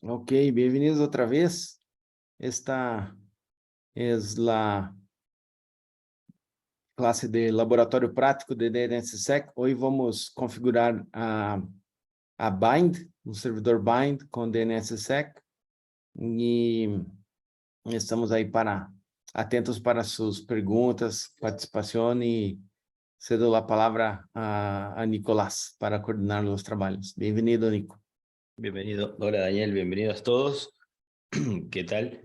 Ok, bienvenidos otra vez. Esta es la clase de laboratório prático de DNSSEC. Hoy vamos configurar a Bind, um servidor Bind com DNSSEC. E estamos aí atentos para suas perguntas, participação e cedo a palavra a Nicolás para coordenar os trabalhos. Bem-vindo, Nico. Bienvenido. Hola Daniel, bienvenidos todos. ¿Qué tal?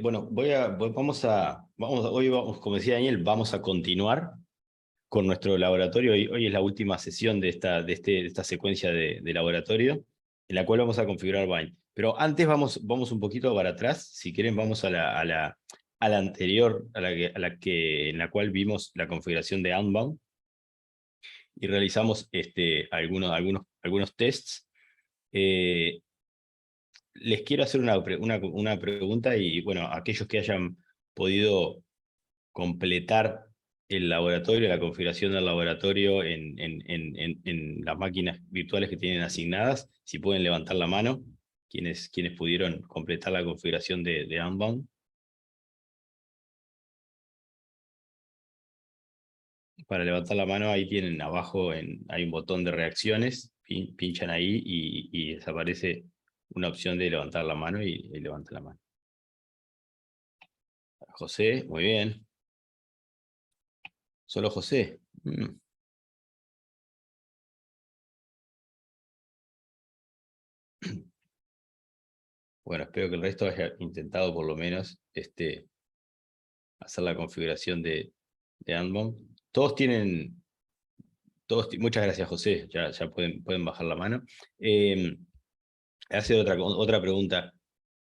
Bueno, hoy vamos, como decía Daniel, vamos a continuar con nuestro laboratorio. Hoy es la última sesión de esta secuencia de laboratorio, en la cual vamos a configurar Bind. Pero antes vamos un poquito para atrás. Si quieren, vamos a la anterior, en la cual vimos la configuración de Unbound y realizamos algunos tests. Les quiero hacer una pregunta y, bueno, aquellos que hayan podido completar el laboratorio, la configuración del laboratorio en las máquinas virtuales que tienen asignadas, si pueden levantar la mano, quienes pudieron completar la configuración de Unbound. Para levantar la mano, ahí tienen abajo, hay un botón de reacciones, pinchan ahí y desaparece una opción de levantar la mano y levantan la mano. José, muy bien. ¿Solo José? Bueno, espero que el resto haya intentado por lo menos hacer la configuración de Unbound. Muchas gracias, José, ya pueden bajar la mano. Hace otra pregunta.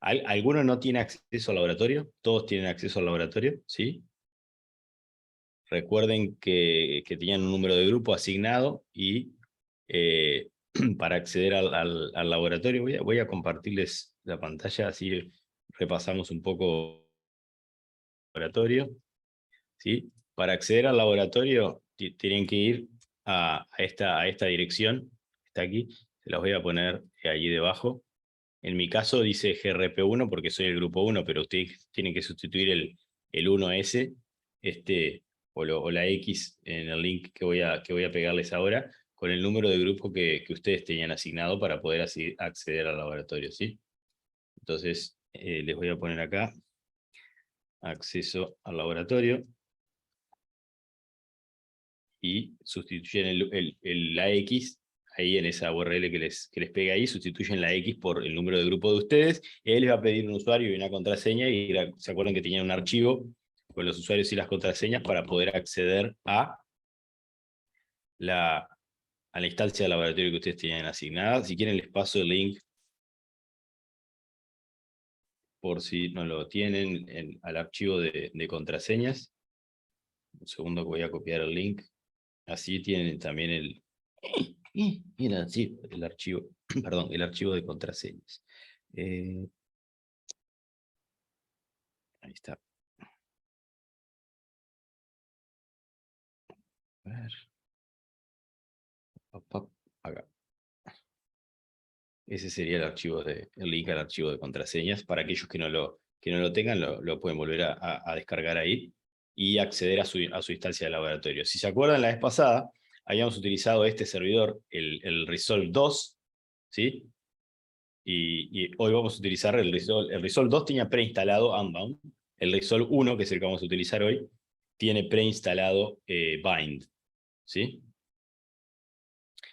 ¿Alguno no tiene acceso al laboratorio? ¿Todos tienen acceso al laboratorio? ¿Sí? Recuerden que tenían un número de grupo asignado y para acceder al laboratorio, voy a compartirles la pantalla, así repasamos un poco el laboratorio. ¿Sí? Para acceder al laboratorio tienen que ir a esta dirección, está aquí, se las voy a poner allí debajo. En mi caso dice GRP1 porque soy el grupo 1, pero ustedes tienen que sustituir el 1S o la X en el link que voy a pegarles ahora con el número de grupo que ustedes tenían asignado para poder así acceder al laboratorio, ¿sí? Entonces, les voy a poner acá acceso al laboratorio y sustituyen la X ahí en esa URL que les pega ahí, sustituyen la X por el número de grupo de ustedes, y ahí les va a pedir un usuario y una contraseña, y se acuerdan que tenían un archivo con los usuarios y las contraseñas para poder acceder a la instancia de laboratorio que ustedes tenían asignada. Si quieren les paso el link por si no lo tienen al archivo de contraseñas. Un segundo que voy a copiar el link. Así tienen también mira, sí, el archivo, perdón, el archivo de contraseñas. Ahí está. A ver. Acá. Ese sería el link al archivo de contraseñas. Para aquellos que no lo tengan, lo pueden volver a descargar ahí y acceder a su instancia de laboratorio. Si se acuerdan, la vez pasada habíamos utilizado este servidor, el Resolve 2, ¿sí? Y hoy vamos a utilizar el Resolve 2 tenía preinstalado Unbound. El Resolve 1, que es el que vamos a utilizar hoy, tiene preinstalado Bind, ¿sí?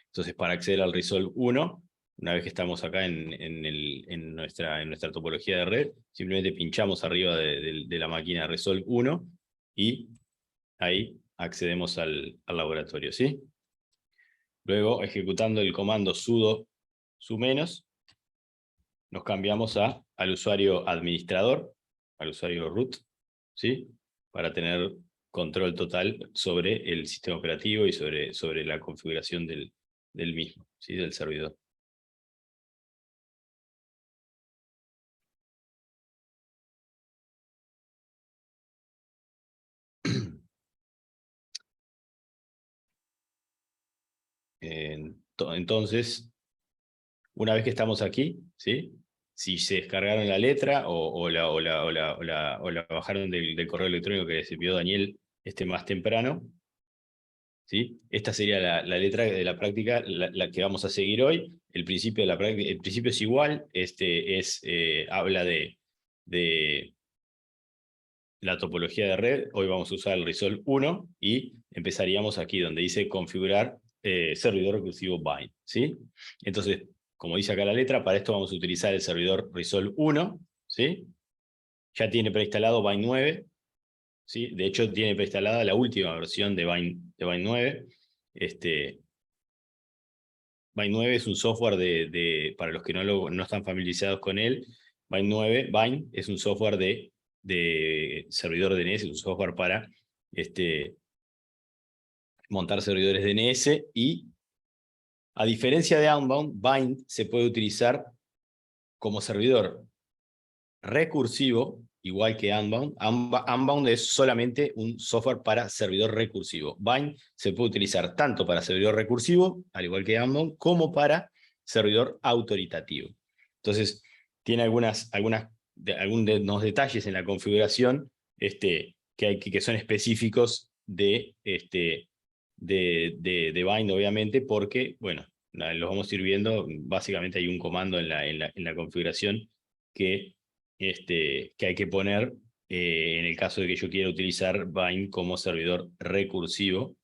Entonces, para acceder al Resolve 1, una vez que estamos acá en nuestra topología de red, simplemente pinchamos arriba de la máquina Resolve 1 y ahí accedemos al laboratorio, ¿sí? Luego, ejecutando el comando sudo su-, nos cambiamos al usuario administrador, al usuario root, ¿sí? Para tener control total sobre el sistema operativo y sobre la configuración del mismo, ¿sí? Del servidor. Entonces, una vez que estamos aquí, ¿sí? si se descargaron la letra o la bajaron del correo electrónico que les envió Daniel más temprano. ¿Sí? Esta sería la letra de la práctica, la que vamos a seguir hoy. El principio de la práctica, el principio es igual, habla de la topología de red. Hoy vamos a usar el Resolve 1 y empezaríamos aquí donde dice configurar servidor recursivo bind, ¿sí? Entonces, como dice acá la letra, para esto vamos a utilizar el servidor Resolve 1, ¿sí? Ya tiene preinstalado bind 9, ¿sí? De hecho, tiene preinstalada la última versión de bind 9. Bind 9 es un software para los que no están familiarizados con él. Bind es un software de servidor DNS, es un software para montar servidores DNS, y a diferencia de Unbound, Bind se puede utilizar como servidor recursivo, igual que Unbound. Unbound es solamente un software para servidor recursivo. Bind se puede utilizar tanto para servidor recursivo, al igual que Unbound, como para servidor autoritativo. Entonces, tiene algunos detalles en la configuración que son específicos de Bind, obviamente, porque, bueno, los vamos a ir viendo. Básicamente hay un comando en la configuración que hay que poner en el caso de que yo quiera utilizar Bind como servidor recursivo,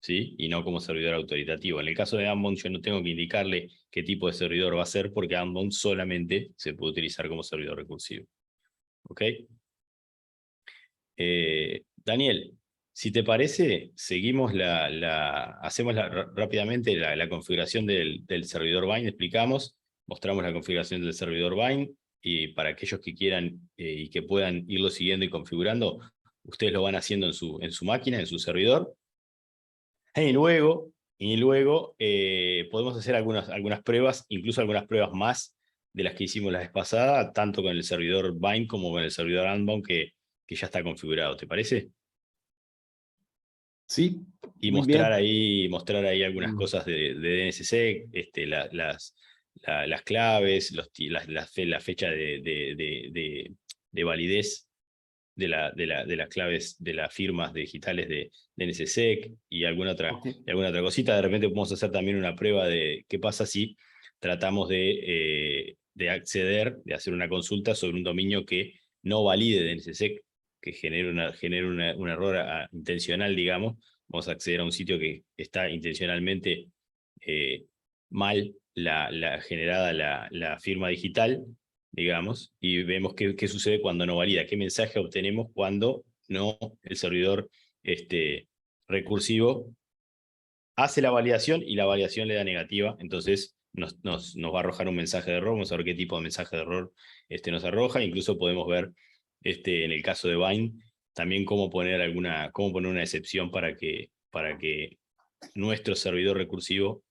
¿sí? Y no como servidor autoritativo. En el caso de Unbound yo no tengo que indicarle qué tipo de servidor va a ser, porque Unbound solamente se puede utilizar como servidor recursivo. ¿Ok? Daniel, si te parece, seguimos hacemos rápidamente la configuración del servidor Bind, explicamos, mostramos la configuración del servidor Bind, y para aquellos que quieran y que puedan irlo siguiendo y configurando, ustedes lo van haciendo en su máquina, en su servidor, y luego podemos hacer algunas pruebas, incluso algunas pruebas más de las que hicimos la vez pasada, tanto con el servidor Bind como con el servidor Unbound, que ya está configurado. ¿Te parece? Sí, Y muy bien. mostrar ahí algunas cosas de DNSSEC, las claves, la fecha de validez de las claves de las firmas digitales de DNSSEC, y alguna Ok. otra cosita. De repente podemos hacer también una prueba de qué pasa si tratamos de acceder, de hacer una consulta sobre un dominio que no valide DNSSEC, que genere un error intencional, digamos. Vamos a acceder a un sitio que está intencionalmente mal generada la firma digital, digamos, y vemos qué sucede cuando no valida, qué mensaje obtenemos cuando no el servidor recursivo hace la validación y la validación le da negativa. Entonces nos va a arrojar un mensaje de error. Vamos a ver qué tipo de mensaje de error nos arroja. Incluso podemos ver en el caso de Bind también cómo poner una excepción para que nuestro servidor recursivo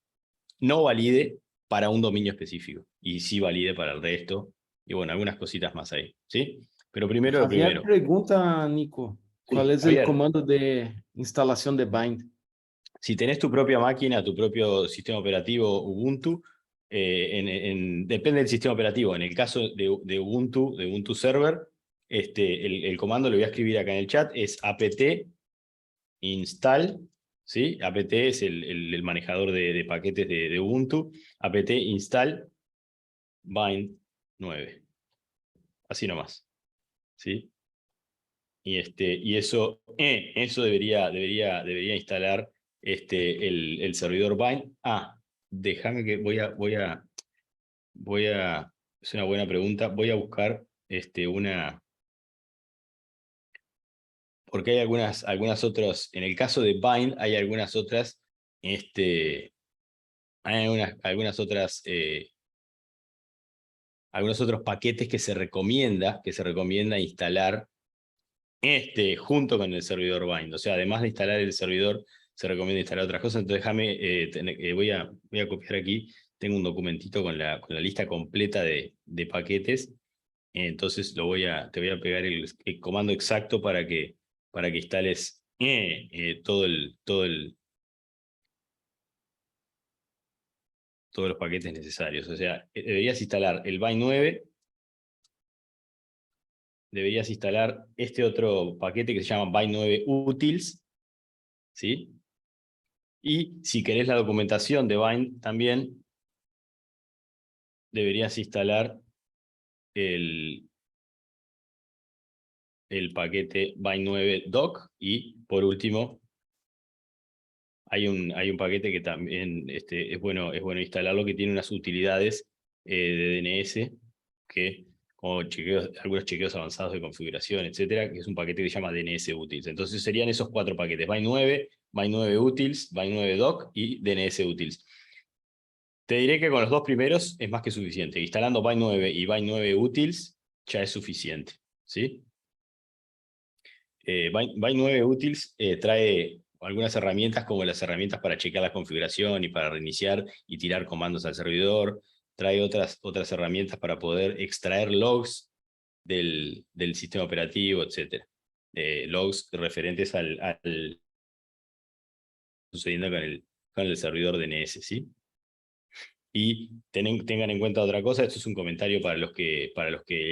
no valide para un dominio específico y sí valide para el resto. Y bueno, algunas cositas más ahí, ¿sí? Pero primero lo Javier primero. pregunta, Nico, ¿cuál Sí, es el Javier, comando de instalación de Bind? si tenés tu propia máquina, tu propio sistema operativo Ubuntu, depende del sistema operativo. En el caso de Ubuntu Server, el comando lo voy a escribir acá en el chat, es apt install, ¿sí? Apt es el manejador de paquetes de Ubuntu, apt install bind 9, así nomás, ¿sí? Y eso debería instalar el servidor Bind. Déjame que es una buena pregunta. Voy a buscar porque hay algunas otras, en el caso de Bind hay algunas otras, algunas otras, algunos otros paquetes que se recomienda instalar junto con el servidor Bind. O sea, además de instalar el servidor, se recomienda instalar otras cosas. Entonces déjame, voy a copiar aquí. Tengo un documentito con la lista completa de paquetes. Entonces te voy a pegar el comando exacto para que instales todos los paquetes necesarios. O sea, deberías instalar el Bind 9 deberías instalar este otro paquete que se llama Bind9 Utils, ¿sí? Y si querés la documentación de Bind también, deberías instalar el paquete Bind9 Doc, y por último, hay un paquete que también es bueno instalarlo, que tiene unas utilidades de DNS, que como algunos chequeos avanzados de configuración, etcétera, que es un paquete que se llama DNS Utils. Entonces serían esos 4 paquetes: Bind9, Bind9 Utils, Bind9 Doc y DNS Utils. Te diré que con los 2 primeros es más que suficiente. Instalando Bind9 y Bind9 Utils ya es suficiente, ¿sí? Bind9 Utils trae algunas herramientas, como las herramientas para chequear la configuración y para reiniciar y tirar comandos al servidor. Trae otras herramientas para poder extraer logs del sistema operativo, etc. Logs referentes al sucediendo con el servidor DNS, ¿sí? Y tengan en cuenta otra cosa. Esto es un comentario para los que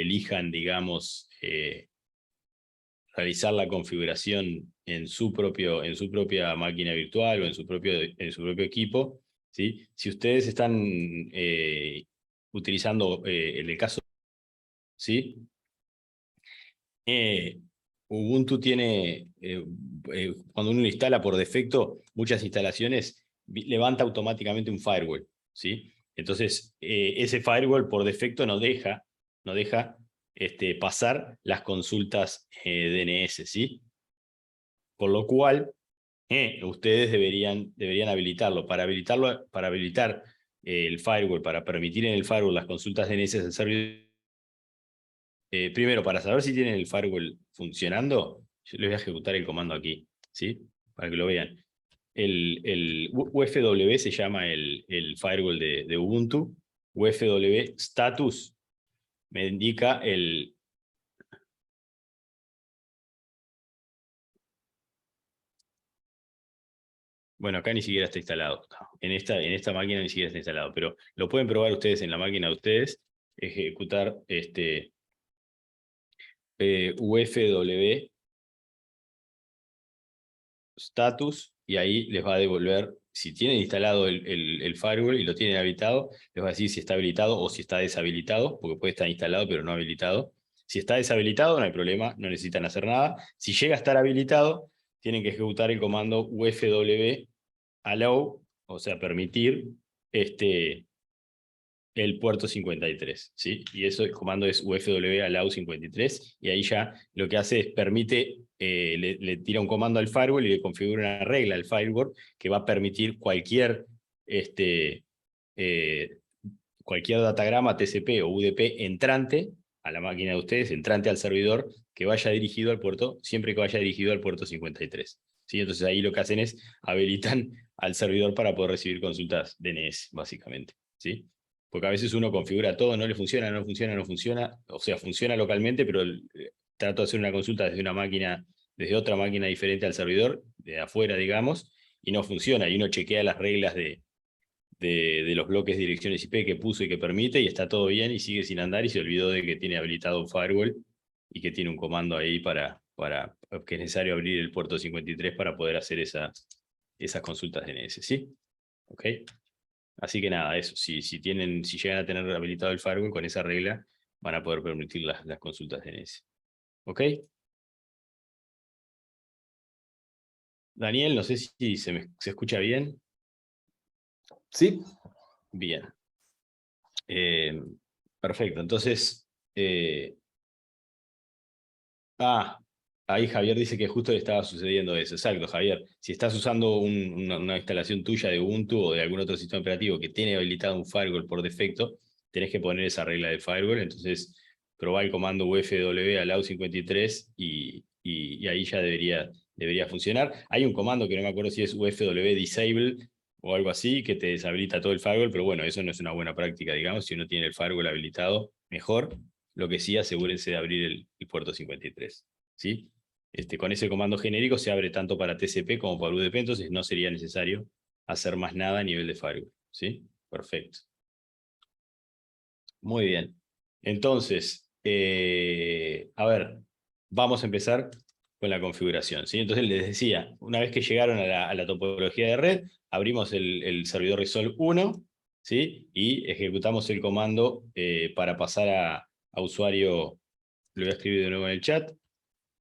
elijan, digamos, realizar la configuración en su propia máquina virtual o en su propio equipo, ¿sí? Si ustedes están utilizando, en el caso, ¿sí? Ubuntu tiene, cuando uno lo instala por defecto, muchas instalaciones levanta automáticamente un firewall, ¿sí? Entonces, ese firewall por defecto no deja pasar las consultas DNS, ¿sí? Por lo cual, ustedes deberían habilitarlo. Para habilitar el firewall, para permitir en el firewall las consultas DNS del servidor, primero, para saber si tienen el firewall funcionando, yo les voy a ejecutar el comando aquí, ¿sí? Para que lo vean. El UFW se llama el firewall de Ubuntu. UFW status me indica el... Bueno, acá ni siquiera está instalado. En esta máquina ni siquiera está instalado, pero lo pueden probar ustedes en la máquina de ustedes, ejecutar UFW status, y ahí les va a devolver, si tienen instalado el firewall y lo tienen habilitado, les va a decir si está habilitado o si está deshabilitado, porque puede estar instalado pero no habilitado. Si está deshabilitado, no hay problema, no necesitan hacer nada. Si llega a estar habilitado, tienen que ejecutar el comando UFW allow, o sea, permitir el puerto 53, ¿sí? Y eso, el comando es UFW allow 53, y ahí ya lo que hace es permite, le tira un comando al firewall y le configura una regla al firewall que va a permitir cualquier datagrama TCP o UDP entrante a la máquina de ustedes, entrante al servidor, que vaya dirigido al puerto, siempre que vaya dirigido al puerto 53. ¿Sí? Entonces ahí lo que hacen es habilitan al servidor para poder recibir consultas DNS, básicamente, ¿sí? Porque a veces uno configura todo, no le funciona, no funciona, o sea, funciona localmente, pero trato de hacer una consulta desde otra máquina diferente al servidor, de afuera, digamos, y no funciona, y uno chequea las reglas de los bloques de direcciones IP que puso y que permite, y está todo bien, y sigue sin andar, y se olvidó de que tiene habilitado un firewall, y que tiene un comando ahí que es necesario abrir el puerto 53 para poder hacer esas consultas DNS, ¿sí? ¿Ok? Así que nada, eso, si llegan a tener habilitado el firewall, con esa regla van a poder permitir las consultas DNS. ¿Ok? Daniel, no sé si se escucha bien. Sí. Bien. Perfecto, entonces... ahí Javier dice que justo le estaba sucediendo eso. Exacto, Javier. Si estás usando una instalación tuya de Ubuntu o de algún otro sistema operativo que tiene habilitado un firewall por defecto, tenés que poner esa regla de firewall. Entonces, probá el comando UFW allow 53 y ahí ya debería funcionar. Hay un comando que no me acuerdo si es UFW disable o algo así, que te deshabilita todo el firewall, pero bueno, eso no es una buena práctica, digamos. Si uno tiene el firewall habilitado, mejor. Lo que sí, asegúrense de abrir el puerto 53, ¿sí? Con ese comando genérico se abre tanto para TCP como para UDP, entonces no sería necesario hacer más nada a nivel de firewall, ¿sí? Perfecto. Muy bien. Entonces, a ver, vamos a empezar con la configuración, ¿sí? Entonces les decía, una vez que llegaron a la topología de red, abrimos el servidor Resolve 1, ¿sí? Y ejecutamos el comando para pasar a usuario, lo voy a escribir de nuevo en el chat,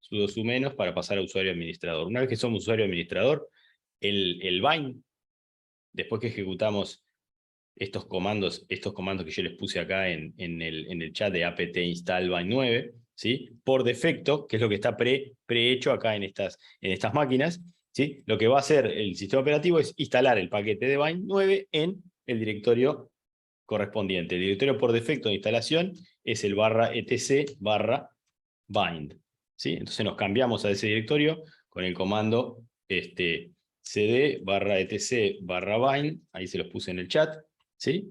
sudo su menos para pasar a usuario administrador. Una vez que somos usuario administrador, el bind, después que ejecutamos estos comandos que yo les puse acá en el chat de apt install bind 9, ¿sí? Por defecto, que es lo que está prehecho acá en estas máquinas, ¿sí? Lo que va a hacer el sistema operativo es instalar el paquete de bind 9 en el directorio correspondiente. El directorio por defecto de instalación es el /etc/bind, ¿sí? Entonces nos cambiamos a ese directorio con el comando cd /etc/bind, ahí se los puse en el chat, ¿sí?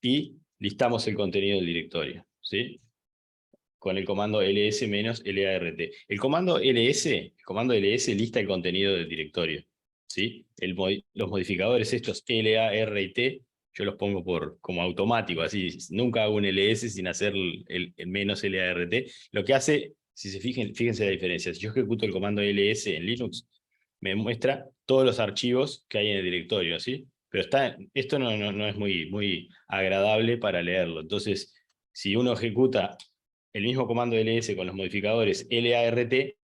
Y listamos el contenido del directorio, ¿sí? Con el comando ls-lart. El comando ls lista el contenido del directorio, ¿sí? Los modificadores estos LART, yo los pongo como automático, así, nunca hago un ls sin hacer el -lart. Lo que hace, si se fíjense la diferencia, si yo ejecuto el comando ls en Linux, me muestra todos los archivos que hay en el directorio, ¿sí? Pero esto no es muy agradable para leerlo. Entonces, si uno ejecuta el mismo comando ls con los modificadores LART,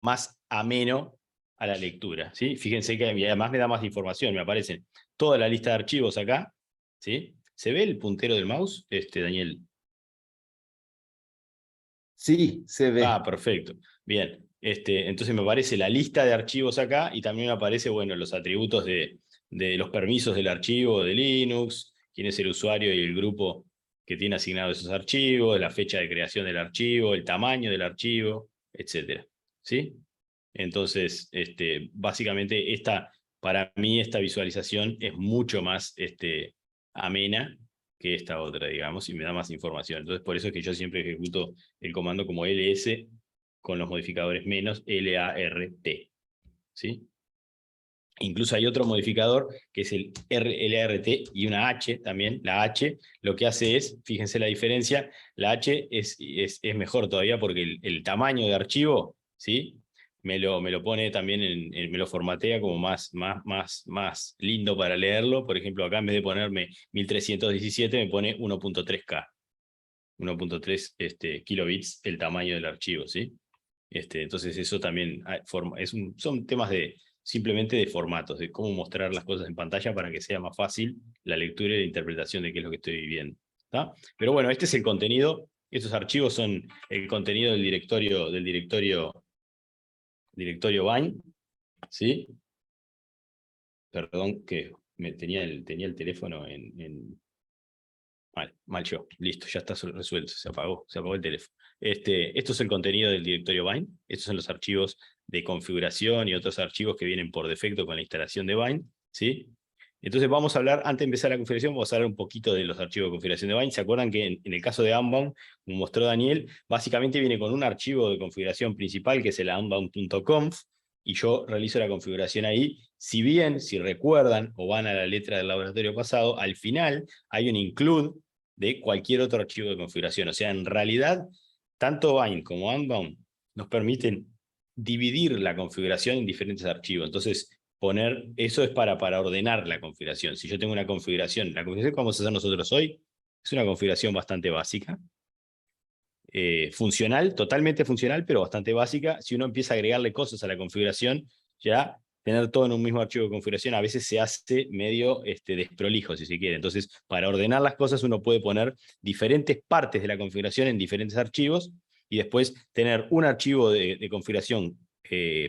más ameno a la lectura, ¿sí? Fíjense que además me da más información, me aparecen toda la lista de archivos acá, ¿sí? ¿Se ve el puntero del mouse, Daniel? Sí, se ve. Ah, perfecto. Bien. Entonces me aparece la lista de archivos acá y también me aparece, bueno, los atributos de los permisos del archivo de Linux, quién es el usuario y el grupo que tiene asignado esos archivos, la fecha de creación del archivo, el tamaño del archivo, etcétera. ¿Sí? Entonces, básicamente para mí esta visualización es mucho más amena que esta otra, digamos, y me da más información. Entonces, por eso es que yo siempre ejecuto el comando como ls con los modificadores menos LART, ¿sí? Incluso hay otro modificador que es el LART y una H también. La H lo que hace es, fíjense la diferencia, la H es mejor todavía porque el tamaño de archivo, ¿sí? Me lo pone también, me lo formatea como más lindo para leerlo. Por ejemplo, acá en vez de ponerme 1317 me pone 1.3K. 1.3 kilobits el tamaño del archivo, ¿sí? Entonces eso también son temas simplemente de formatos, de cómo mostrar las cosas en pantalla para que sea más fácil la lectura y la interpretación de qué es lo que estoy viviendo, ¿tá? Pero bueno, este es el contenido, estos archivos son el contenido del directorio bind, ¿sí? Perdón que tenía el teléfono mal yo. Listo, ya está resuelto, se apagó el teléfono. Esto es el contenido del directorio bind. Estos son los archivos de configuración y otros archivos que vienen por defecto con la instalación de bind, ¿sí? Entonces vamos a hablar, antes de empezar la configuración, vamos a hablar un poquito de los archivos de configuración de bind. ¿Se acuerdan que en el caso de Unbound, como mostró Daniel, básicamente viene con un archivo de configuración principal, que es el unbound.conf, y yo realizo la configuración ahí. Si recuerdan o van a la letra del laboratorio pasado, al final hay un include de cualquier otro archivo de configuración. O sea, en realidad, tanto bind como unbound nos permiten dividir la configuración en diferentes archivos. Entonces, eso es para ordenar la configuración. Si yo tengo una configuración, la configuración que vamos a hacer nosotros hoy es una configuración bastante básica, funcional, totalmente funcional, pero bastante básica. Si uno empieza a agregarle cosas a la configuración, ya tener todo en un mismo archivo de configuración a veces se hace medio desprolijo, si se quiere. Entonces, para ordenar las cosas uno puede poner diferentes partes de la configuración en diferentes archivos y después tener un archivo de configuración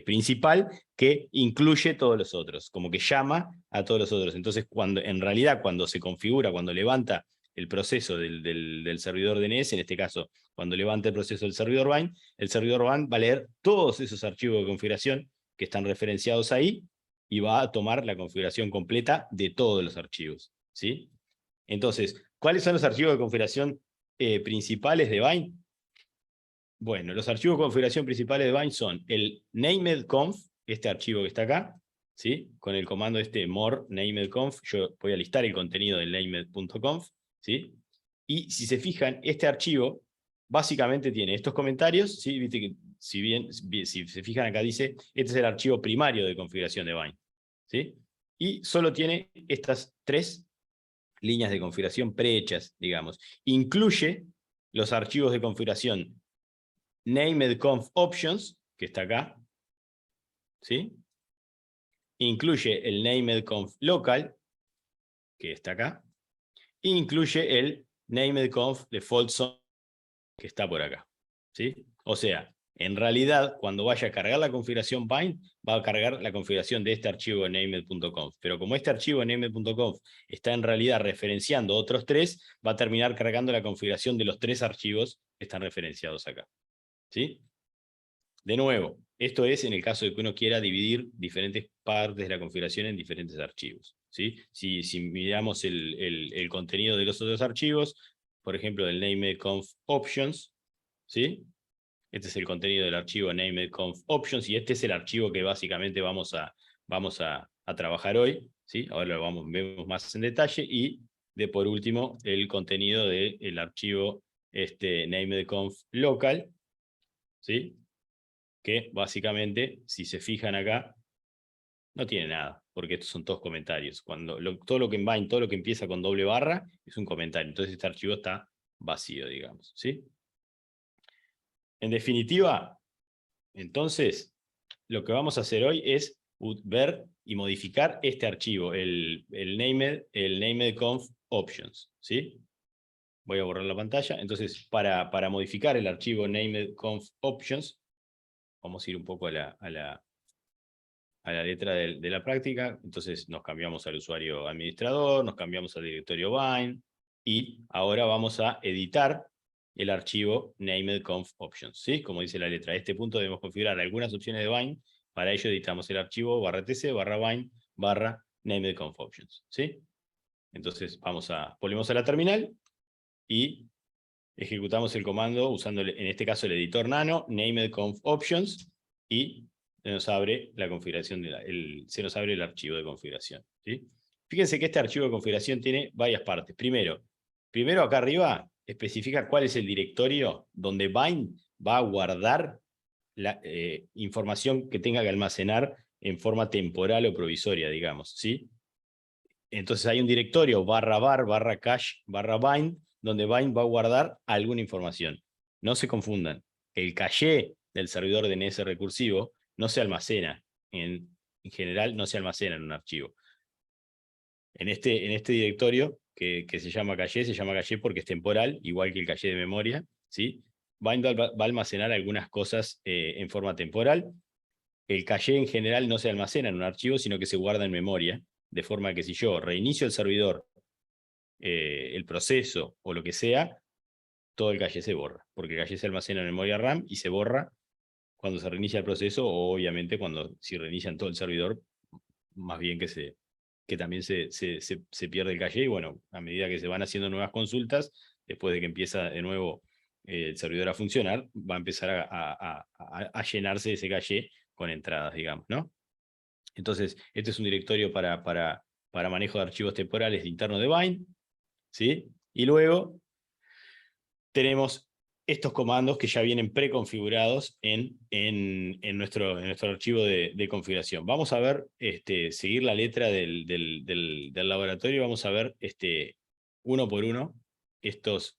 principal que incluye todos los otros, como que llama a todos los otros. Entonces, en realidad, cuando se configura, cuando levanta el proceso del servidor DNS, en este caso, cuando levanta el proceso del servidor bind, el servidor bind va a leer todos esos archivos de configuración que están referenciados ahí y va a tomar la configuración completa de todos los archivos, ¿sí? Entonces, ¿cuáles son los archivos de configuración principales de bind? Bueno, los archivos de configuración principales de bind son el namedconf, este archivo que está acá, ¿sí? Con el comando more namedconf, yo voy a listar el contenido del named.conf, ¿sí? Y si se fijan, este archivo básicamente tiene estos comentarios, ¿sí? Viste que si se fijan acá dice, este es el archivo primario de configuración de Bind, ¿sí? Y solo tiene estas 3 líneas de configuración prehechas, digamos. Incluye los archivos de configuración named.conf options, que está acá, ¿sí? Incluye el named.conf local, que está acá, e incluye el named.conf default zone, que está por acá, ¿sí? O sea, en realidad, cuando vaya a cargar la configuración bind, va a cargar la configuración de este archivo named.conf. Pero como este archivo named.conf está en realidad referenciando otros 3, va a terminar cargando la configuración de los 3 archivos que están referenciados acá, ¿sí? De nuevo, esto es en el caso de que uno quiera dividir diferentes partes de la configuración en diferentes archivos, ¿sí? Si miramos el contenido de los otros archivos, por ejemplo, del named.conf options, ¿sí? Este es el contenido del archivo named.conf options y este es el archivo que básicamente vamos a trabajar hoy, ¿sí? Ahora lo vemos más en detalle y por último el contenido del archivo named.conf local, ¿sí? Que básicamente, si se fijan acá, no tiene nada, porque estos son todos comentarios. Todo lo que en Bind, todo lo que empieza con doble barra, es un comentario. Entonces este archivo está vacío, digamos, ¿sí? En definitiva, entonces, lo que vamos a hacer hoy es ver y modificar este archivo, el named.conf options, ¿sí? Voy a borrar la pantalla. Entonces, para modificar el archivo named.conf options, vamos a ir un poco a la letra de la práctica. Entonces nos cambiamos al usuario administrador, nos cambiamos al directorio bind, y ahora vamos a editar el archivo named.conf options, ¿sí? Como dice la letra, a este punto debemos configurar algunas opciones de bind. Para ello editamos el archivo /tc /bind /named.conf options, ¿sí? Entonces volvemos a la terminal y ejecutamos el comando usando, en este caso, el editor nano, named.conf options, y se nos abre la configuración, se nos abre el archivo de configuración, ¿sí? Fíjense que este archivo de configuración tiene varias partes. Primero acá arriba especifica cuál es el directorio donde Bind va a guardar la información que tenga que almacenar en forma temporal o provisoria, digamos, ¿sí? Entonces hay un directorio /var /cache /bind donde Bind va a guardar alguna información. No se confundan. El caché del servidor DNS recursivo no se almacena. En general no se almacena en un archivo. En este directorio que se llama caché porque es temporal, igual que el caché de memoria, ¿sí? Bind va a almacenar algunas cosas en forma temporal. El caché en general no se almacena en un archivo, sino que se guarda en memoria, de forma que si yo reinicio el servidor, el proceso o lo que sea, todo el caché se borra, porque el caché se almacena en memoria RAM y se borra cuando se reinicia el proceso, o obviamente si reinician todo el servidor, más bien que también se pierde el caché, y bueno, a medida que se van haciendo nuevas consultas, después de que empieza de nuevo el servidor a funcionar, va a empezar a llenarse ese caché con entradas, digamos, ¿no? Entonces, este es un directorio para manejo de archivos temporales internos de Bind, ¿sí? Y luego tenemos estos comandos que ya vienen preconfigurados en nuestro archivo de configuración. Vamos a ver, seguir la letra del laboratorio, vamos a ver uno por uno estos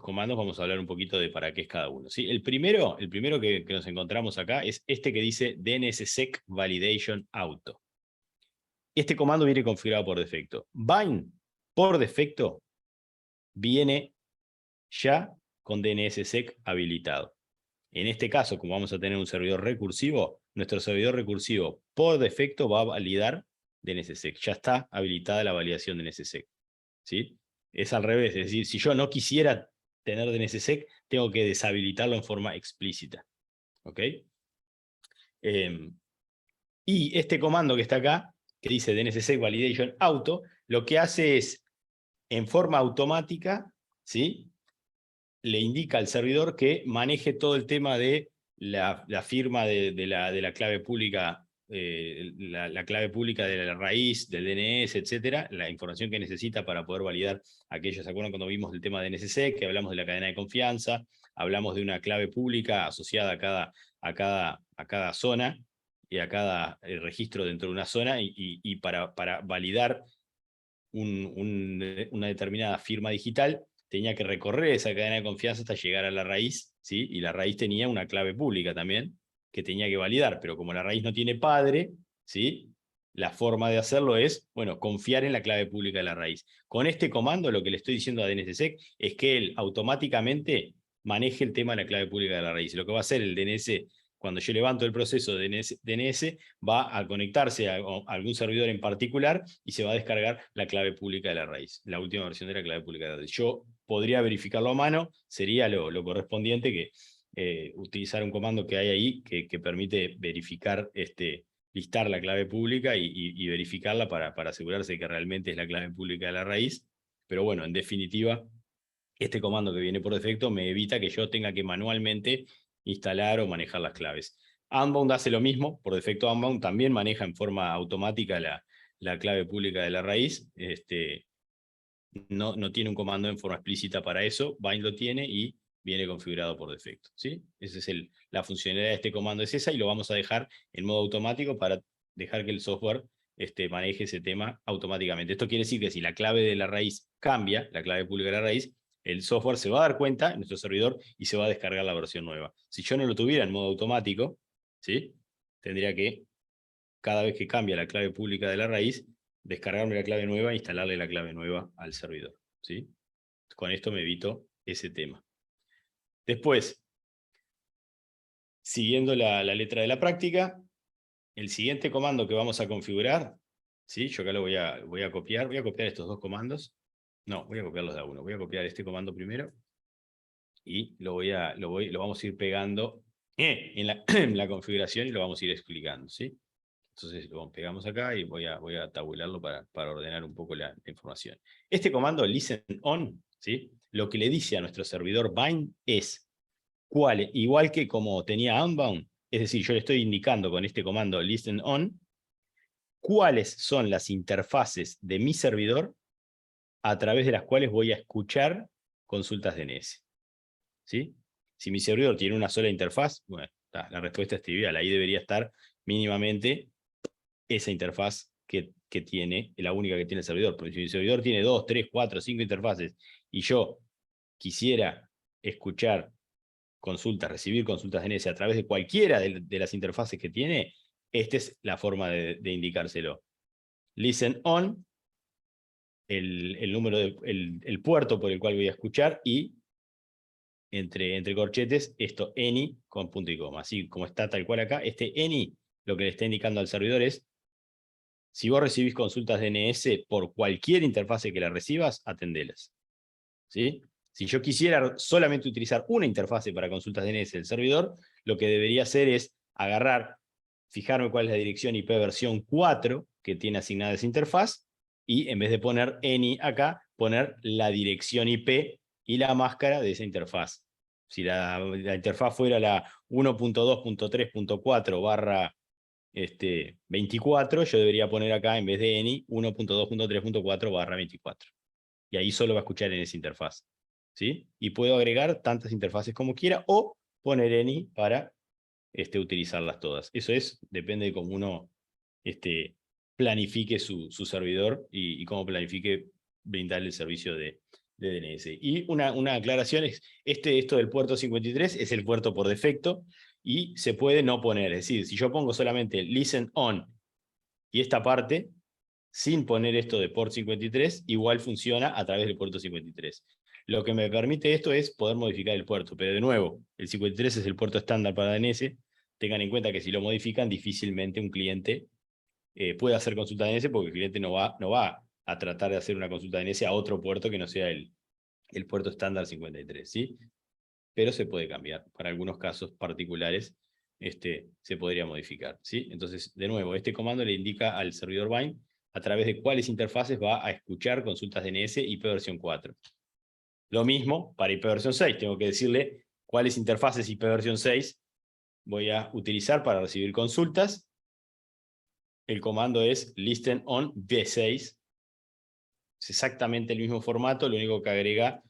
comandos. Vamos a hablar un poquito de para qué es cada uno, ¿sí? El primero que nos encontramos acá es este que dice DNSSEC Validation Auto. Este comando viene configurado por defecto. Bind, por defecto, viene ya con DNSSEC habilitado. En este caso, como vamos a tener un servidor recursivo, nuestro servidor recursivo por defecto va a validar DNSSEC. Ya está habilitada la validación de DNSSEC, ¿sí? Es al revés, es decir, si yo no quisiera tener DNSSEC, tengo que deshabilitarlo en forma explícita, ¿ok? Y este comando que está acá, que dice DNSSEC Validation Auto, lo que hace es, en forma automática, ¿sí?, le indica al servidor que maneje todo el tema de la firma de la clave pública la clave pública de la raíz, del DNS, etcétera, la información que necesita para poder validar aquello. ¿Se acuerdan cuando vimos el tema de DNSSEC, que hablamos de la cadena de confianza, hablamos de una clave pública asociada a cada zona y a cada registro dentro de una zona, y para validar una determinada firma digital, tenía que recorrer esa cadena de confianza hasta llegar a la raíz, ¿sí? Y la raíz tenía una clave pública también, que tenía que validar, pero como la raíz no tiene padre, ¿sí? La forma de hacerlo es, bueno, confiar en la clave pública de la raíz. Con este comando, lo que le estoy diciendo a DNSSEC es que él automáticamente maneje el tema de la clave pública de la raíz. Lo que va a hacer el DNS, cuando yo levanto el proceso de DNS, va a conectarse a algún servidor en particular y se va a descargar la clave pública de la raíz, la última versión de la clave pública de la raíz. Yo podría verificarlo a mano, sería lo correspondiente, que utilizar un comando que hay ahí que permite verificar, listar la clave pública y verificarla para asegurarse de que realmente es la clave pública de la raíz. Pero bueno, en definitiva, este comando que viene por defecto me evita que yo tenga que manualmente instalar o manejar las claves. Unbound hace lo mismo, por defecto Unbound también maneja en forma automática la clave pública de la raíz. No tiene un comando en forma explícita para eso, Bind lo tiene y viene configurado por defecto, ¿sí? Esa es la funcionalidad de este comando, es esa, y lo vamos a dejar en modo automático para dejar que el software maneje ese tema automáticamente. Esto quiere decir que si la clave de la raíz cambia, la clave pública de la raíz, el software se va a dar cuenta en nuestro servidor y se va a descargar la versión nueva. Si yo no lo tuviera en modo automático, ¿sí? Tendría que, cada vez que cambia la clave pública de la raíz, descargarme la clave nueva e instalarle la clave nueva al servidor, ¿sí? Con esto me evito ese tema. Después, siguiendo la letra de la práctica, el siguiente comando que vamos a configurar, ¿sí? Yo acá lo voy a copiar estos dos comandos. No, voy a copiarlos de a uno. Voy a copiar este comando primero y lo vamos a ir pegando en la configuración y lo vamos a ir explicando, ¿sí? Entonces lo pegamos acá y voy a tabularlo para ordenar un poco la información. Este comando listen on, ¿sí? Lo que le dice a nuestro servidor bind es igual que como tenía unbound, es decir, yo le estoy indicando con este comando listen on cuáles son las interfaces de mi servidor a través de las cuales voy a escuchar consultas DNS, ¿sí? Si mi servidor tiene una sola interfaz, bueno, la respuesta es trivial, ahí debería estar mínimamente esa interfaz que tiene, la única que tiene el servidor. Porque si el servidor tiene 2, 3, 4, 5 interfaces y yo quisiera escuchar consultas, recibir consultas DNS a través de cualquiera de las interfaces que tiene, esta es la forma de indicárselo. Listen on, el número el puerto por el cual voy a escuchar, y entre corchetes esto, any con punto y coma, así como está tal cual acá. Este any lo que le está indicando al servidor es: si vos recibís consultas DNS por cualquier interfase que la recibas, atendelas, ¿sí? Si yo quisiera solamente utilizar una interfase para consultas DNS del servidor, lo que debería hacer es agarrar, fijarme cuál es la dirección IP versión 4 que tiene asignada esa interfaz, y en vez de poner any acá, poner la dirección IP y la máscara de esa interfaz. Si la interfaz fuera la 1.2.3.4 barra 24, yo debería poner acá, en vez de any, 1.2.3.4 barra 24. Y ahí solo va a escuchar en esa interfaz, ¿sí? Y puedo agregar tantas interfaces como quiera o poner any para utilizarlas todas. Eso depende de cómo uno planifique su servidor y cómo planifique brindarle el servicio de DNS. Y una aclaración es, esto del puerto 53 es el puerto por defecto y se puede no poner. Es decir, si yo pongo solamente listen on y esta parte, sin poner esto de port 53, igual funciona a través del puerto 53. Lo que me permite esto es poder modificar el puerto, pero de nuevo, el 53 es el puerto estándar para DNS. Tengan en cuenta que si lo modifican, difícilmente un cliente puede hacer consulta DNS, porque el cliente no va a tratar de hacer una consulta DNS a otro puerto que no sea el puerto estándar 53, ¿sí? Pero se puede cambiar. Para algunos casos particulares se podría modificar, ¿sí? Entonces, de nuevo, este comando le indica al servidor bind a través de cuáles interfaces va a escuchar consultas DNS IP versión 4. Lo mismo para IP versión 6. Tengo que decirle cuáles interfaces IP versión 6 voy a utilizar para recibir consultas el comando es listen on V6. Es exactamente el mismo formato, lo único que agrega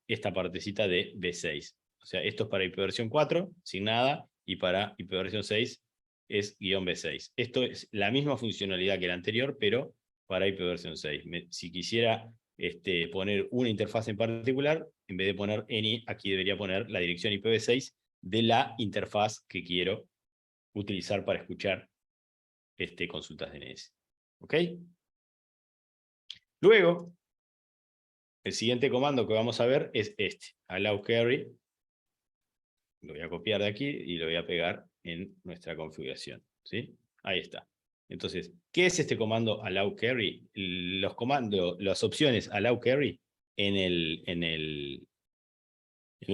esta partecita de V6. O sea, esto es para IPv4 sin nada, y para IPv6 es -V6. Esto es la misma funcionalidad que la anterior, pero para IPv6. Si quisiera poner una interfaz en particular, en vez de poner any, aquí debería poner la dirección IPv6 de la interfaz que quiero utilizar para escuchar consultas DNS. ¿Ok? Luego, el siguiente comando que vamos a ver es allow carry. Lo voy a copiar de aquí y lo voy a pegar en nuestra configuración. ¿Sí? Ahí está. Entonces, ¿qué es este comando allow carry? Las opciones allow carry en el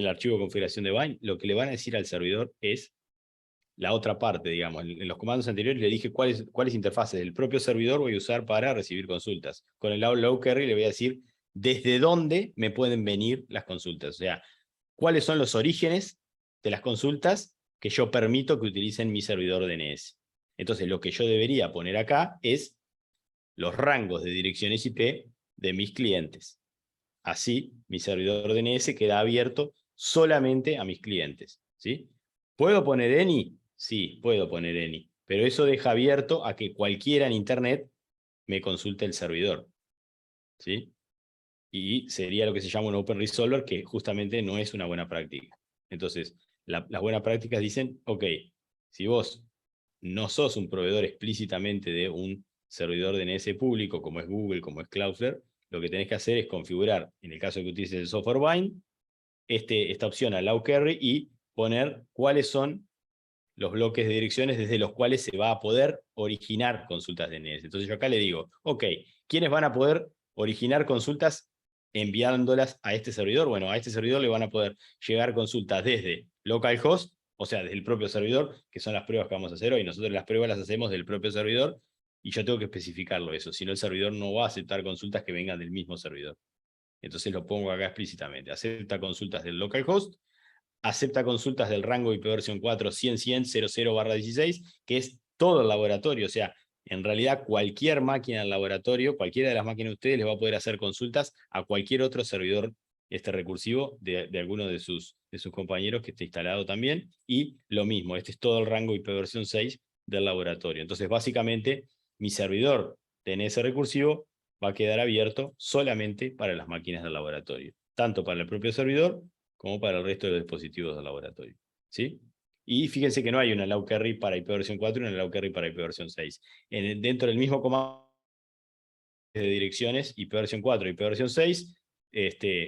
archivo de configuración de Bind, lo que le van a decir al servidor es la otra parte, digamos. En los comandos anteriores le dije cuáles interfaces del propio servidor voy a usar para recibir consultas. Con el allow carry le voy a decir desde dónde me pueden venir las consultas. O sea, cuáles son los orígenes de las consultas que yo permito que utilicen mi servidor DNS. Entonces, lo que yo debería poner acá es los rangos de direcciones IP de mis clientes. Así, mi servidor DNS queda abierto solamente a mis clientes. ¿Sí? ¿Puedo poner any? Sí, puedo poner any. Pero eso deja abierto a que cualquiera en Internet me consulte el servidor. ¿Sí? Y sería lo que se llama un Open Resolver, que justamente no es una buena práctica. Entonces, las buenas prácticas dicen, ok, si vos no sos un proveedor explícitamente de un servidor DNS público, como es Google, como es Cloudflare, lo que tenés que hacer es configurar, en el caso de que utilices el software Bind, esta opción allow carry y poner cuáles son los bloques de direcciones desde los cuales se va a poder originar consultas DNS. Entonces yo acá le digo, ok, ¿quiénes van a poder originar consultas enviándolas a este servidor? Bueno, a este servidor le van a poder llegar consultas desde localhost, o sea, desde el propio servidor, que son las pruebas que vamos a hacer hoy. Nosotros las pruebas las hacemos del propio servidor y yo tengo que especificarlo eso, si no el servidor no va a aceptar consultas que vengan del mismo servidor. Entonces lo pongo acá explícitamente. Acepta consultas del localhost, acepta consultas del rango IPv4 100.100.00/16, que es todo el laboratorio. O sea, en realidad cualquier máquina del laboratorio, cualquiera de las máquinas de ustedes les va a poder hacer consultas a cualquier otro servidor recursivo de alguno de sus compañeros que esté instalado también. Y lo mismo, este es todo el rango IPv6 del laboratorio. Entonces, básicamente, mi servidor DNS recursivo va a quedar abierto solamente para las máquinas del laboratorio, tanto para el propio servidor como para el resto de los dispositivos del laboratorio. ¿Sí? Y fíjense que no hay una allow carry para IPv4 y una allow carry para IPv6. Dentro del mismo comando de direcciones IPv4 y IPv6,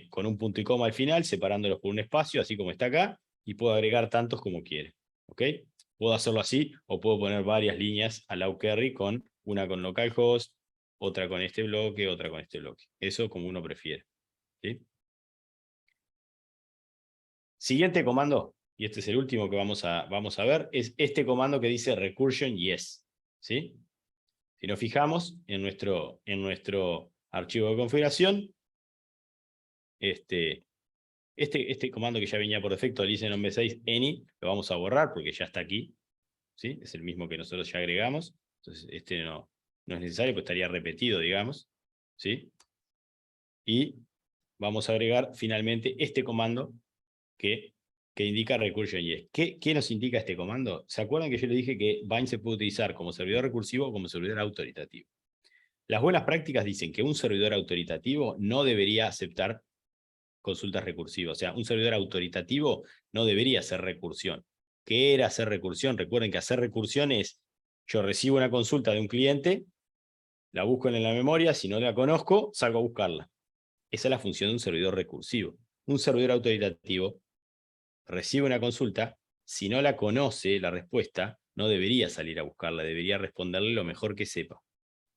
con un punto y coma al final, separándolos por un espacio, así como está acá, y puedo agregar tantos como quiera. ¿Ok? Puedo hacerlo así, o puedo poner varias líneas allow carry, una con localhost, otra con este bloque, otra con este bloque. Eso como uno prefiere. ¿Sí? Siguiente comando, y este es el último que vamos a ver, es este comando que dice recursion yes. ¿Sí? Si nos fijamos en nuestro archivo de configuración, este comando que ya venía por defecto, listen on V6 any, lo vamos a borrar porque ya está aquí. ¿Sí? Es el mismo que nosotros ya agregamos. Entonces este no es necesario, pues estaría repetido, digamos. ¿Sí? Y vamos a agregar finalmente este comando que indica recursion yes. ¿Qué nos indica este comando? ¿Se acuerdan que yo le dije que Bind se puede utilizar como servidor recursivo o como servidor autoritativo? Las buenas prácticas dicen que un servidor autoritativo no debería aceptar consultas recursivas. O sea, un servidor autoritativo no debería hacer recursión. ¿Qué era hacer recursión? Recuerden que hacer recursión es, yo recibo una consulta de un cliente, la busco en la memoria, si no la conozco, salgo a buscarla. Esa es la función de un servidor recursivo. Un servidor autoritativo recibe una consulta, si no la conoce la respuesta, no debería salir a buscarla, debería responderle lo mejor que sepa.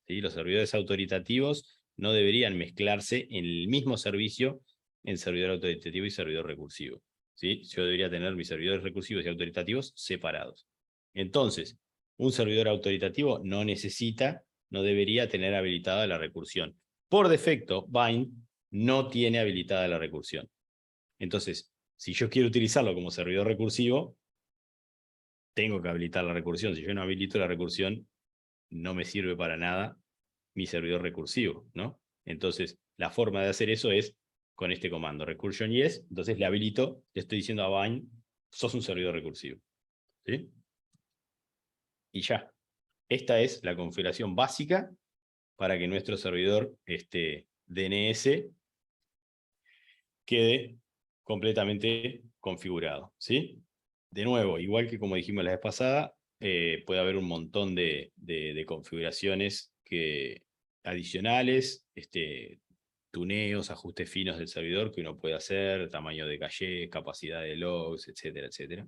¿Sí? Los servidores autoritativos no deberían mezclarse en el mismo servicio en servidor autoritativo y servidor recursivo. ¿Sí? Yo debería tener mis servidores recursivos y autoritativos separados. Entonces, un servidor autoritativo no debería tener habilitada la recursión. Por defecto, Bind no tiene habilitada la recursión. Entonces, si yo quiero utilizarlo como servidor recursivo, tengo que habilitar la recursión. Si yo no habilito la recursión, no me sirve para nada mi servidor recursivo, ¿no? Entonces, la forma de hacer eso es con este comando, recursion yes, entonces le habilito, le estoy diciendo a Bind, sos un servidor recursivo, ¿sí? Y ya. Esta es la configuración básica para que nuestro servidor DNS quede completamente configurado, ¿sí? De nuevo, igual que como dijimos la vez pasada, puede haber un montón de configuraciones adicionales, tuneos, ajustes finos del servidor que uno puede hacer, tamaño de caché, capacidad de logs, etcétera, etcétera.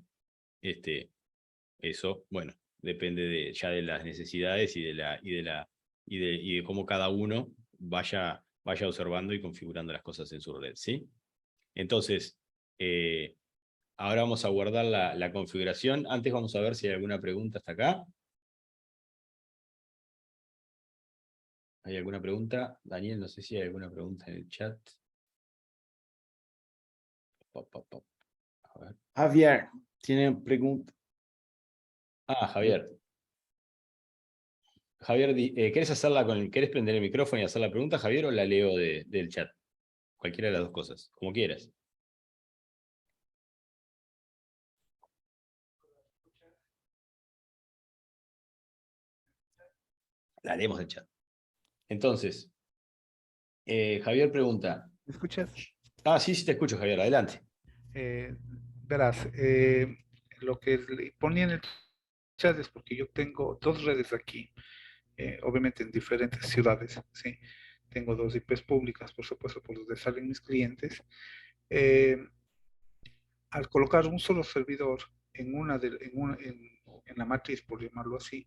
Eso, bueno, depende ya de las necesidades y de cómo cada uno vaya observando y configurando las cosas en su red, ¿sí? Entonces, ahora vamos a guardar la configuración. Antes vamos a ver si hay alguna pregunta hasta acá. ¿Hay alguna pregunta? Daniel, no sé si hay alguna pregunta en el chat. A ver. Javier, tiene pregunta. Javier. Javier, ¿querés prender el micrófono y hacer la pregunta, Javier, o la leo del chat? Cualquiera de las dos cosas, como quieras. La leemos del chat. Entonces, Javier pregunta. ¿Me escuchas? Sí, te escucho, Javier, adelante. Verás, lo que ponía en el chat es porque yo tengo dos redes aquí, obviamente en diferentes ciudades, ¿sí? Tengo dos IPs públicas, por supuesto, por donde salen mis clientes. Eh, Al colocar un solo servidor en la matriz, por llamarlo así,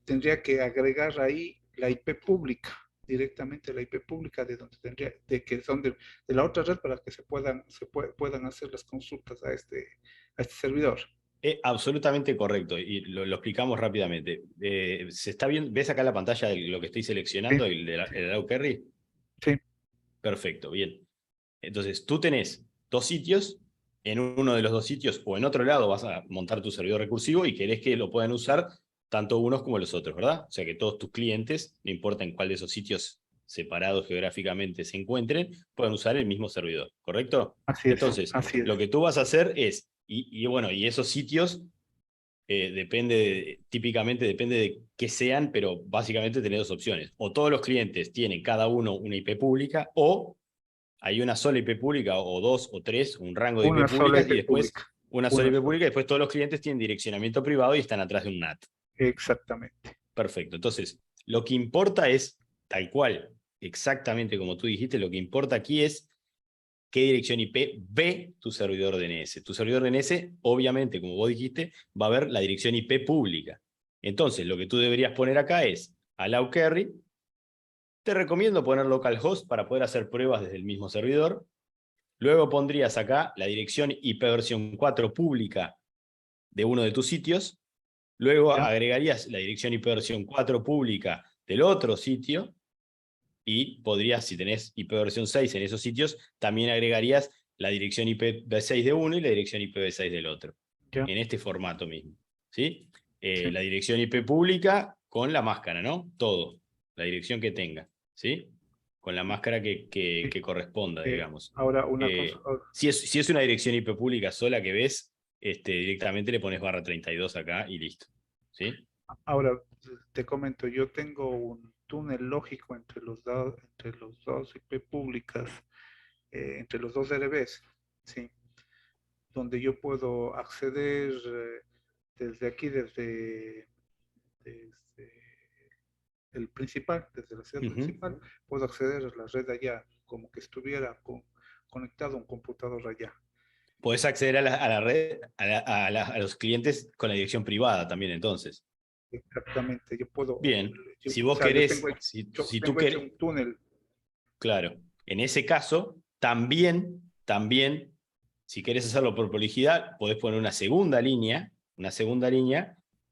tendría que agregar ahí la IP pública, directamente la IP pública de donde que son de la otra red para que puedan hacer las consultas a este servidor. Absolutamente correcto, y lo explicamos rápidamente. ¿Se está viendo? ¿Ves acá la pantalla de lo que estoy seleccionando, Sí, el Allow Query? sí. Perfecto, bien. Entonces, tú tenés dos sitios, en uno de los dos sitios o en otro lado vas a montar tu servidor recursivo y querés que lo puedan usar tanto unos como los otros, ¿verdad? O sea que todos tus clientes, no importa en cuál de esos sitios separados geográficamente se encuentren, puedan usar el mismo servidor, ¿correcto? Así es, Entonces, así es. lo que tú vas a hacer es, y esos sitios típicamente depende de qué sean, pero básicamente tenés dos opciones. O todos los clientes tienen cada uno una IP pública, o hay una sola IP pública, o dos, o tres, un rango de Una IP sola públicas, y IP después pública. una sola Una IP sola. pública, y después todos los clientes tienen direccionamiento privado y están atrás de un NAT. Exactamente. Perfecto. Entonces, lo que importa es, tal cual, exactamente como tú dijiste, lo que importa aquí es qué dirección IP ve tu servidor DNS. Tu servidor DNS, obviamente, como vos dijiste, va a ver la dirección IP pública. Entonces, lo que tú deberías poner acá es allow query. Te recomiendo poner localhost para poder hacer pruebas desde el mismo servidor. Luego pondrías acá la dirección IP versión 4 pública de uno de tus sitios. Luego ¿Ya? agregarías la dirección IP versión 4 pública del otro sitio. Y podrías, si tenés IP versión 6 en esos sitios, también agregarías la dirección IPv6 de uno y la dirección IPv6 del otro, ¿Ya? en este formato mismo, ¿sí? Sí. La dirección IP pública con la máscara, ¿no? Todo, la dirección que tenga, ¿sí? Con la máscara Sí. que corresponda, digamos. Ahora una cosa. Si es una dirección IP pública sola que ves, directamente le pones /32 acá y listo, ¿sí? Ahora te comento, yo tengo un túnel lógico entre los dos IP públicas, entre los dos RBs, ¿sí? Donde yo puedo acceder desde aquí, desde el principal, desde la ciudad principal, puedo acceder a la red allá, como que estuviera conectado a un computador allá. Podés acceder a la red, a los clientes con la dirección privada también, entonces. Exactamente, yo puedo, Bien, si o vos sea, yo querés, si tú tengo hecho querés, un túnel. claro, en ese caso, también, si querés hacerlo por prolijidad, podés poner una segunda línea,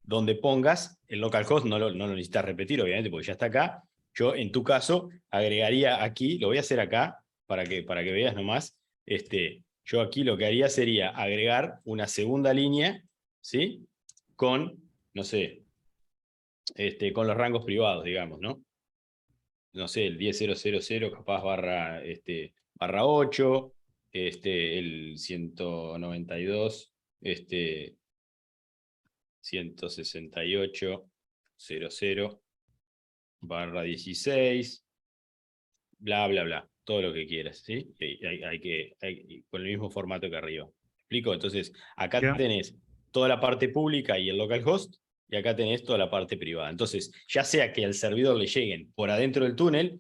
donde pongas el localhost, no lo necesitas repetir, obviamente, porque ya está acá. Yo, en tu caso, agregaría aquí, lo voy a hacer acá, para que veas nomás, yo aquí lo que haría sería agregar una segunda línea, ¿sí? Con, no sé, con los rangos privados, digamos, ¿no? No sé, el 10.0.0.0 capaz barra 8, el 192, 168.00 barra 16, bla, bla, bla, todo lo que quieras, ¿sí? Y con el mismo formato que arriba. ¿Me explico? Entonces, acá Ya. tenés toda la parte pública y el localhost, y acá tenés toda la parte privada. Entonces, ya sea que al servidor le lleguen por adentro del túnel,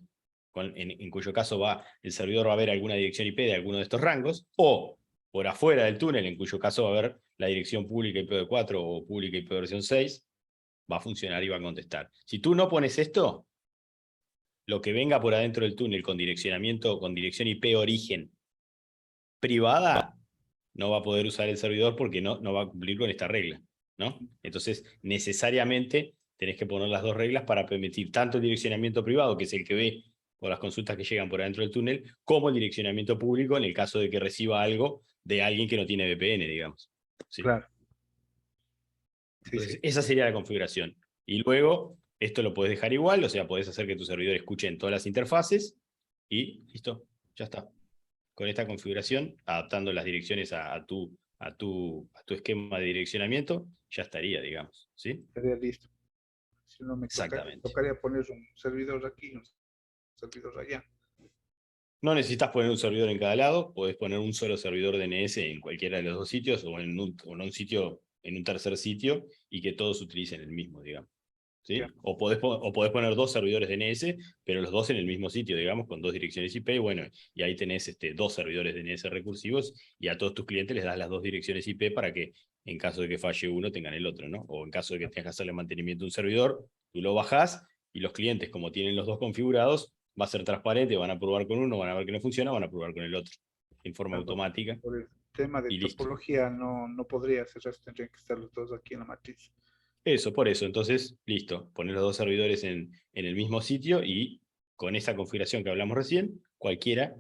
en cuyo caso el servidor va a ver alguna dirección IP de alguno de estos rangos, o por afuera del túnel, en cuyo caso va a ver la dirección pública IPv4 o pública IPv6, va a funcionar y va a contestar. Si tú no pones esto, lo que venga por adentro del túnel con direccionamiento, con dirección IP origen privada, no va a poder usar el servidor porque no va a cumplir con esta regla, ¿no? Entonces, necesariamente tenés que poner las dos reglas para permitir tanto el direccionamiento privado, que es el que ve por las consultas que llegan por adentro del túnel, como el direccionamiento público en el caso de que reciba algo de alguien que no tiene VPN, digamos. ¿Sí? Claro. Sí, Entonces, sí. esa sería la configuración. Y luego, esto lo puedes dejar igual, o sea, podés hacer que tu servidor escuche en todas las interfaces y listo, ya está. Con esta configuración, adaptando las direcciones a tu esquema de direccionamiento, ya estaría, digamos. ¿Sí? Estaría listo. Si no, Exactamente. tocaría poner un servidor aquí y un servidor allá. No necesitas poner un servidor en cada lado, podés poner un solo servidor DNS en cualquiera de los dos sitios o en un sitio, en un tercer sitio, y que todos utilicen el mismo, digamos. ¿Sí? Ya. O podés poner dos servidores DNS, pero los dos en el mismo sitio, digamos, con dos direcciones IP, bueno, y ahí tenés dos servidores DNS recursivos, y a todos tus clientes les das las dos direcciones IP para que, en caso de que falle uno, tengan el otro, ¿no? O en caso de que tengas que hacerle mantenimiento a un servidor, tú lo bajás, y los clientes, como tienen los dos configurados, va a ser transparente, van a probar con uno, van a ver que no funciona, van a probar con el otro, en forma automática, Por el tema de y listo. topología no podría hacer, tendrían que estar los dos aquí en la matriz. Eso, por eso. Entonces, listo. Poner los dos servidores en el mismo sitio y con esa configuración que hablamos recién, cualquiera,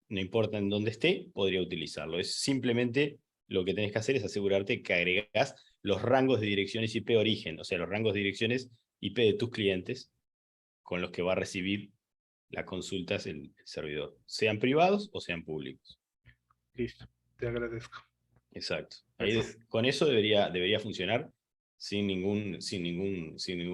no importa en dónde esté, podría utilizarlo. Es simplemente lo que tenés que hacer es asegurarte que agregás los rangos de direcciones IP origen, o sea, los rangos de direcciones IP de tus clientes con los que va a recibir las consultas el servidor, sean privados o sean públicos. Listo, te agradezco. Exacto. Eso. Con eso debería funcionar sin ningún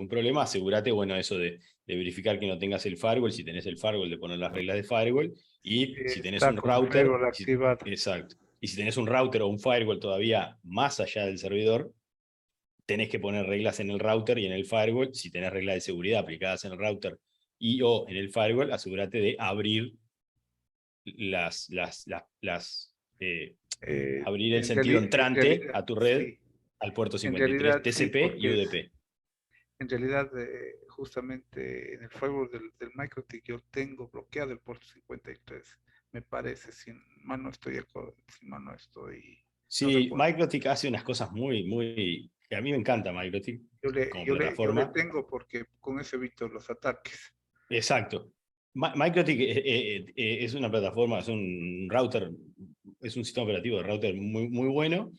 problema. Asegúrate, bueno, eso de verificar que no tengas el firewall. Si tenés el firewall, de poner las reglas de firewall. Y si tenés Está un con router, firewall activado. exacto. Y si tenés un router o un firewall todavía más allá del servidor, tenés que poner reglas en el router y en el firewall. Si tenés reglas de seguridad aplicadas en el router y o en el firewall, asegúrate de abrir abrir el sentido En entrante realidad, a tu red sí. al puerto En 53 realidad sí, TCP y porque UDP. en realidad justamente en el firewall del MikroTik yo tengo bloqueado el puerto 53. Me parece, si mal no estoy, si mal no estoy, no Sí, recuerdo. MikroTik hace unas cosas que a mí me encanta MikroTik como Yo le plataforma. tengo porque con eso evito los ataques. Exacto. MikroTik es una plataforma, es un router, es un sistema operativo de router muy, muy bueno.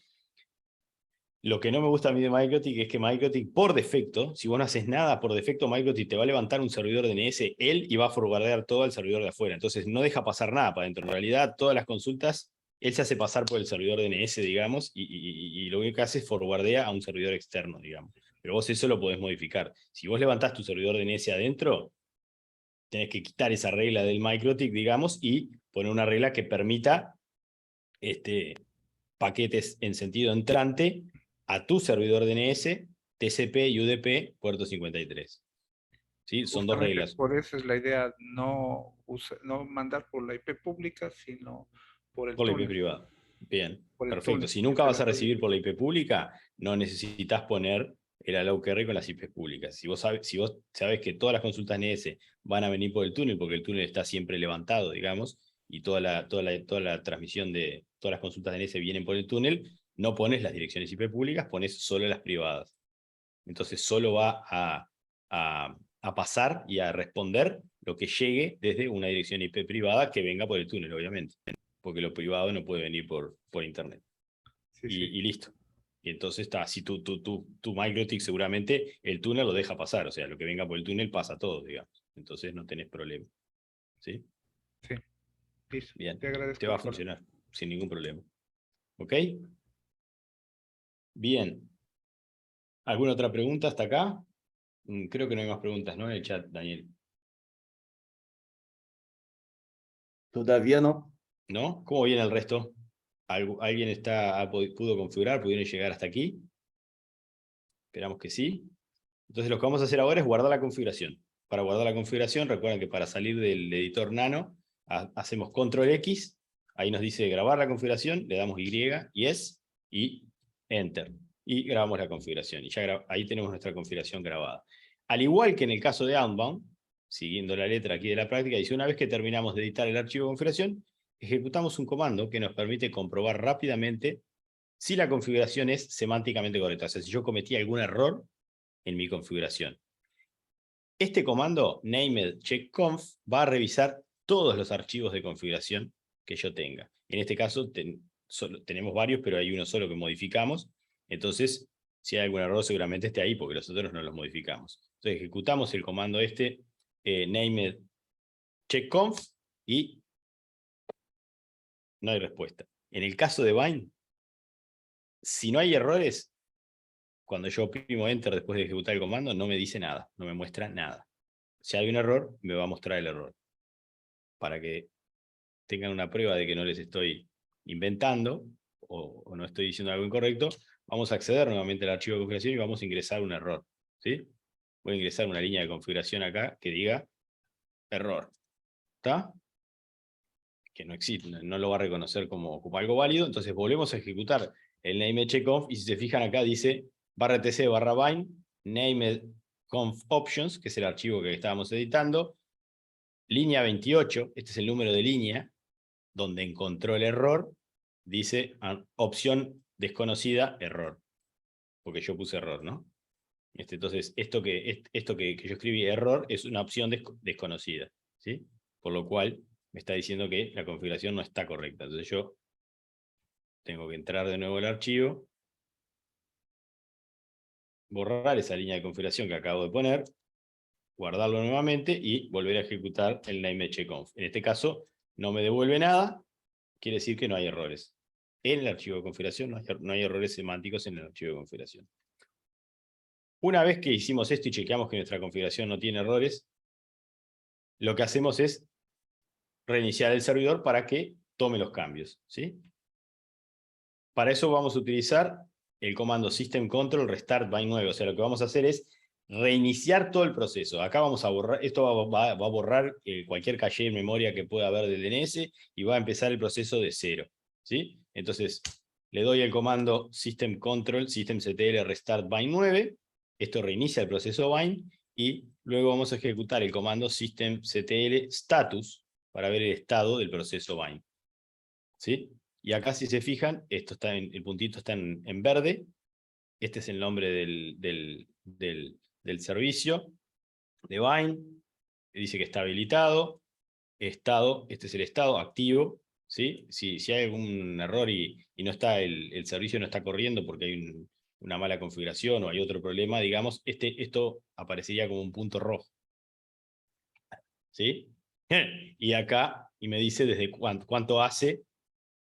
Lo que no me gusta a mí de MikroTik es que MikroTik, por defecto, si vos no haces nada, por defecto MikroTik te va a levantar un servidor DNS él y va a forwardear todo al servidor de afuera. Entonces no deja pasar nada para adentro. En realidad, todas las consultas, él se hace pasar por el servidor DNS, digamos, y lo único que hace es forwardea a un servidor externo, digamos. Pero vos eso lo podés modificar. Si vos levantás tu servidor DNS adentro, tenés que quitar esa regla del MikroTik, digamos, y poner una regla que permita paquetes en sentido entrante a tu servidor DNS, TCP y UDP, puerto 53. ¿Sí? Son dos Justamente reglas. por eso es la idea no mandar por la IP pública, sino por el Por la IP túnel, privada. Bien, por el perfecto. túnel, Si que nunca se vas la a doy. recibir por la IP pública, no necesitas poner el allow carry con las IP públicas. Si vos sabes que todas las consultas NS van a venir por el túnel, porque el túnel está siempre levantado, digamos, y toda la transmisión de todas las consultas NS vienen por el túnel, no pones las direcciones IP públicas, pones solo las privadas. Entonces solo va a pasar y a responder lo que llegue desde una dirección IP privada que venga por el túnel, obviamente, porque lo privado no puede venir por internet. Sí, sí. Y listo. Y entonces está, si tu MikroTik seguramente el túnel lo deja pasar, o sea, lo que venga por el túnel pasa todo, digamos. Entonces no tenés problema. ¿Sí? Sí, listo. Bien, Te te agradezco, va a Nicolás. funcionar sin ningún problema. ¿Ok? Bien. ¿Alguna otra pregunta hasta acá? Creo que no hay más preguntas, ¿no? En el chat, Daniel. Todavía no. ¿No? ¿Cómo viene el resto? ¿Alguien pudo configurar? ¿Pudieron llegar hasta aquí? Esperamos que sí. Entonces lo que vamos a hacer ahora es guardar la configuración. Para guardar la configuración, recuerden que para salir del editor Nano, hacemos Control X, ahí nos dice grabar la configuración, le damos Y, Yes, y Enter. Y grabamos la configuración. Y ya ahí tenemos nuestra configuración grabada. Al igual que en el caso de Outbound, siguiendo la letra aquí de la práctica, dice una vez que terminamos de editar el archivo de configuración, ejecutamos un comando que nos permite comprobar rápidamente si la configuración es semánticamente correcta. O sea, si yo cometí algún error en mi configuración. Este comando, named checkconf, va a revisar todos los archivos de configuración que yo tenga. En este caso tenemos varios, pero hay uno solo que modificamos. Entonces, si hay algún error, seguramente esté ahí, porque los otros no los modificamos. Entonces, ejecutamos el comando named checkconf, y no hay respuesta. En el caso de Bind, si no hay errores, cuando yo oprimo Enter después de ejecutar el comando, no me dice nada, no me muestra nada. Si hay un error, me va a mostrar el error. Para que tengan una prueba de que no les estoy inventando o no estoy diciendo algo incorrecto, vamos a acceder nuevamente al archivo de configuración y vamos a ingresar un error. ¿Sí? Voy a ingresar una línea de configuración acá que diga error. ¿Está? Que no existe, no lo va a reconocer como algo válido. Entonces volvemos a ejecutar el name checkconf y si se fijan acá dice /tc/bind named-conf options, que es el archivo que estábamos editando. Línea 28, este es el número de línea donde encontró el error, dice opción desconocida, error. Porque yo puse error, ¿no? Entonces, esto que yo escribí, error, es una opción desconocida, ¿sí? Por lo cual me está diciendo que la configuración no está correcta. Entonces yo tengo que entrar de nuevo al archivo, borrar esa línea de configuración que acabo de poner, guardarlo nuevamente y volver a ejecutar el named-checkconf. En este caso, no me devuelve nada, quiere decir que no hay errores. En el archivo de configuración no hay errores semánticos en el archivo de configuración. Una vez que hicimos esto y chequeamos que nuestra configuración no tiene errores, lo que hacemos es reiniciar el servidor para que tome los cambios, ¿sí? Para eso vamos a utilizar el comando system control restart bind 9. O sea, lo que vamos a hacer es reiniciar todo el proceso. Acá vamos a borrar, esto va a borrar cualquier caché en memoria que pueda haber del DNS y va a empezar el proceso de cero, ¿sí? Entonces, le doy el comando system control, systemctl restart bind 9. Esto reinicia el proceso bind y luego vamos a ejecutar el comando systemctl status para ver el estado del proceso bind, ¿sí? Y acá si se fijan, esto está el puntito está en verde. Este es el nombre del servicio de Bind. Dice que está habilitado. Estado, este es el estado activo, ¿sí? Si hay algún error y no está el servicio no está corriendo porque hay una mala configuración o hay otro problema, digamos, esto aparecería como un punto rojo, ¿sí? Y acá, y me dice desde cuánto hace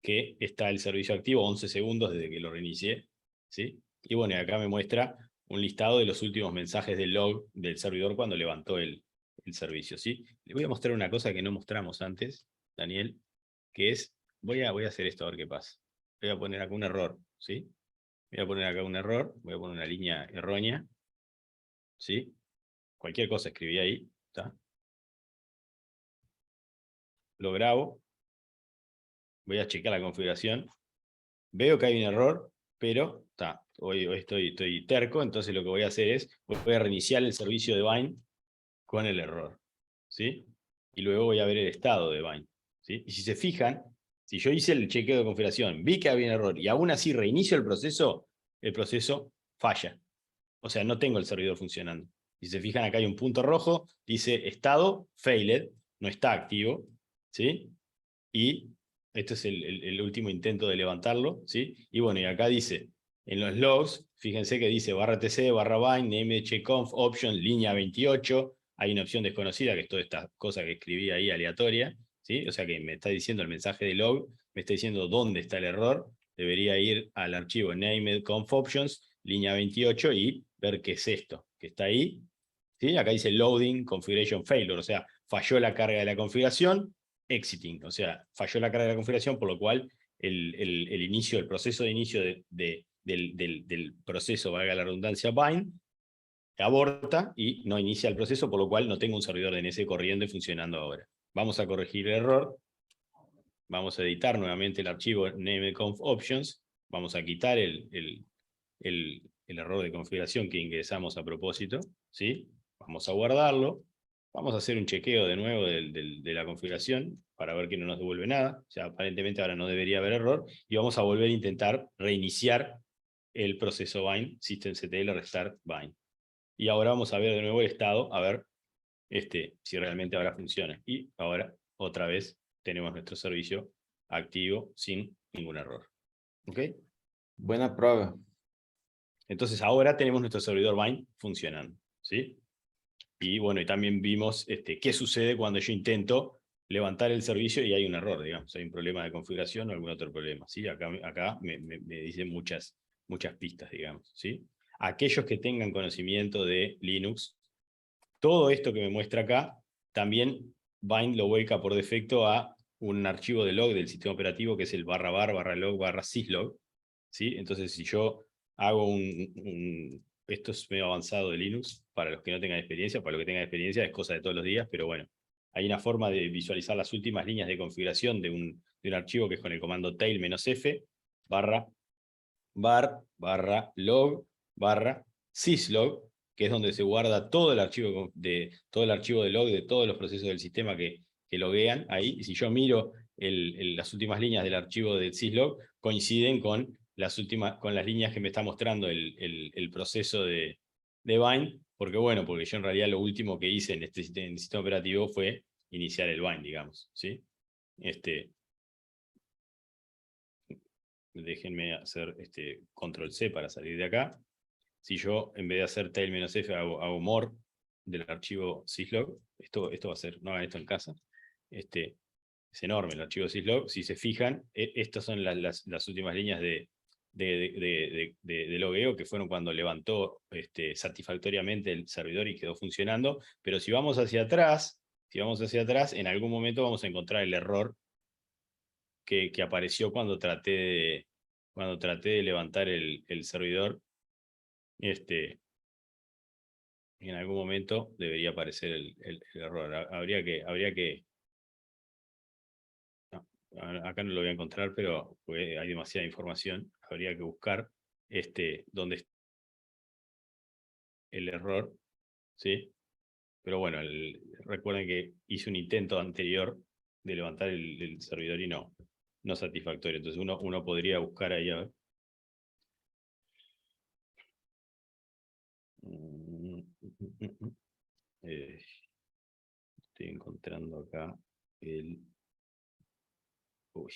que está el servicio activo, 11 segundos desde que lo reinicié, ¿sí? Y bueno, y acá me muestra un listado de los últimos mensajes del log del servidor cuando levantó el servicio, ¿sí? Le voy a mostrar una cosa que no mostramos antes, Daniel, que es, voy a hacer esto a ver qué pasa. Voy a poner acá un error, ¿sí? Voy a poner acá un error, voy a poner una línea errónea, ¿sí? Cualquier cosa escribí ahí, ¿está? Lo grabo, voy a checar la configuración, veo que hay un error, pero hoy estoy terco, entonces lo que voy a hacer es, voy a reiniciar el servicio de Bind con el error, ¿sí? Y luego voy a ver el estado de Bind, ¿sí? Y si se fijan, si yo hice el chequeo de configuración, vi que había un error y aún así reinicio el proceso falla. O sea, no tengo el servidor funcionando. Si se fijan, acá hay un punto rojo, dice estado failed, no está activo, ¿sí? Y este es el último intento de levantarlo, ¿sí? Y bueno, y acá dice, en los logs, fíjense que dice /tc, /bind, name checkconf, option, línea 28, hay una opción desconocida, que es toda esta cosa que escribí ahí aleatoria, ¿sí? O sea que me está diciendo el mensaje de log, me está diciendo dónde está el error, debería ir al archivo named.conf options, línea 28, y ver qué es esto, que está ahí, ¿sí? Acá dice loading configuration failure, o sea, falló la carga de la configuración, exiting, o sea, falló la carga de la configuración, por lo cual el inicio, el proceso de inicio del proceso, valga la redundancia, bind, aborta y no inicia el proceso, por lo cual no tengo un servidor DNS corriendo y funcionando ahora. Vamos a corregir el error, vamos a editar nuevamente el archivo named.conf options, vamos a quitar el error de configuración que ingresamos a propósito, ¿sí? Vamos a guardarlo, vamos a hacer un chequeo de nuevo de la configuración para ver que no nos devuelve nada, o sea, aparentemente ahora no debería haber error, y vamos a volver a intentar reiniciar el proceso bind, systemctl restart bind. Y ahora vamos a ver de nuevo el estado, a ver si realmente ahora funciona. Y ahora, otra vez, tenemos nuestro servicio activo sin ningún error. ¿Ok? Buena prueba. Entonces ahora tenemos nuestro servidor bind funcionando, ¿sí? Y bueno, y también vimos qué sucede cuando yo intento levantar el servicio y hay un error, digamos, hay un problema de configuración o algún otro problema, ¿sí? Acá me dicen muchas pistas, digamos, ¿sí? Aquellos que tengan conocimiento de Linux, todo esto que me muestra acá, también bind lo vuelca por defecto a un archivo de log del sistema operativo que es el /log /syslog, ¿sí? Entonces si yo hago esto es medio avanzado de Linux, para los que no tengan experiencia, para los que tengan experiencia es cosa de todos los días, pero bueno, hay una forma de visualizar las últimas líneas de configuración de un archivo que es con el comando tail-f /log /syslog, que es donde se guarda todo el archivo de log de todos los procesos del sistema que loguean ahí, y si yo miro las últimas líneas del archivo del syslog, coinciden con las líneas que me está mostrando el proceso de bind, porque yo en realidad lo último que hice en este sistema operativo fue iniciar el bind, digamos, ¿sí? Déjenme hacer control C para salir de acá. Si yo, en vez de hacer tail-f, hago more del archivo syslog, esto va a ser, no hagan esto en casa, es enorme el archivo syslog. Si se fijan, estas son las últimas líneas de logueo, que fueron cuando levantó satisfactoriamente el servidor y quedó funcionando. Pero si vamos hacia atrás, en algún momento vamos a encontrar el error que apareció cuando traté de levantar el servidor. En algún momento debería aparecer el error. Habría que no, acá no lo voy a encontrar, pero hay demasiada información. Habría que buscar dónde está el error, ¿sí? Pero bueno, recuerden que hice un intento anterior de levantar el servidor y no satisfactorio. Entonces uno podría buscar ahí a ver. Estoy encontrando acá el... Uy.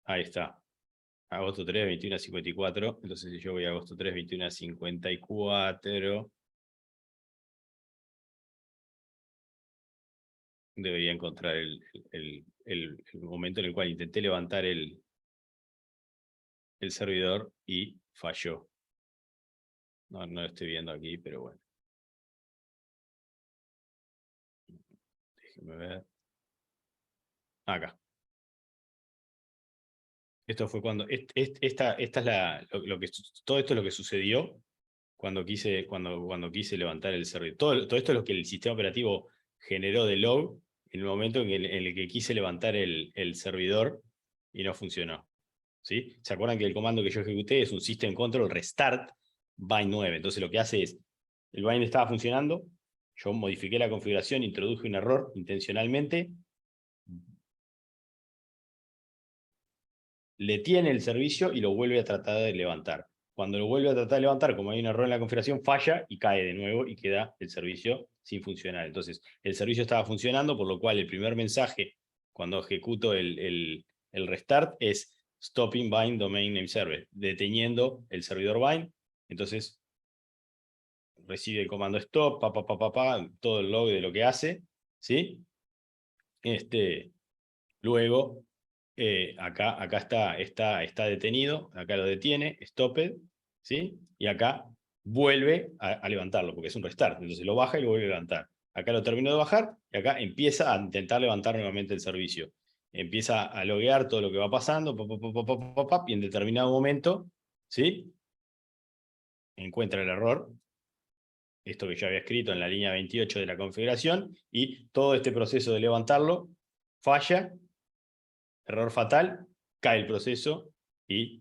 Ahí está. Agosto 3, 21:54. Entonces si yo voy a agosto 3, 21:54. Debería encontrar el momento en el cual intenté levantar el servidor y falló. No lo estoy viendo aquí, pero bueno. Déjenme ver. Acá. Esto fue cuando... esta es todo esto es lo que sucedió cuando quise levantar el servidor. Todo esto es lo que el sistema operativo generó de log en el momento en el que quise levantar el servidor y no funcionó. ¿Sí? ¿Se acuerdan que el comando que yo ejecuté es un system control restart bind 9? Entonces lo que hace es, el bind estaba funcionando, yo modifiqué la configuración, introduje un error intencionalmente, le tiene el servicio y lo vuelve a tratar de levantar. Cuando lo vuelve a tratar de levantar, como hay un error en la configuración, falla y cae de nuevo y queda el servicio sin funcionar. Entonces, el servicio estaba funcionando, por lo cual el primer mensaje, cuando ejecuto el restart, es stopping bind domain name server, deteniendo el servidor bind. Entonces, recibe el comando stop, todo el log de lo que hace, ¿sí? Luego, acá está detenido, acá lo detiene, stopped, ¿sí? Y acá vuelve a levantarlo, porque es un restart, entonces lo baja y lo vuelve a levantar. Acá lo terminó de bajar, y acá empieza a intentar levantar nuevamente el servicio. Empieza a loguear todo lo que va pasando, y en determinado momento, ¿sí? Encuentra el error, esto que yo había escrito en la línea 28 de la configuración, y todo este proceso de levantarlo falla, error fatal, cae el proceso y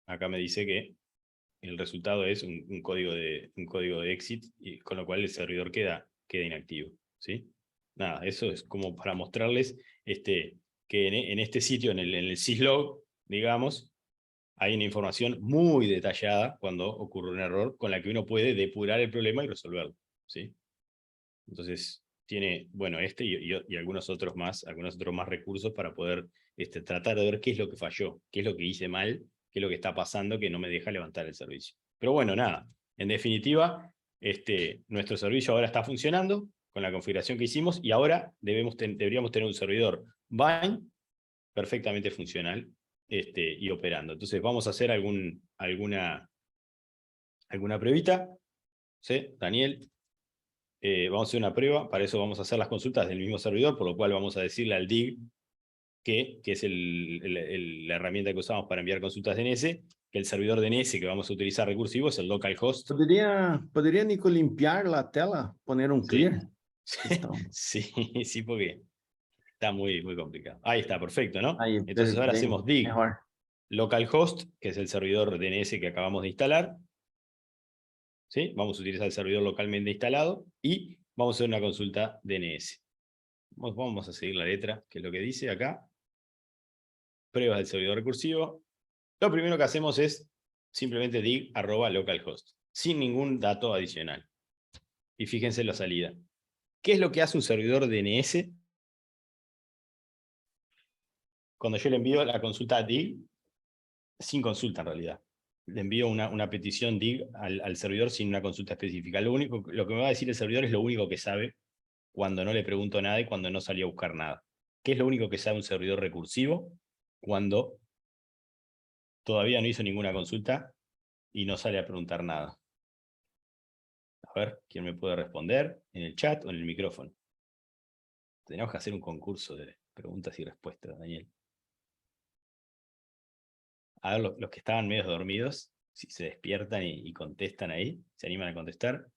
acá me dice que el resultado es un código de exit, y con lo cual el servidor queda inactivo, ¿sí? Nada, eso es como para mostrarles que en este sitio, en el syslog, digamos, hay una información muy detallada cuando ocurre un error con la que uno puede depurar el problema y resolverlo, ¿sí? Entonces, tiene, bueno, y algunos otros más recursos para poder tratar de ver qué es lo que falló, qué es lo que hice mal, qué es lo que está pasando que no me deja levantar el servicio. Pero bueno, nada, en definitiva, nuestro servicio ahora está funcionando con la configuración que hicimos, y ahora deberíamos tener un servidor bind perfectamente funcional y operando. Entonces vamos a hacer alguna pruebita, ¿sí? Daniel. Vamos a hacer una prueba, para eso vamos a hacer las consultas del mismo servidor, por lo cual vamos a decirle al DIG, que es la herramienta que usamos para enviar consultas DNS, que el servidor DNS que vamos a utilizar recursivo es el localhost. Poderia, Nico, limpiar la tela, poner un clear? Sí, porque está muy complicado. Ahí está, perfecto, ¿no? Ahí, Entonces ahora hacemos DIG mejor. localhost, que es el servidor DNS que acabamos de instalar, ¿sí? Vamos a utilizar el servidor localmente instalado y vamos a hacer una consulta DNS. Vamos a seguir la letra, que es lo que dice acá. Pruebas del servidor recursivo. Lo primero que hacemos es simplemente dig @localhost, sin ningún dato adicional. Y fíjense la salida. ¿Qué es lo que hace un servidor DNS? Cuando yo le envío la consulta a dig, sin consulta en realidad, le envío una petición dig al servidor sin una consulta específica. Lo que me va a decir el servidor es lo único que sabe cuando no le pregunto nada y cuando no salió a buscar nada. ¿Qué es lo único que sabe un servidor recursivo? Cuando todavía no hizo ninguna consulta y no sale a preguntar nada. A ver, ¿quién me puede responder? ¿En el chat o en el micrófono? Tenemos que hacer un concurso de preguntas y respuestas, Daniel. A ver, los que estaban medio dormidos, si se despiertan y contestan ahí, se animan a contestar.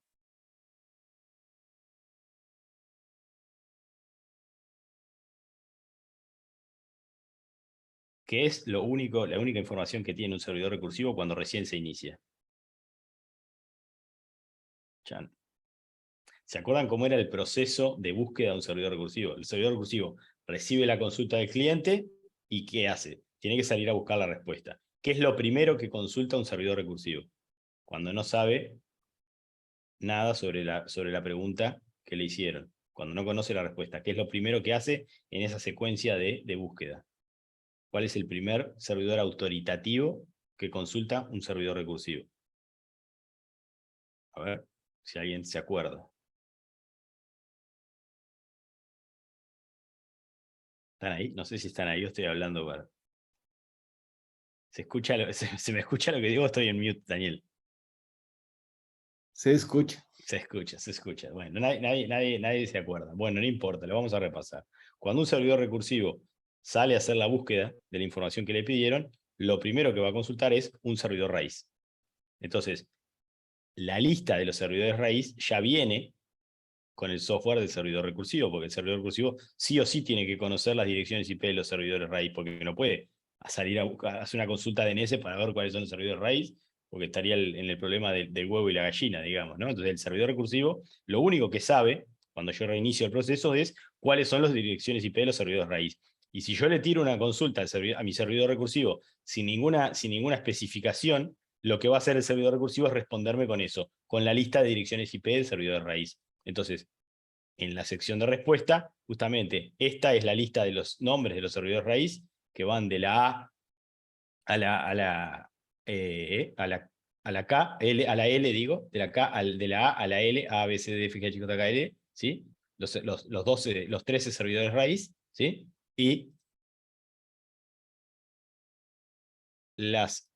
¿Qué es la única información que tiene un servidor recursivo cuando recién se inicia? Chan. ¿Se acuerdan cómo era el proceso de búsqueda de un servidor recursivo? El servidor recursivo recibe la consulta del cliente y ¿qué hace? Tiene que salir a buscar la respuesta. ¿Qué es lo primero que consulta un servidor recursivo? Cuando no sabe nada sobre la pregunta que le hicieron. Cuando no conoce la respuesta. ¿Qué es lo primero que hace en esa secuencia de búsqueda? ¿Cuál es el primer servidor autoritativo que consulta un servidor recursivo? A ver si alguien se acuerda. ¿Están ahí? No sé si están ahí o estoy hablando para... ¿Se me escucha lo que digo? Estoy en mute, Daniel. Se escucha. Se escucha. Bueno, nadie se acuerda. Bueno, no importa, lo vamos a repasar. Cuando un servidor recursivo sale a hacer la búsqueda de la información que le pidieron, lo primero que va a consultar es un servidor raíz. Entonces, la lista de los servidores raíz ya viene con el software del servidor recursivo, porque el servidor recursivo sí o sí tiene que conocer las direcciones IP de los servidores raíz, porque no puede salir a buscar, hacer una consulta DNS para ver cuáles son los servidores raíz, porque estaría en el problema del huevo y la gallina, digamos, ¿no? Entonces el servidor recursivo, lo único que sabe, cuando yo reinicio el proceso, es cuáles son las direcciones IP de los servidores raíz. Y si yo le tiro una consulta a mi servidor recursivo sin ninguna especificación, lo que va a hacer el servidor recursivo es responderme con eso, con la lista de direcciones IP del servidor de raíz. Entonces, en la sección de respuesta, justamente, esta es la lista de los nombres de los servidores raíz que van de la A a la K, L, a la L, digo, de la K de la A a la L, A, B, C, D, F, G, H, I, J, K, L, ¿sí? Los 13 servidores raíz, ¿sí? Y las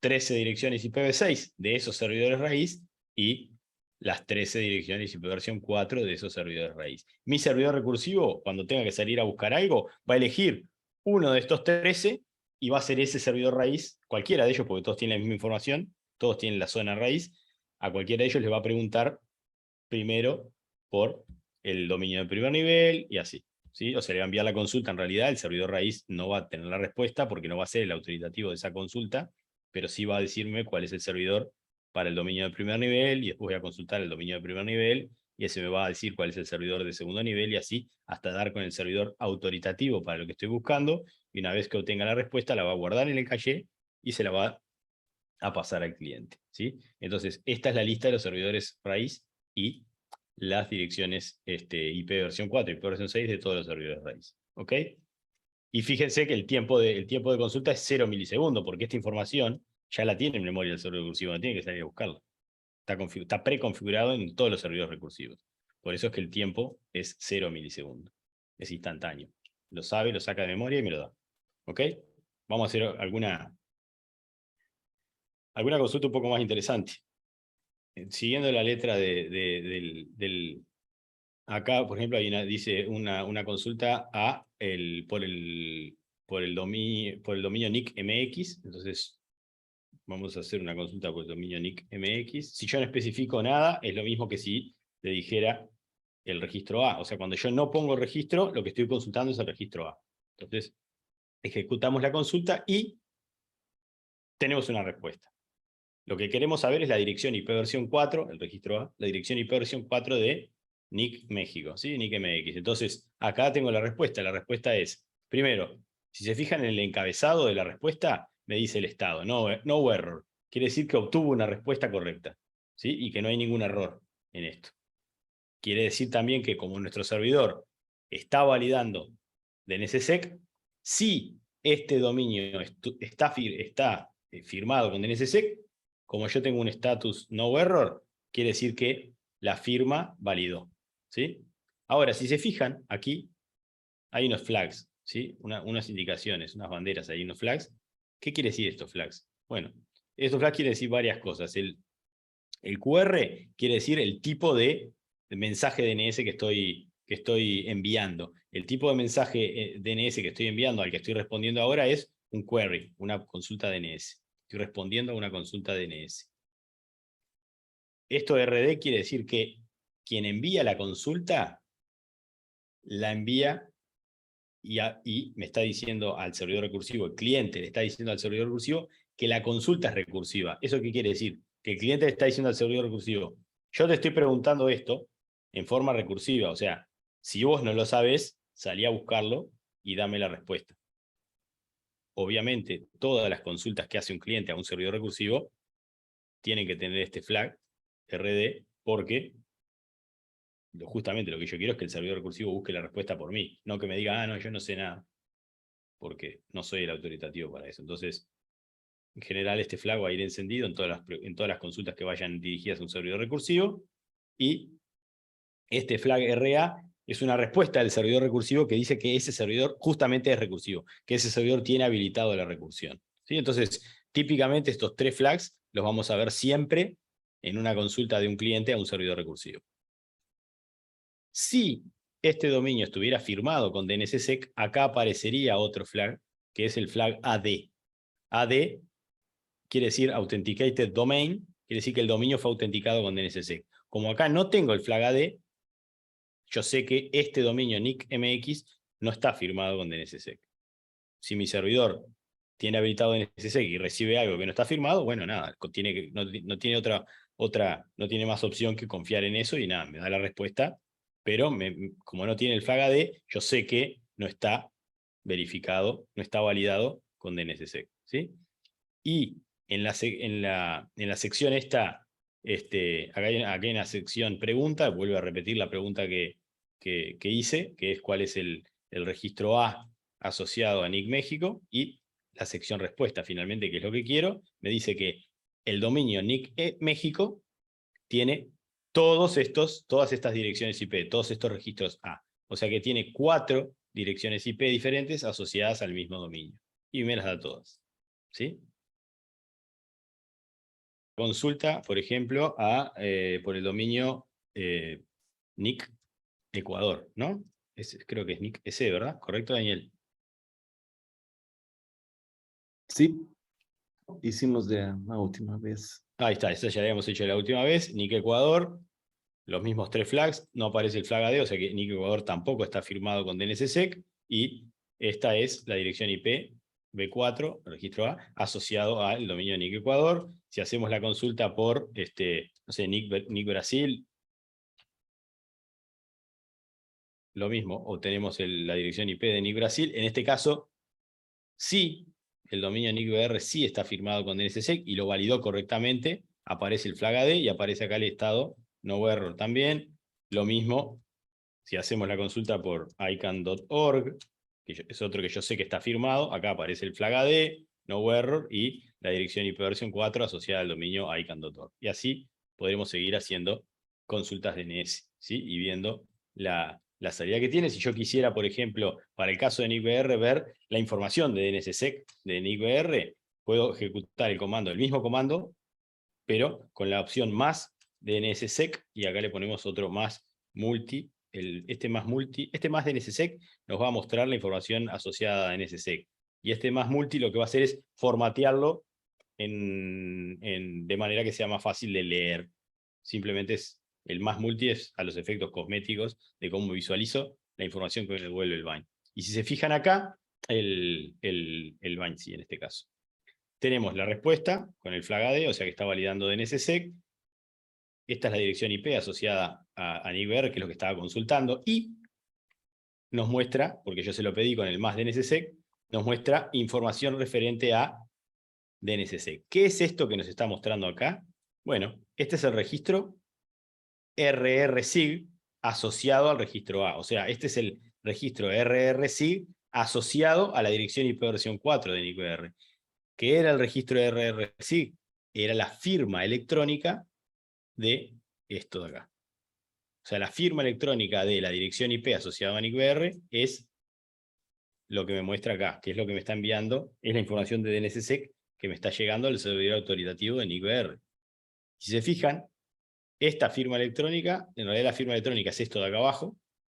13 direcciones IPv6 de esos servidores raíz y las 13 direcciones IP versión 4 de esos servidores raíz. Mi servidor recursivo, cuando tenga que salir a buscar algo, va a elegir uno de estos 13 y va a ser ese servidor raíz, cualquiera de ellos, porque todos tienen la misma información, todos tienen la zona raíz, a cualquiera de ellos les va a preguntar primero por el dominio de primer nivel y así. ¿Sí? O sea, le va a enviar la consulta, en realidad el servidor raíz no va a tener la respuesta porque no va a ser el autoritativo de esa consulta, pero sí va a decirme cuál es el servidor para el dominio de primer nivel, y después voy a consultar el dominio de primer nivel, y ese me va a decir cuál es el servidor de segundo nivel, y así hasta dar con el servidor autoritativo para lo que estoy buscando, y una vez que obtenga la respuesta, la va a guardar en el caché y se la va a pasar al cliente. ¿Sí? Entonces, esta es la lista de los servidores raíz y las direcciones IP versión 4 y IP versión 6 de todos los servidores raíz. ¿Ok? Y fíjense que el tiempo de consulta es 0 milisegundos, porque esta información ya la tiene en memoria el servidor recursivo, no tiene que salir a buscarla. Está preconfigurado en todos los servidores recursivos. Por eso es que el tiempo es 0 milisegundos. Es instantáneo. Lo sabe, lo saca de memoria y me lo da. ¿Ok? Vamos a hacer alguna consulta un poco más interesante. Siguiendo la letra del acá, por ejemplo, dice una consulta por el dominio nick MX. Entonces, vamos a hacer una consulta por el dominio nick MX. Si yo no especifico nada, es lo mismo que si le dijera el registro A. O sea, cuando yo no pongo el registro, lo que estoy consultando es el registro A. Entonces, ejecutamos la consulta y tenemos una respuesta. Lo que queremos saber es la dirección IP versión 4, el registro A, la dirección IP versión 4 de NIC México, ¿sí? NIC MX. Entonces, acá tengo la respuesta. La respuesta es, primero, si se fijan en el encabezado de la respuesta, me dice el estado, no error. Quiere decir que obtuvo una respuesta correcta, ¿sí? Y que no hay ningún error en esto. Quiere decir también que como nuestro servidor está validando DNSSEC, si este dominio está firmado con DNSSEC, como yo tengo un status no error, quiere decir que la firma validó. ¿Sí? Ahora, si se fijan, aquí hay unos flags, ¿sí? Unas indicaciones, unas banderas, hay unos flags. ¿Qué quiere decir estos flags? Bueno, estos flags quiere decir varias cosas. El QR quiere decir el tipo de mensaje DNS que estoy enviando. El tipo de mensaje DNS que estoy enviando, al que estoy respondiendo ahora, es un query, una consulta DNS. Estoy respondiendo a una consulta DNS. Esto RD quiere decir que quien envía la consulta, la envía y me está diciendo al servidor recursivo, el cliente le está diciendo al servidor recursivo que la consulta es recursiva. ¿Eso qué quiere decir? Que el cliente le está diciendo al servidor recursivo, yo te estoy preguntando esto en forma recursiva, o sea, si vos no lo sabes, salí a buscarlo y dame la respuesta. Obviamente, todas las consultas que hace un cliente a un servidor recursivo tienen que tener este flag RD, porque justamente lo que yo quiero es que el servidor recursivo busque la respuesta por mí, no que me diga, no, yo no sé nada, porque no soy el autoritativo para eso. Entonces, en general, este flag va a ir encendido en todas las consultas que vayan dirigidas a un servidor recursivo, y este flag RA es una respuesta del servidor recursivo que dice que ese servidor justamente es recursivo, que ese servidor tiene habilitado la recursión. ¿Sí? Entonces, típicamente estos tres flags los vamos a ver siempre en una consulta de un cliente a un servidor recursivo. Si este dominio estuviera firmado con DNSSEC, acá aparecería otro flag, que es el flag AD. AD quiere decir Authenticated Domain, quiere decir que el dominio fue autenticado con DNSSEC. Como acá no tengo el flag AD, yo sé que este dominio nick MX no está firmado con DNSSEC. Si mi servidor tiene habilitado DNSSEC y recibe algo que no está firmado, bueno, nada, no tiene más opción que confiar en eso y nada, me da la respuesta, pero como no tiene el flag AD, yo sé que no está verificado, no está validado con DNSSEC, ¿sí? Y en la sección esta, acá hay una sección pregunta, vuelvo a repetir la pregunta que hice, que es cuál es el registro A asociado a NIC México, y la sección respuesta, finalmente, que es lo que quiero, me dice que el dominio NIC México tiene todas estas direcciones IP, todos estos registros A. O sea que tiene 4 direcciones IP diferentes asociadas al mismo dominio. Y me las da todas. ¿Sí? Consulta, por ejemplo, por el dominio NIC Ecuador, ¿no? Creo que es NIC EC, ¿verdad? ¿Correcto, Daniel? Sí, hicimos de la última vez. Ahí está, eso ya lo habíamos hecho la última vez. NIC Ecuador, los mismos 3 flags, no aparece el flag AD, o sea que NIC Ecuador tampoco está firmado con DNSSEC, y esta es la dirección IP B4, registro A, asociado al dominio NIC Ecuador. Si hacemos la consulta por, no sé, NIC Brasil, lo mismo, obtenemos la dirección IP de NIC Brasil. En este caso, sí, el dominio NIC BR sí está firmado con DNSSEC y lo validó correctamente, aparece el flag AD y aparece acá el estado no error también. Lo mismo si hacemos la consulta por icann.org, que es otro que yo sé que está firmado, acá aparece el flag AD, no error, y la dirección IP versión 4 asociada al dominio icann.org. Y así podremos seguir haciendo consultas DNS, ¿sí? Y viendo la salida que tiene. Si yo quisiera, por ejemplo, para el caso de NICBR, ver la información de DNSSEC de NICBR, puedo ejecutar el mismo comando, pero con la opción más DNSSEC, y acá le ponemos otro más multi. Este más DNSSEC nos va a mostrar la información asociada a DNSSEC. Y este más multi lo que va a hacer es formatearlo de manera que sea más fácil de leer. Simplemente el más multi es a los efectos cosméticos de cómo visualizo la información que me devuelve el bind. Y si se fijan acá, el bind sí, en este caso. Tenemos la respuesta con el flag AD, o sea que está validando DNSSEC. Esta es la dirección IP asociada a NICBR, que es lo que estaba consultando, y nos muestra, porque yo se lo pedí con el más DNSSEC, nos muestra información referente a DNSSEC. ¿Qué es esto que nos está mostrando acá? Bueno, este es el registro RRSIG asociado al registro A. O sea, este es el registro RRSIG asociado a la dirección IP versión 4 de NICBR. ¿Qué era el registro RRSIG? Era la firma electrónica de esto de acá. O sea, la firma electrónica de la dirección IP asociada a NICBR es lo que me muestra acá, que es lo que me está enviando, es la información de DNSSEC que me está llegando al servidor autoritativo de NICBR. Si se fijan, esta firma electrónica, en realidad la firma electrónica es esto de acá abajo,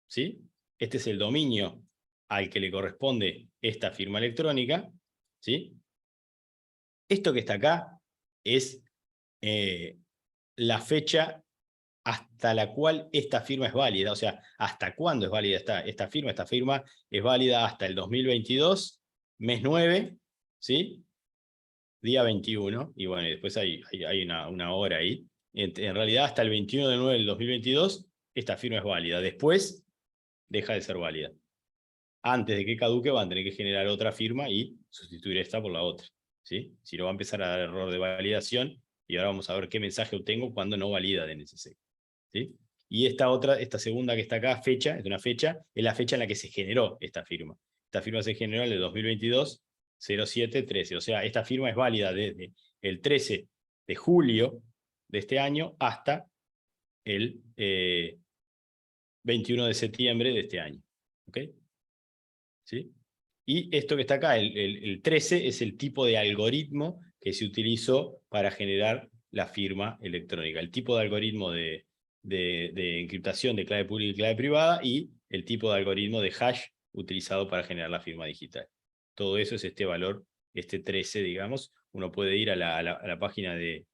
¿sí? Este es el dominio al que le corresponde esta firma electrónica, ¿sí? Esto que está acá es la fecha hasta la cual esta firma es válida, o sea, hasta cuándo es válida esta firma. Esta firma es válida hasta el 2022, mes 9, ¿sí? Día 21, y bueno, después hay una hora ahí. En realidad, hasta el 21 de 9 del 2022, esta firma es válida. Después, deja de ser válida. Antes de que caduque, van a tener que generar otra firma y sustituir esta por la otra, ¿sí? Si no, va a empezar a dar error de validación, y ahora vamos a ver qué mensaje obtengo cuando no valida DNSSEC, ¿sí? Y esta segunda que está acá, fecha, es una fecha, es la fecha en la que se generó esta firma. Esta firma se generó en el 2022, 07-13. O sea, esta firma es válida desde el 13 de julio de este año hasta el 21 de septiembre de este año. ¿Ok? ¿Sí? Y esto que está acá, el 13, es el tipo de algoritmo que se utilizó para generar la firma electrónica. El tipo de algoritmo de encriptación de clave pública y clave privada, y el tipo de algoritmo de hash utilizado para generar la firma digital. Todo eso es este valor, este 13, digamos. Uno puede ir a la página de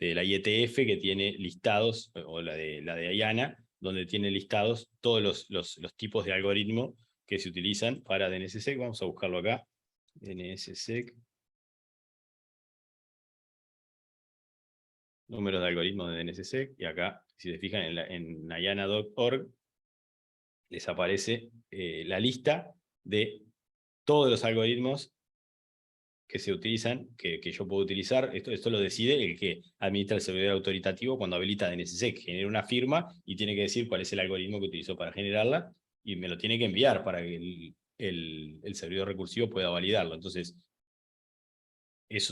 la IETF, que tiene listados, o la de IANA, donde tiene listados todos los tipos de algoritmo que se utilizan para DNSSEC. Vamos a buscarlo acá. DNSSEC. Número de algoritmos de DNSSEC. Y acá, si se fijan en IANA.org, les aparece la lista de todos los algoritmos que se utilizan, que yo puedo utilizar, esto lo decide el que administra el servidor autoritativo cuando habilita DNSSEC, genera una firma y tiene que decir cuál es el algoritmo que utilizó para generarla, y me lo tiene que enviar para que el servidor recursivo pueda validarlo. Entonces,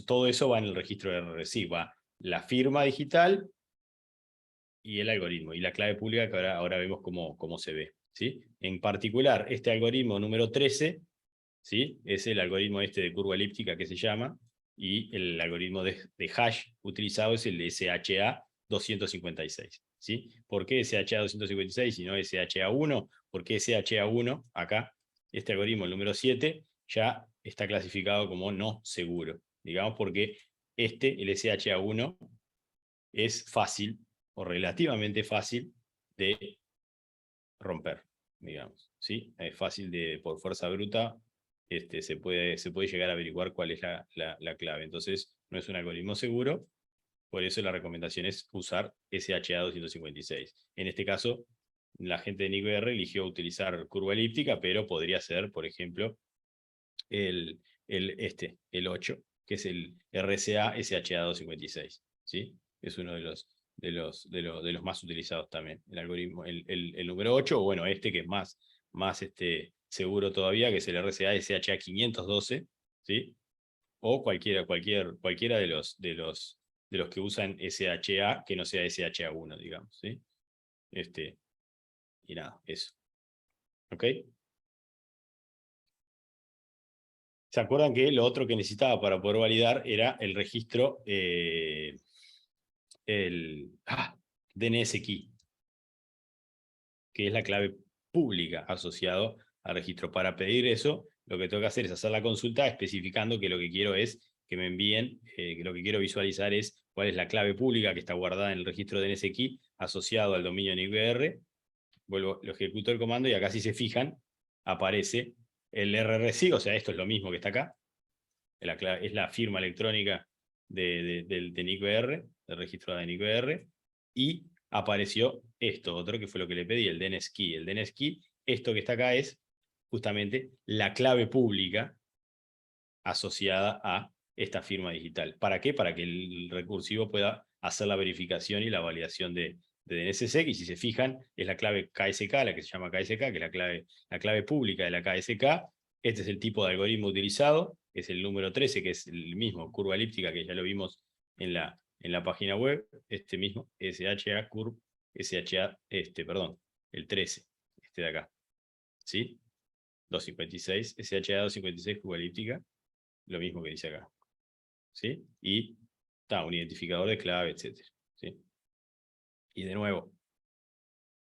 todo eso va en el registro de RRC, va la firma digital y el algoritmo, y la clave pública que ahora vemos cómo se ve, ¿sí? En particular, este algoritmo número 13, ¿sí? Es el algoritmo de curva elíptica que se llama, y el algoritmo de hash utilizado es el de SHA-256, ¿sí? ¿Por qué SHA-256 y no SHA-1? Porque SHA-1, acá, este algoritmo, el número 7, ya está clasificado como no seguro, digamos, porque el SHA-1, es fácil, o relativamente fácil, de romper, digamos, ¿sí? Es fácil por fuerza bruta, se puede llegar a averiguar cuál es la clave. Entonces, no es un algoritmo seguro, por eso la recomendación es usar SHA-256. En este caso, la gente de NICVR eligió utilizar curva elíptica, pero podría ser, por ejemplo, el 8, que es el RCA SHA-256, ¿sí? Es uno de los más utilizados también, el algoritmo, el número 8, o bueno, que es más seguro todavía, que es el RCA SHA-512, ¿sí? O cualquiera de los que usan SHA, que no sea SHA-1, digamos, ¿sí? Y nada, eso. ¿Ok? ¿Se acuerdan que lo otro que necesitaba para poder validar era el registro, DNS key, que es la clave pública asociado al registro? Para pedir eso, lo que tengo que hacer es hacer la consulta especificando que lo que quiero es que me envíen, que lo que quiero visualizar es cuál es la clave pública que está guardada en el registro DNS key asociado al dominio NICVR. Lo ejecuto el comando y acá, si se fijan, aparece el RRC, o sea, esto es lo mismo que está acá, es la firma electrónica de NICVR, del registro de NICVR, y apareció esto, otro que fue lo que le pedí, el DNS key. El DNS key, esto que está acá, es justamente la clave pública asociada a esta firma digital. ¿Para qué? Para que el recursivo pueda hacer la verificación y la validación de DNSSEC, y si se fijan, es la clave KSK, la que se llama KSK, que es la clave pública de la KSK. Este es el tipo de algoritmo utilizado, es el número 13, que es el mismo, curva elíptica, que ya lo vimos en la página web, este mismo, SHA curve, SHA, el 13, de acá, ¿sí? 256, SHA 256, curva elíptica, lo mismo que dice acá, ¿sí? Y está un identificador de clave, etc. ¿Sí? Y de nuevo,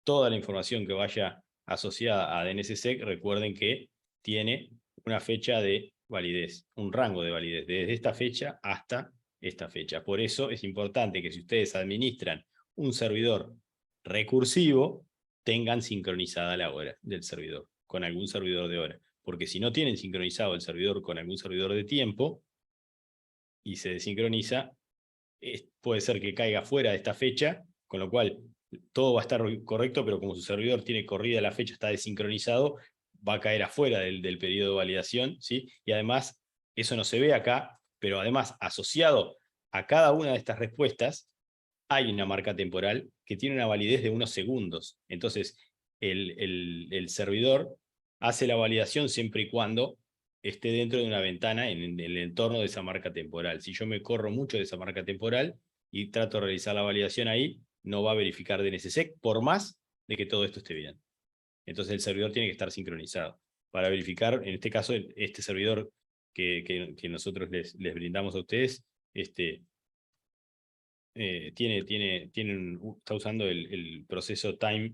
toda la información que vaya asociada a DNSSEC, recuerden que tiene una fecha de validez, un rango de validez, desde esta fecha hasta esta fecha. Por eso es importante que si ustedes administran un servidor recursivo, tengan sincronizada la hora del servidor, con algún servidor de hora. Porque si no tienen sincronizado el servidor con algún servidor de tiempo, y se desincroniza, puede ser que caiga fuera de esta fecha, con lo cual todo va a estar correcto, pero como su servidor tiene corrida la fecha, está desincronizado, va a caer afuera del periodo de validación, ¿sí? Y además, eso no se ve acá, pero además, asociado a cada una de estas respuestas, hay una marca temporal que tiene una validez de unos segundos. Entonces, el servidor hace la validación siempre y cuando esté dentro de una ventana en el entorno de esa marca temporal. Si yo me corro mucho de esa marca temporal y trato de realizar la validación ahí, no va a verificar DNSSEC, por más de que todo esto esté bien. Entonces el servidor tiene que estar sincronizado. Para verificar, en este caso, este servidor que nosotros les brindamos a ustedes, está usando el proceso time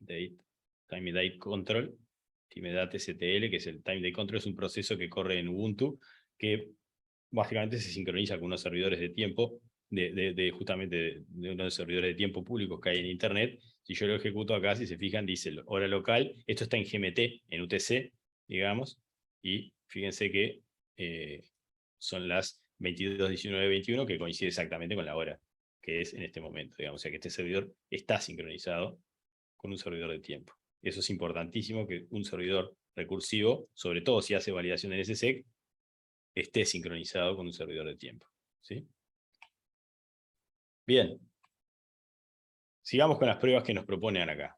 date control, timedate STL, que es el time date control, es un proceso que corre en Ubuntu, que básicamente se sincroniza con unos servidores de tiempo, justamente de unos servidores de tiempo públicos que hay en internet. Si yo lo ejecuto acá, si se fijan, dice hora local, esto está en GMT, en UTC, digamos, y fíjense que son las 22:19:21, que coincide exactamente con la hora que es en este momento, digamos. O sea que este servidor está sincronizado con un servidor de tiempo. Eso es importantísimo, que un servidor recursivo, sobre todo si hace validación de NSSEC, esté sincronizado con un servidor de tiempo. ¿Sí? Bien. Sigamos con las pruebas que nos proponen acá.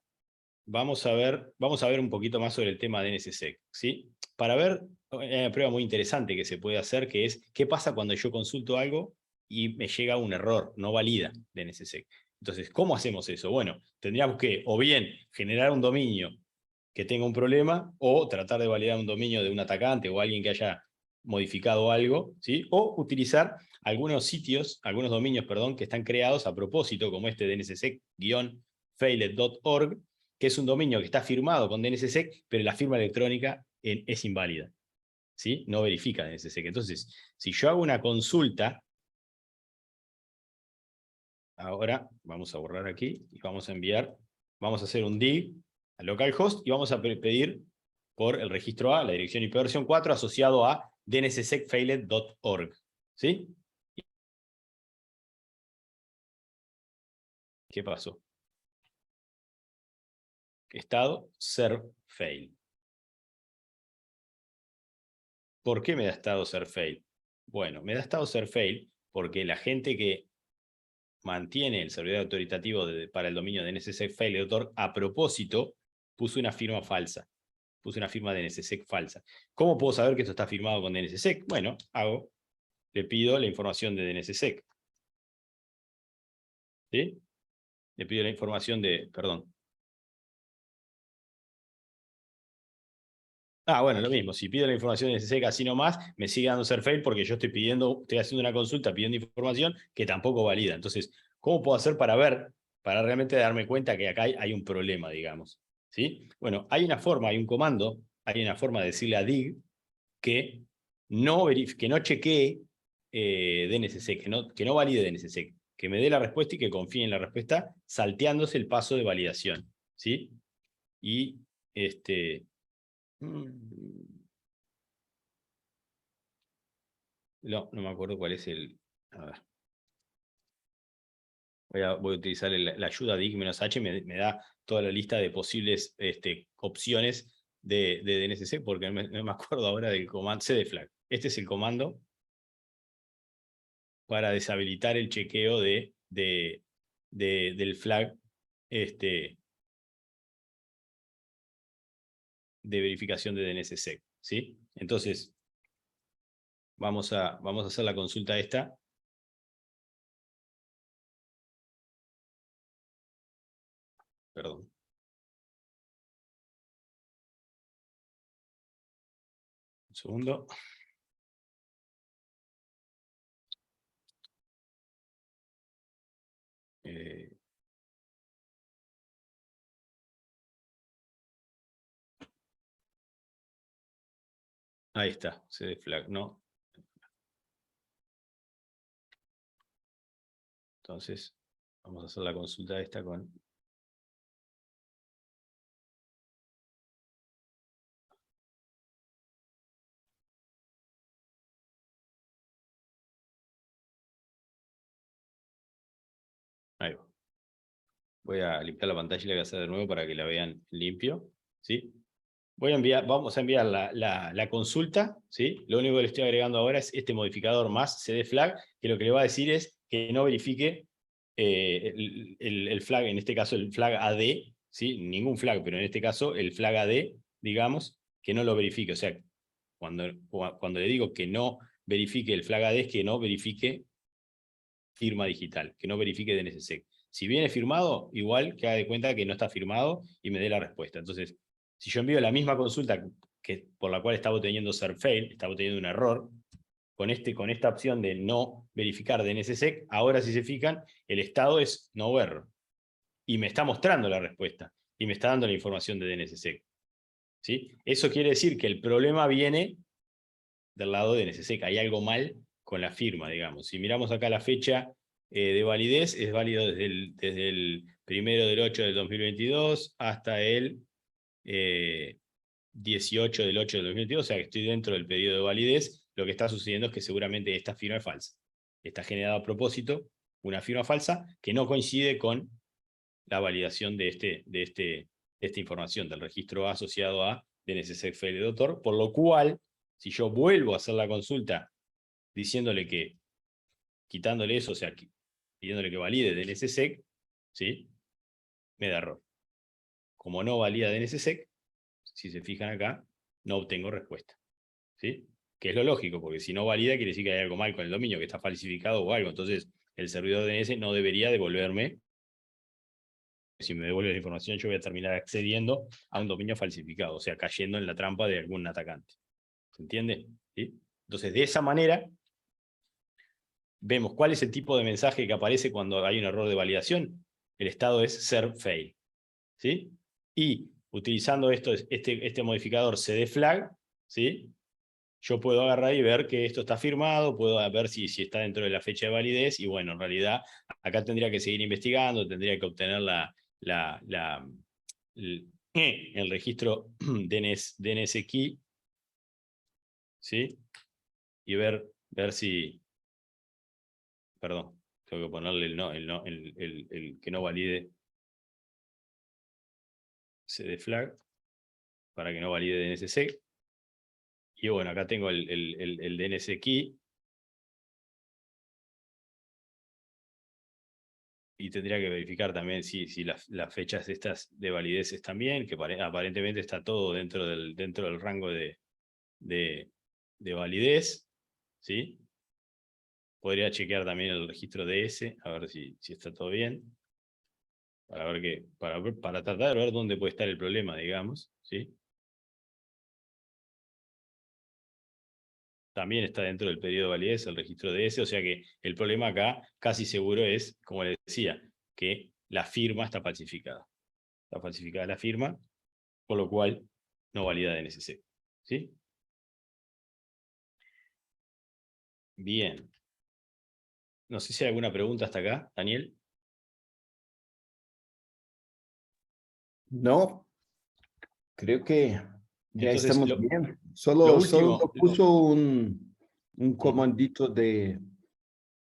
Vamos a ver un poquito más sobre el tema de NSSEC, ¿sí? Para ver, hay una prueba muy interesante que se puede hacer, que es, ¿qué pasa cuando yo consulto algo y me llega un error, no valida de NSSEC? Entonces, ¿cómo hacemos eso? Bueno, tendríamos que, o bien, generar un dominio que tenga un problema, o tratar de validar un dominio de un atacante o alguien que haya modificado algo, ¿sí? O utilizar algunos sitios, algunos dominios, perdón, que están creados a propósito, como este de DNSSEC-failed.org, que es un dominio que está firmado con DNSSEC, pero la firma electrónica es inválida, ¿sí? No verifica DNSSEC. Entonces, si yo hago una consulta, ahora vamos a borrar aquí y vamos a enviar, vamos a hacer un dig a localhost y vamos a pedir por el registro A, la dirección IP versión 4, asociado a dnssecfailed.org, ¿sí? ¿Qué pasó? Estado serve fail. ¿Por qué me da estado serve fail? Bueno, me da estado serve fail porque la gente que mantiene el servidor autoritativo para el dominio de dnssecfailed.org a propósito puso una firma falsa. Puse una firma de DNSSEC falsa. ¿Cómo puedo saber que esto está firmado con DNSSEC? Bueno, le pido la información de DNSSEC. ¿Sí? Le pido la información de, perdón. Bueno, lo mismo. Si pido la información de DNSSEC así nomás, me sigue dando ser fail porque yo estoy haciendo una consulta pidiendo información que tampoco valida. Entonces, ¿cómo puedo hacer para realmente darme cuenta que acá hay un problema, digamos? ¿Sí? Bueno, hay una forma de decirle a DIG que no chequee DNSSEC, que no valide DNSSEC, que me dé la respuesta y que confíe en la respuesta, salteándose el paso de validación, ¿sí? Y no me acuerdo cuál es el... A ver. Voy a utilizar la ayuda dig-h, me da toda la lista de posibles opciones de DNSSEC, porque no me acuerdo ahora del comando cdflag. Este es el comando para deshabilitar el chequeo del flag de verificación de DNSSEC, ¿sí? Entonces, vamos a hacer la consulta esta. Perdón. Un segundo. Ahí está, cdflag, no. Entonces, vamos a hacer la consulta esta con... Ahí va. Voy a limpiar la pantalla y la voy a hacer de nuevo para que la vean limpio, ¿sí? Vamos a enviar la consulta, ¿sí? Lo único que le estoy agregando ahora es este modificador más cdflag, que lo que le va a decir es que no verifique el flag, en este caso el flag AD, ¿sí? Ningún flag, pero en este caso el flag AD, digamos, que no lo verifique. O sea, cuando le digo que no verifique el flag AD, es que no verifique firma digital, que no verifique DNSSEC. Si viene firmado, igual que haga de cuenta que no está firmado y me dé la respuesta. Entonces, si yo envío la misma consulta por la cual estaba obteniendo ser fail, estaba obteniendo un error, con esta opción de no verificar DNSSEC, ahora si se fijan, el estado es no error. Y me está mostrando la respuesta. Y me está dando la información de DNSSEC. ¿Sí? Eso quiere decir que el problema viene del lado de DNSSEC. Hay algo mal con la firma, digamos. Si miramos acá la fecha de validez, es válido desde el 1/8/2022 hasta el 18/8/2022, o sea que estoy dentro del periodo de validez. Lo que está sucediendo es que seguramente esta firma es falsa. Está generada a propósito una firma falsa que no coincide con la validación de esta información, del registro A asociado a DNSSEC failed author, por lo cual, si yo vuelvo a hacer la consulta diciéndole que, quitándole eso, o sea, pidiéndole que valide DNSSEC, ¿sí? Me da error. Como no valida DNSSEC, si se fijan acá, no obtengo respuesta, ¿sí? Que es lo lógico, porque si no valida quiere decir que hay algo mal con el dominio, que está falsificado o algo. Entonces, el servidor DNS no debería devolverme. Si me devuelve la información, yo voy a terminar accediendo a un dominio falsificado, o sea, cayendo en la trampa de algún atacante. ¿Se entiende? ¿Sí? Entonces, de esa manera, vemos cuál es el tipo de mensaje que aparece cuando hay un error de validación. El estado es serve fail, ¿sí? Y utilizando este modificador cdflag, ¿sí? Yo puedo agarrar y ver que esto está firmado, puedo ver si está dentro de la fecha de validez, y bueno, en realidad acá tendría que seguir investigando, tendría que obtener el registro DNS key, ¿sí? Y ver si, perdón, tengo que ponerle el que no valide cdflag, para que no valide DNSSEC. Y bueno, acá tengo el DNS key. Y tendría que verificar también si las fechas estas de validez están bien, que aparentemente está todo dentro del rango de validez, ¿sí? Podría chequear también el registro DS, a ver si está todo bien, para tratar de ver dónde puede estar el problema, digamos, ¿sí? También está dentro del periodo de validez el registro DS, o sea que el problema acá casi seguro es, como les decía, que la firma está falsificada. Está falsificada la firma, por lo cual no valida DNSSEC. ¿Sí? Bien. No sé si hay alguna pregunta hasta acá, Daniel. No, creo que ya Entonces, estamos lo bien. Solo último, puso un comandito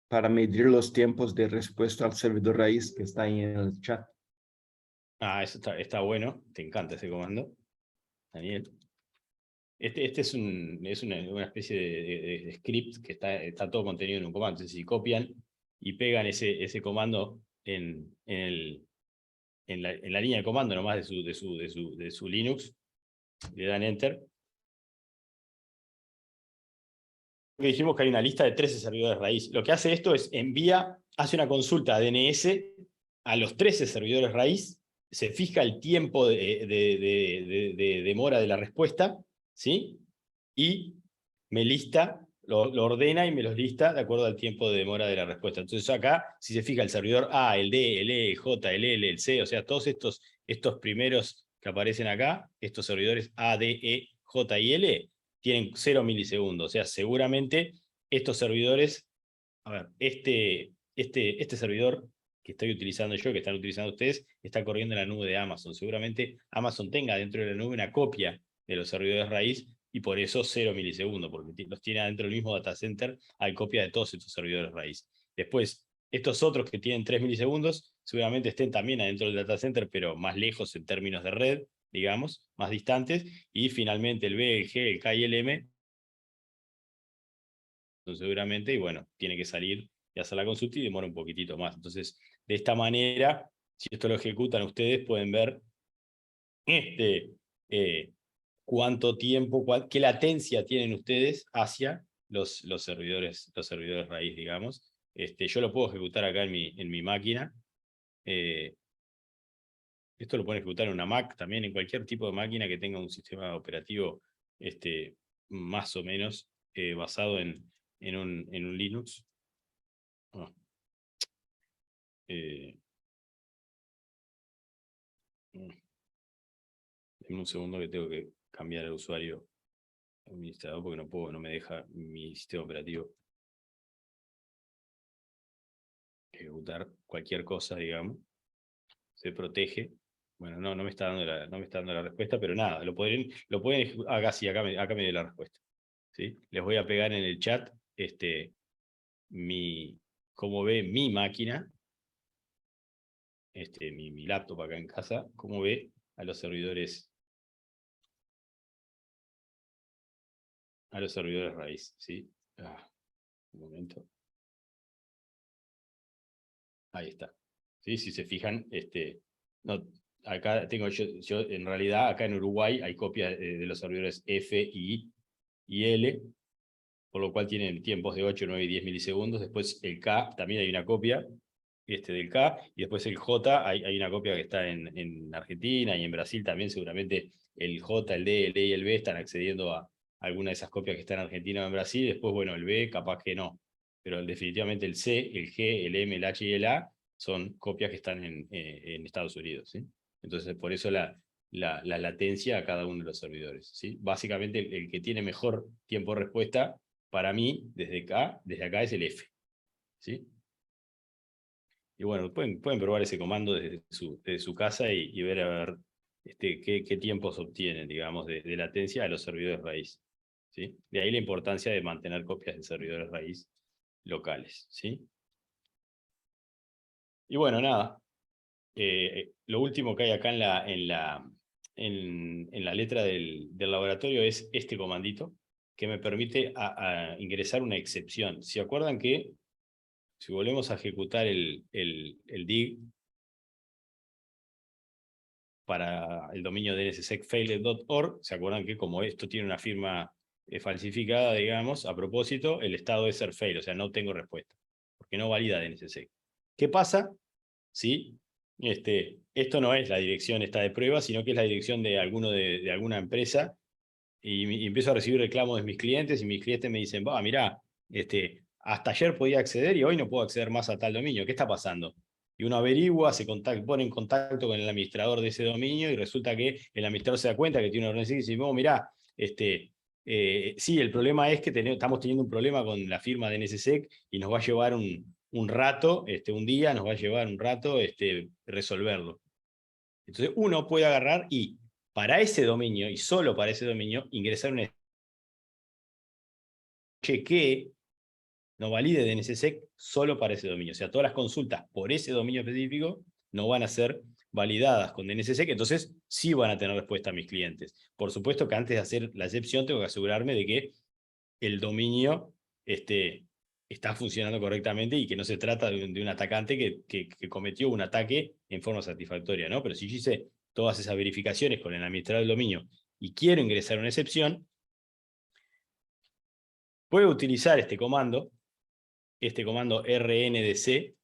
para medir los tiempos de respuesta al servidor raíz que está ahí en el chat. eso está bueno, te encanta ese comando, Daniel. Este es una especie de script que está todo contenido en un comando. Entonces, si copian y pegan ese comando en la línea de comando nomás de su Linux, le dan Enter. Que dijimos que hay una lista de 13 servidores raíz. Lo que hace esto es hace una consulta a DNS a los 13 servidores raíz, se fija el tiempo de demora de la respuesta, ¿sí? Y me lista, lo ordena y me los lista de acuerdo al tiempo de demora de la respuesta. Entonces acá, si se fija el servidor A, el D, el E, el J, el L, el C, o sea, todos estos primeros que aparecen acá, estos servidores A, D, E, J y L, tienen 0 milisegundos. O sea, seguramente estos servidores, a ver, este servidor que estoy utilizando yo, que están utilizando ustedes, está corriendo en la nube de Amazon. Seguramente Amazon tenga dentro de la nube una copia de los servidores raíz y por eso 0 milisegundos, porque los tiene dentro del mismo data center, hay copia de todos estos servidores raíz. Después, estos otros que tienen 3 milisegundos, seguramente estén también adentro del data center, pero más lejos en términos de red, digamos, más distantes, y finalmente el B, el G, el K y el M, seguramente, y bueno, tiene que salir y hacer la consulta y demora un poquitito más. Entonces, de esta manera, si esto lo ejecutan ustedes, pueden ver cuánto tiempo, qué latencia tienen ustedes hacia los servidores raíz, digamos. Yo lo puedo ejecutar acá en mi máquina. Esto lo pueden ejecutar en una Mac, también en cualquier tipo de máquina que tenga un sistema operativo más o menos basado en un Linux. Ah. Denme un segundo que tengo que cambiar el usuario administrador porque no me deja mi sistema operativo ejecutar cualquier cosa, digamos. Se protege. Bueno, no me está dando la respuesta, pero nada, lo pueden ejecutar. Acá sí, acá me dio la respuesta. ¿Sí? Les voy a pegar en el chat cómo ve mi máquina, mi laptop acá en casa, cómo ve a los servidores a los servidores raíz, ¿sí? Un momento. Ahí está. ¿Sí? Si se fijan, no, acá tengo yo, en realidad, acá en Uruguay hay copias de los servidores F, I y L, por lo cual tienen tiempos de 8, 9 y 10 milisegundos. Después el K, también hay una copia del K, y después el J, hay una copia que está en Argentina y en Brasil también. Seguramente el J, el D, el E y el B están accediendo a alguna de esas copias que están en Argentina o en Brasil. Después, bueno, el B capaz que no, pero definitivamente el C, el G, el M, el H y el A son copias que están en Estados Unidos, ¿sí? Entonces, por eso la latencia a cada uno de los servidores, ¿sí? Básicamente, el que tiene mejor tiempo de respuesta, para mí, desde acá es el F, ¿sí? Y bueno, pueden probar ese comando desde su casa y ver a ver qué tiempos obtienen, digamos, de latencia a los servidores raíz, ¿sí? De ahí la importancia de mantener copias de servidores raíz locales, ¿sí? Y bueno, nada. Lo último que hay acá en la letra del laboratorio es este comandito, que me permite a ingresar una excepción. ¿Se acuerdan que si volvemos a ejecutar el dig para el dominio dnssecfailed.org, se acuerdan que como esto tiene una firma falsificada, digamos, a propósito, el estado es ser fail, o sea, no tengo respuesta, porque no valida dnssec. ¿Qué pasa si esto no es la dirección esta de prueba, sino que es la dirección de alguna empresa, y empiezo a recibir reclamos de mis clientes, y mis clientes me dicen, mirá, hasta ayer podía acceder y hoy no puedo acceder más a tal dominio, ¿qué está pasando? Y uno averigua, pone en contacto con el administrador de ese dominio, y resulta que el administrador se da cuenta que tiene una orden y dice, mirá, sí, el problema es que estamos teniendo un problema con la firma de NSSEC y nos va a llevar un rato, un día nos va a llevar un rato resolverlo. Entonces uno puede agarrar y para ese dominio, y solo para ese dominio, ingresar una que no valide DNSSEC solo para ese dominio. O sea, todas las consultas por ese dominio específico no van a ser validadas con DNSSEC, entonces sí van a tener respuesta a mis clientes. Por supuesto que antes de hacer la excepción tengo que asegurarme de que el dominio está funcionando correctamente y que no se trata de un atacante que cometió un ataque en forma satisfactoria, ¿no? Pero si yo hice todas esas verificaciones con el administrador del dominio y quiero ingresar una excepción, puedo utilizar este comando rndc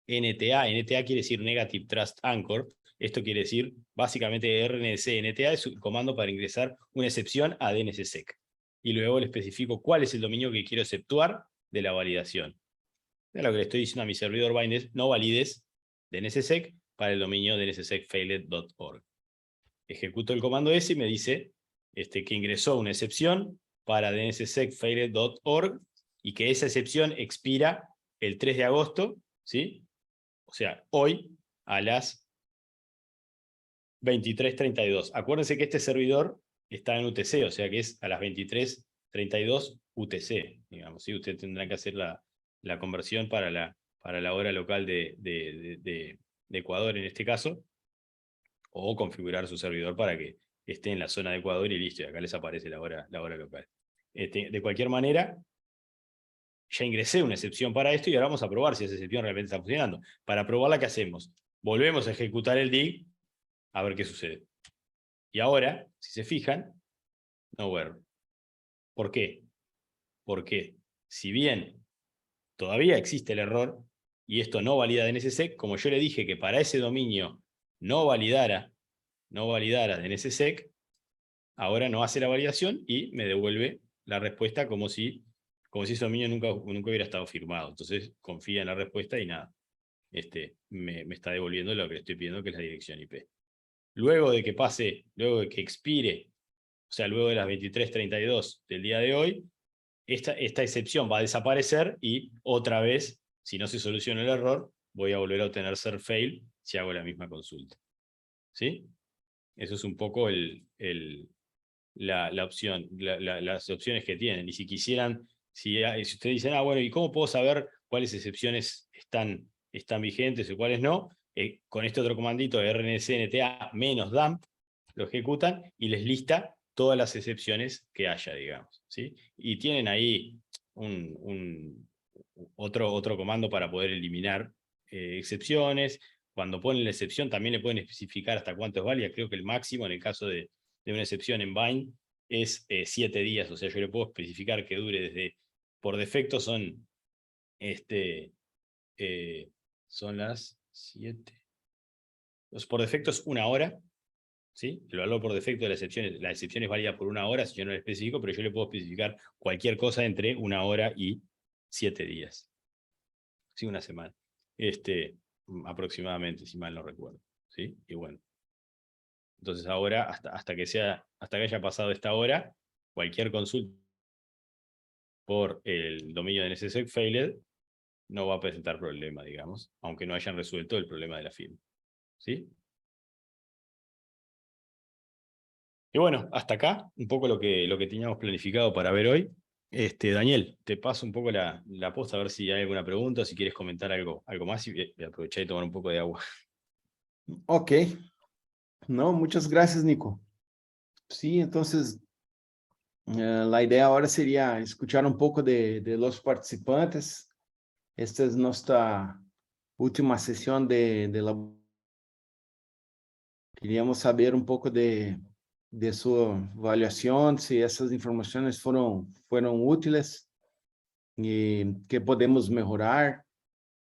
NTA. NTA quiere decir Negative Trust Anchor. Esto quiere decir, básicamente, rndc NTA es un comando para ingresar una excepción a DNSSEC. Y luego le especifico cuál es el dominio que quiero exceptuar de la validación. Es lo que le estoy diciendo a mi servidor bind es, no valides DNSSEC para el dominio dnssecfailed.org. Ejecuto el comando ese y me dice que ingresó una excepción para dnssecfailed.org y que esa excepción expira el 3 de agosto, ¿sí? O sea, hoy a las 23:32. Acuérdense que este servidor está en UTC, o sea que es a las 23:32 UTC, digamos, ¿sí? Ustedes tendrán que hacer la conversión para la hora local de Ecuador en este caso, o configurar su servidor para que esté en la zona de Ecuador y listo, y acá les aparece la hora local. De cualquier manera, ya ingresé una excepción para esto y ahora vamos a probar si esa excepción realmente está funcionando. Para probarla, ¿qué hacemos? Volvemos a ejecutar el dig a ver qué sucede. Y ahora, si se fijan, no error. ¿Por qué? Porque si bien todavía existe el error y esto no valida DNSSEC, como yo le dije que para ese dominio no validara DNSSEC, ahora no hace la validación y me devuelve la respuesta como si ese dominio nunca hubiera estado firmado. Entonces confía en la respuesta y nada, me está devolviendo lo que le estoy pidiendo, que es la dirección IP. Luego de que expire, o sea, luego de las 23:32 del día de hoy, esta excepción va a desaparecer y otra vez, si no se soluciona el error, voy a volver a obtener ser fail si hago la misma consulta. ¿Sí? Eso es un poco la opción, las opciones que tienen. Y si quisieran, si ustedes dicen, bueno, ¿y cómo puedo saber cuáles excepciones están vigentes o cuáles no? Con este otro comandito, rncnta -dump, lo ejecutan y les lista todas las excepciones que haya, digamos, ¿sí? Y tienen ahí otro comando para poder eliminar excepciones. Cuando ponen la excepción también le pueden especificar hasta cuánto es válida. Creo que el máximo en el caso de una excepción en bind es 7 días, o sea, yo le puedo especificar que dure desde, por defecto son son las 7. Por defecto es 1 hora, ¿sí? El valor por defecto de la excepción es válida por 1 hora, si yo no le especifico, pero yo le puedo especificar cualquier cosa entre 1 hora y 7 días. Sí, 1 semana. Aproximadamente, si mal no recuerdo. ¿Sí? Y bueno. Entonces ahora, hasta que haya pasado esta hora, cualquier consulta por el dominio de NSSec failed no va a presentar problema, digamos, aunque no hayan resuelto el problema de la firma. ¿Sí? Y bueno, hasta acá un poco lo que teníamos planificado para ver hoy. Daniel, te paso un poco la posta a ver si hay alguna pregunta, si quieres comentar algo más y voy a aprovechar y tomar un poco de agua. Ok. No, muchas gracias, Nico. Sí, entonces, la idea ahora sería escuchar un poco de los participantes. Esta es nuestra última sesión de la... Queríamos saber un poco de su avaliación, si esas informaciones fueron útiles y qué podemos mejorar,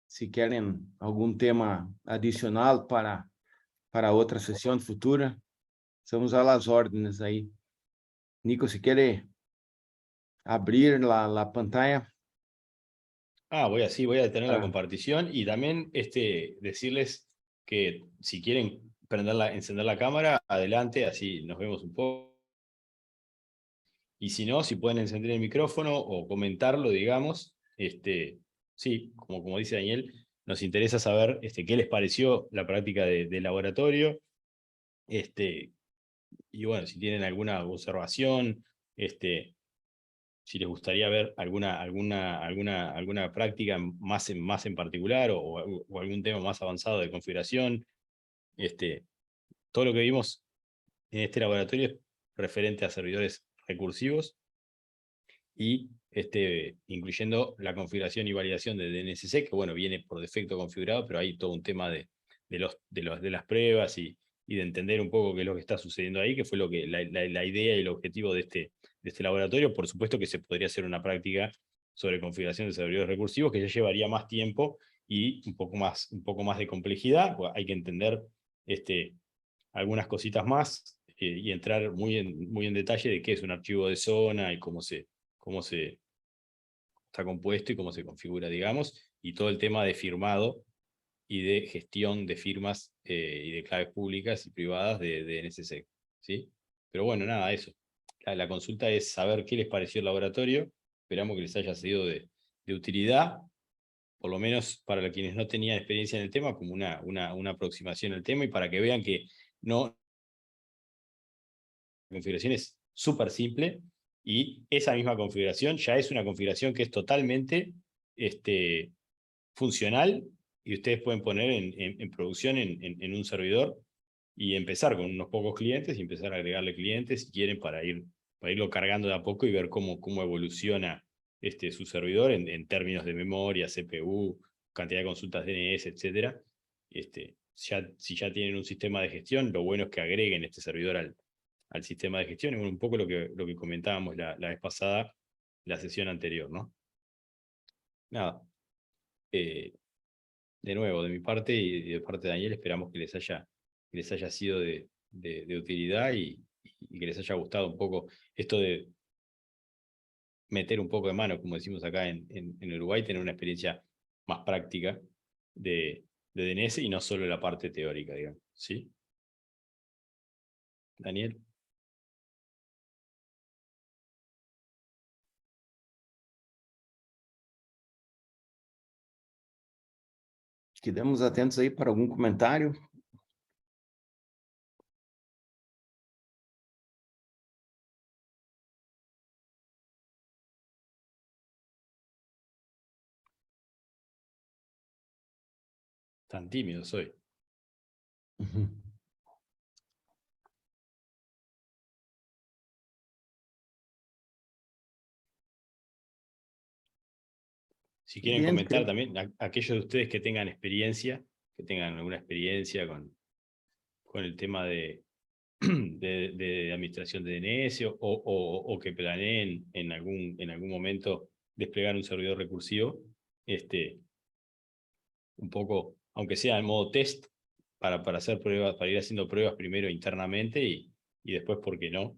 si quieren algún tema adicional para otra sesión futura. Estamos a las órdenes ahí. Nico, si quiere abrir la pantalla. Voy a detener la compartición y también decirles que si quieren encender la cámara, adelante, así nos vemos un poco. Y si no, si pueden encender el micrófono o comentarlo, digamos, sí, como dice Daniel, nos interesa saber qué les pareció la práctica de laboratorio, y bueno, si tienen alguna observación, si les gustaría ver alguna práctica más en particular o algún tema más avanzado de configuración. Todo lo que vimos en este laboratorio es referente a servidores recursivos y incluyendo la configuración y validación de DNSSEC, que bueno, viene por defecto configurado, pero hay todo un tema de las pruebas y de entender un poco qué es lo que está sucediendo ahí, que fue la idea y el objetivo de este laboratorio. Por supuesto que se podría hacer una práctica sobre configuración de servidores recursivos, que ya llevaría más tiempo y un poco más de complejidad. Hay que entender algunas cositas más y entrar muy en detalle de qué es un archivo de zona y cómo se está compuesto y cómo se configura, digamos, y todo el tema de firmado y de gestión de firmas y de claves públicas y privadas de NSSEC, ¿sí? Pero bueno, nada, eso. La consulta es saber qué les pareció el laboratorio. Esperamos que les haya sido de utilidad, por lo menos para quienes no tenían experiencia en el tema, como una aproximación al tema y para que vean que no, la configuración es súper simple y esa misma configuración ya es una configuración que es totalmente funcional y ustedes pueden poner en producción en un servidor y empezar con unos pocos clientes y empezar a agregarle clientes si quieren para irlo cargando de a poco y ver cómo evoluciona su servidor en términos de memoria, CPU, cantidad de consultas DNS, etc. Si ya tienen un sistema de gestión, lo bueno es que agreguen este servidor al sistema de gestión. Es un poco lo que comentábamos la vez pasada, la sesión anterior, ¿no? Nada. De nuevo, de mi parte y de parte de Daniel, esperamos que les haya sido de utilidad y que les haya gustado un poco esto de meter un poco de mano, como decimos acá en Uruguay, tener una experiencia más práctica de DNS y no solo la parte teórica, digamos. ¿Sí? Daniel. Quedamos atentos aí para algum comentário. Tan tímido soy. Si quieren Bien, comentar sí. también, aquellos de ustedes que tengan experiencia, que tengan alguna experiencia con el tema de administración de DNS o que planeen en algún momento desplegar un servidor recursivo, un poco, aunque sea en modo test, para hacer pruebas, para ir haciendo pruebas primero internamente y después, ¿por qué no?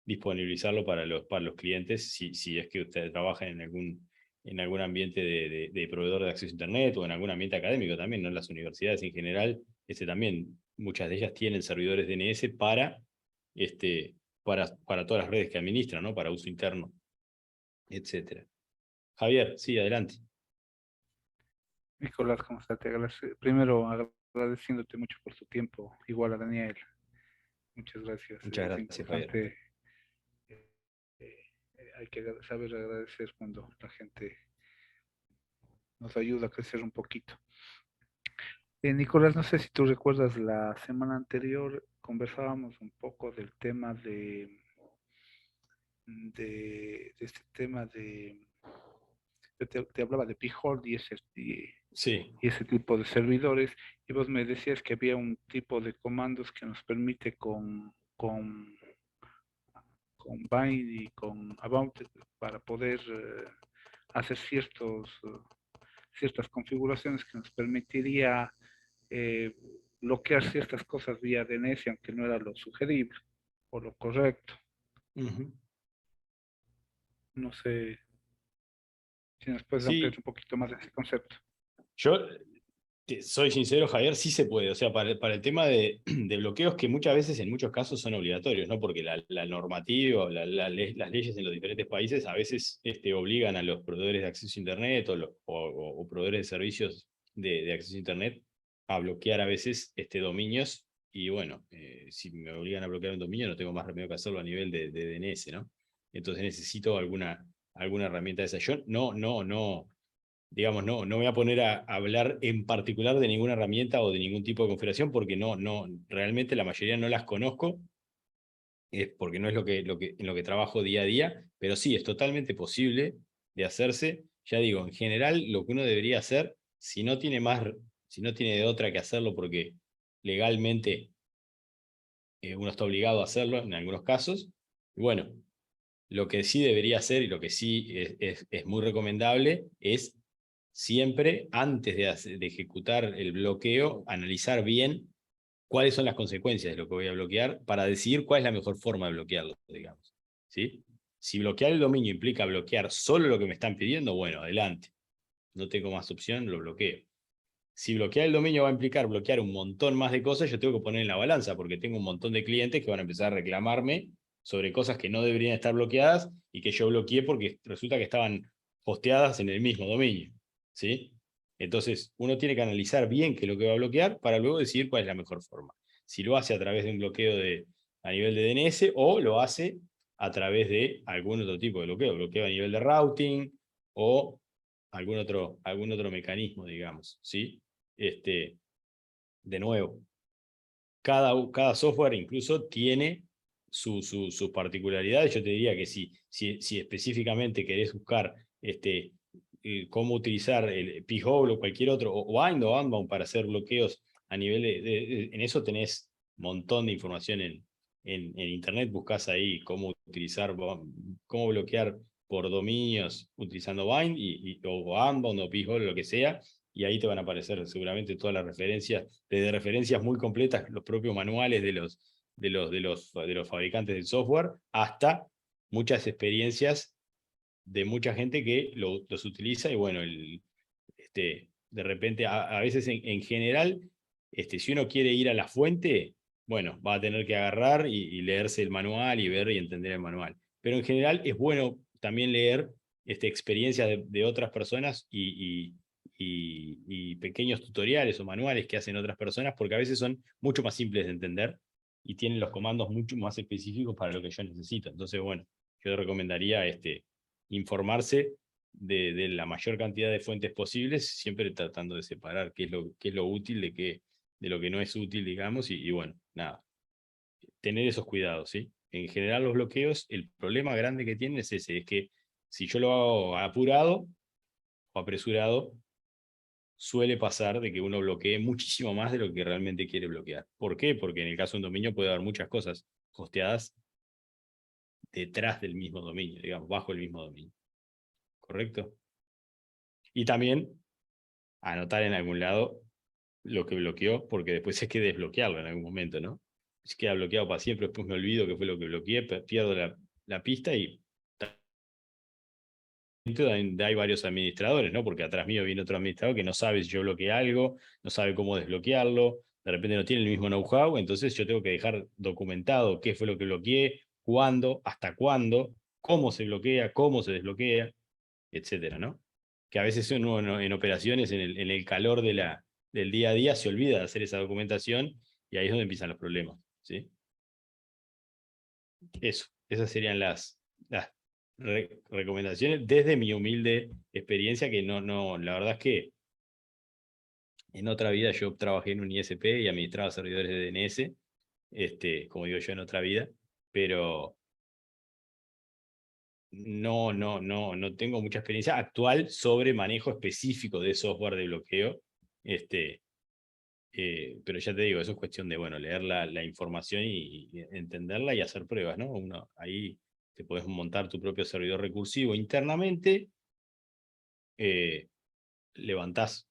Disponibilizarlo para los clientes si es que ustedes trabajan en algún ambiente de proveedor de acceso a Internet o en algún ambiente académico también, ¿no? Las universidades en general, también, muchas de ellas tienen servidores DNS para todas las redes que administran, ¿no? Para uso interno, etcétera. Javier, sí, adelante. Nicolás, ¿cómo estás? Primero agradeciéndote mucho por tu tiempo, igual a Daniel. Muchas gracias. Muchas Es gracias, Javier. importante, hay que saber agradecer cuando la gente nos ayuda a crecer un poquito. Nicolás, no sé si tú recuerdas, la semana anterior conversábamos un poco del tema de este tema te hablaba de P-Hold Sí. y ese tipo de servidores, y vos me decías que había un tipo de comandos que nos permite con bind y con about para poder hacer ciertas configuraciones que nos permitiría eh, bloquear ciertas cosas vía DNS, aunque no era lo sugerible o lo correcto. Uh-huh. No sé si nos puedes ampliar Sí, un poquito más de ese concepto. yo soy sincero, Javier, sí se puede. O sea, para el tema de bloqueos que muchas veces, en muchos casos, son obligatorios, ¿no? Porque la normativa o las leyes en los diferentes países a veces obligan a los proveedores de acceso a Internet o proveedores de servicios de acceso a Internet a bloquear a veces dominios. Y bueno, si me obligan a bloquear un dominio, no tengo más remedio que hacerlo a nivel de DNS, ¿no? Entonces necesito alguna herramienta de esa. Yo no, digamos, no me voy a poner a hablar en particular de ninguna herramienta o de ningún tipo de configuración porque realmente la mayoría no las conozco, porque no es en lo que trabajo día a día, pero sí, es totalmente posible de hacerse. Ya digo, en general, lo que uno debería hacer, si no tiene de otra que hacerlo porque legalmente uno está obligado a hacerlo en algunos casos, bueno, lo que sí debería hacer y lo que sí es muy recomendable es siempre, antes de ejecutar el bloqueo, analizar bien cuáles son las consecuencias de lo que voy a bloquear para decidir cuál es la mejor forma de bloquearlo, digamos. ¿Sí? Si bloquear el dominio implica bloquear solo lo que me están pidiendo, bueno, adelante. No tengo más opción, lo bloqueo. Si bloquear el dominio va a implicar bloquear un montón más de cosas, yo tengo que poner en la balanza, porque tengo un montón de clientes que van a empezar a reclamarme sobre cosas que no deberían estar bloqueadas y que yo bloqueé porque resulta que estaban hosteadas en el mismo dominio. ¿Sí? Entonces, uno tiene que analizar bien qué es lo que va a bloquear para luego decidir cuál es la mejor forma. Si lo hace a través de un bloqueo a nivel de DNS o lo hace a través de algún otro tipo de bloqueo a nivel de routing o algún otro mecanismo, digamos. ¿Sí? De nuevo, cada software incluso tiene sus particularidades. Yo te diría que si específicamente querés buscar cómo utilizar el P-Hole o cualquier otro, o Bind o Unbound para hacer bloqueos a nivel en eso tenés un montón de información en Internet. Buscás ahí cómo bloquear por dominios utilizando Bind o Unbound o P-Hole o lo que sea, y ahí te van a aparecer seguramente todas las referencias, desde referencias muy completas, los propios manuales de los fabricantes del software, hasta muchas experiencias de mucha gente que los utiliza. Y bueno, de repente, a veces en general, si uno quiere ir a la fuente, bueno, va a tener que agarrar y leerse el manual y ver y entender el manual. Pero en general es bueno también leer experiencias de otras personas y pequeños tutoriales o manuales que hacen otras personas, porque a veces son mucho más simples de entender y tienen los comandos mucho más específicos para lo que yo necesito. Entonces, bueno, yo recomendaría informarse de la mayor cantidad de fuentes posibles, siempre tratando de separar qué es lo útil de lo que no es útil, digamos, y bueno, nada, tener esos cuidados, ¿sí? En general los bloqueos, el problema grande que tienen es ese, es que si yo lo hago apurado, trabajo apresurado, suele pasar de que uno bloquee muchísimo más de lo que realmente quiere bloquear. ¿Por qué? Porque en el caso de un dominio puede haber muchas cosas hosteadas detrás del mismo dominio, digamos, bajo el mismo dominio. ¿Correcto? Y también anotar en algún lado lo que bloqueó, porque después hay que desbloquearlo en algún momento, ¿no? Si queda bloqueado para siempre, después me olvido qué fue lo que bloqueé, pierdo la pista y hay varios administradores, ¿no? Porque atrás mío viene otro administrador que no sabe si yo bloqueé algo, no sabe cómo desbloquearlo, de repente no tiene el mismo know-how, entonces yo tengo que dejar documentado qué fue lo que bloqueé, cuándo, hasta cuándo, cómo se bloquea, cómo se desbloquea, etcétera, ¿no? Que a veces uno en operaciones, en el calor del día a día, se olvida de hacer esa documentación y ahí es donde empiezan los problemas, ¿sí? Eso, esas serían las recomendaciones desde mi humilde experiencia, que la verdad es que en otra vida yo trabajé en un ISP y administraba servidores de DNS, como digo yo, en otra vida, pero no tengo mucha experiencia actual sobre manejo específico de software de bloqueo, pero ya te digo, eso es cuestión de, bueno, leer la información y entenderla y hacer pruebas, ¿no? Ahí te puedes montar tu propio servidor recursivo internamente, levantás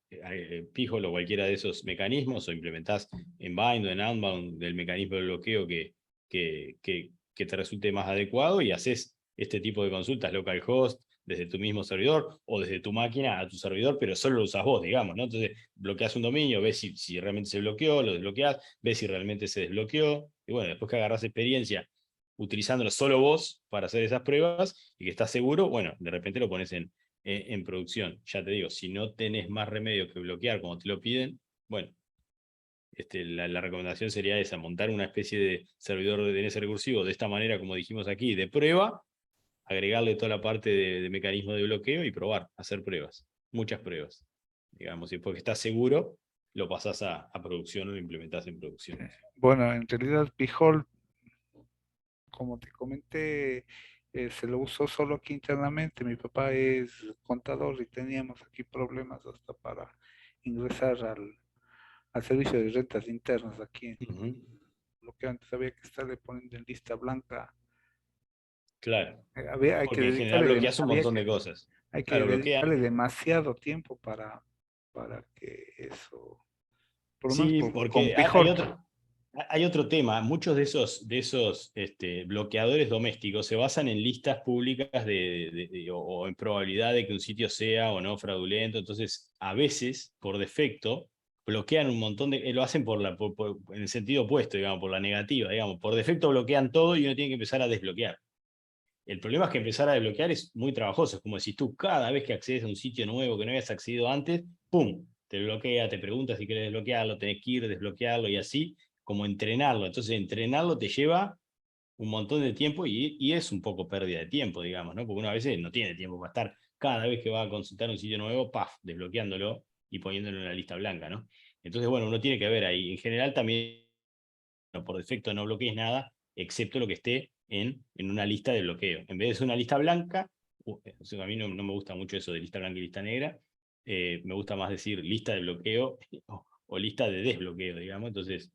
Pijol o cualquiera de esos mecanismos o implementás en bind o en unbound del mecanismo de bloqueo que te resulte más adecuado y haces este tipo de consultas localhost desde tu mismo servidor o desde tu máquina a tu servidor, pero solo lo usas vos, digamos, ¿no? Entonces bloqueas un dominio, ves si realmente se bloqueó, lo desbloqueas, ves si realmente se desbloqueó, y bueno, después que agarrás experiencia utilizándolo solo vos para hacer esas pruebas y que estás seguro, bueno, de repente lo pones en producción. Ya te digo, si no tenés más remedio que bloquear como te lo piden, bueno, la recomendación sería esa, montar una especie de servidor de DNS recursivo de esta manera, como dijimos aquí, de prueba, agregarle toda la parte de mecanismo de bloqueo y probar, hacer pruebas, muchas pruebas. Digamos, y después que estás seguro, lo pasás a producción o lo implementás en producción. Bueno, en realidad Behold, como te comenté, se lo usó solo aquí internamente. Mi papá es contador y teníamos aquí problemas hasta para ingresar al servicio de rentas internas aquí. Ujú. Lo que antes había que estarle poniendo en lista blanca. Claro, Hay que porque en general dedicarle, bloqueas un montón de cosas. hay que Claro, bloquea. dedicarle demasiado tiempo para que eso, por lo menos Sí, con porque Pijol. hay otro tema. Muchos de esos bloqueadores domésticos se basan en listas públicas o en probabilidad de que un sitio sea o no fraudulento. Entonces, a veces, por defecto, bloquean un montón lo hacen en el sentido opuesto, digamos, por la negativa, digamos. Por defecto bloquean todo y uno tiene que empezar a desbloquear. El problema es que empezar a desbloquear es muy trabajoso. Es como si tú cada vez que accedes a un sitio nuevo que no habías accedido antes, ¡pum! Te bloquea, te pregunta si quieres desbloquearlo, tenés que ir, desbloquearlo y así, como entrenarlo. Entonces, entrenarlo te lleva un montón de tiempo y es un poco pérdida de tiempo, digamos, ¿no? Porque uno a veces no tiene tiempo para estar cada vez que va a consultar un sitio nuevo, ¡paf! Desbloqueándolo y poniéndolo en la lista blanca, ¿no? Entonces, bueno, uno tiene que ver ahí. En general también por defecto no bloquees nada, excepto lo que esté en una lista de bloqueo. En vez de ser una lista blanca, a mí no me gusta mucho eso de lista blanca y lista negra, me gusta más decir lista de bloqueo o lista de desbloqueo, digamos. Entonces,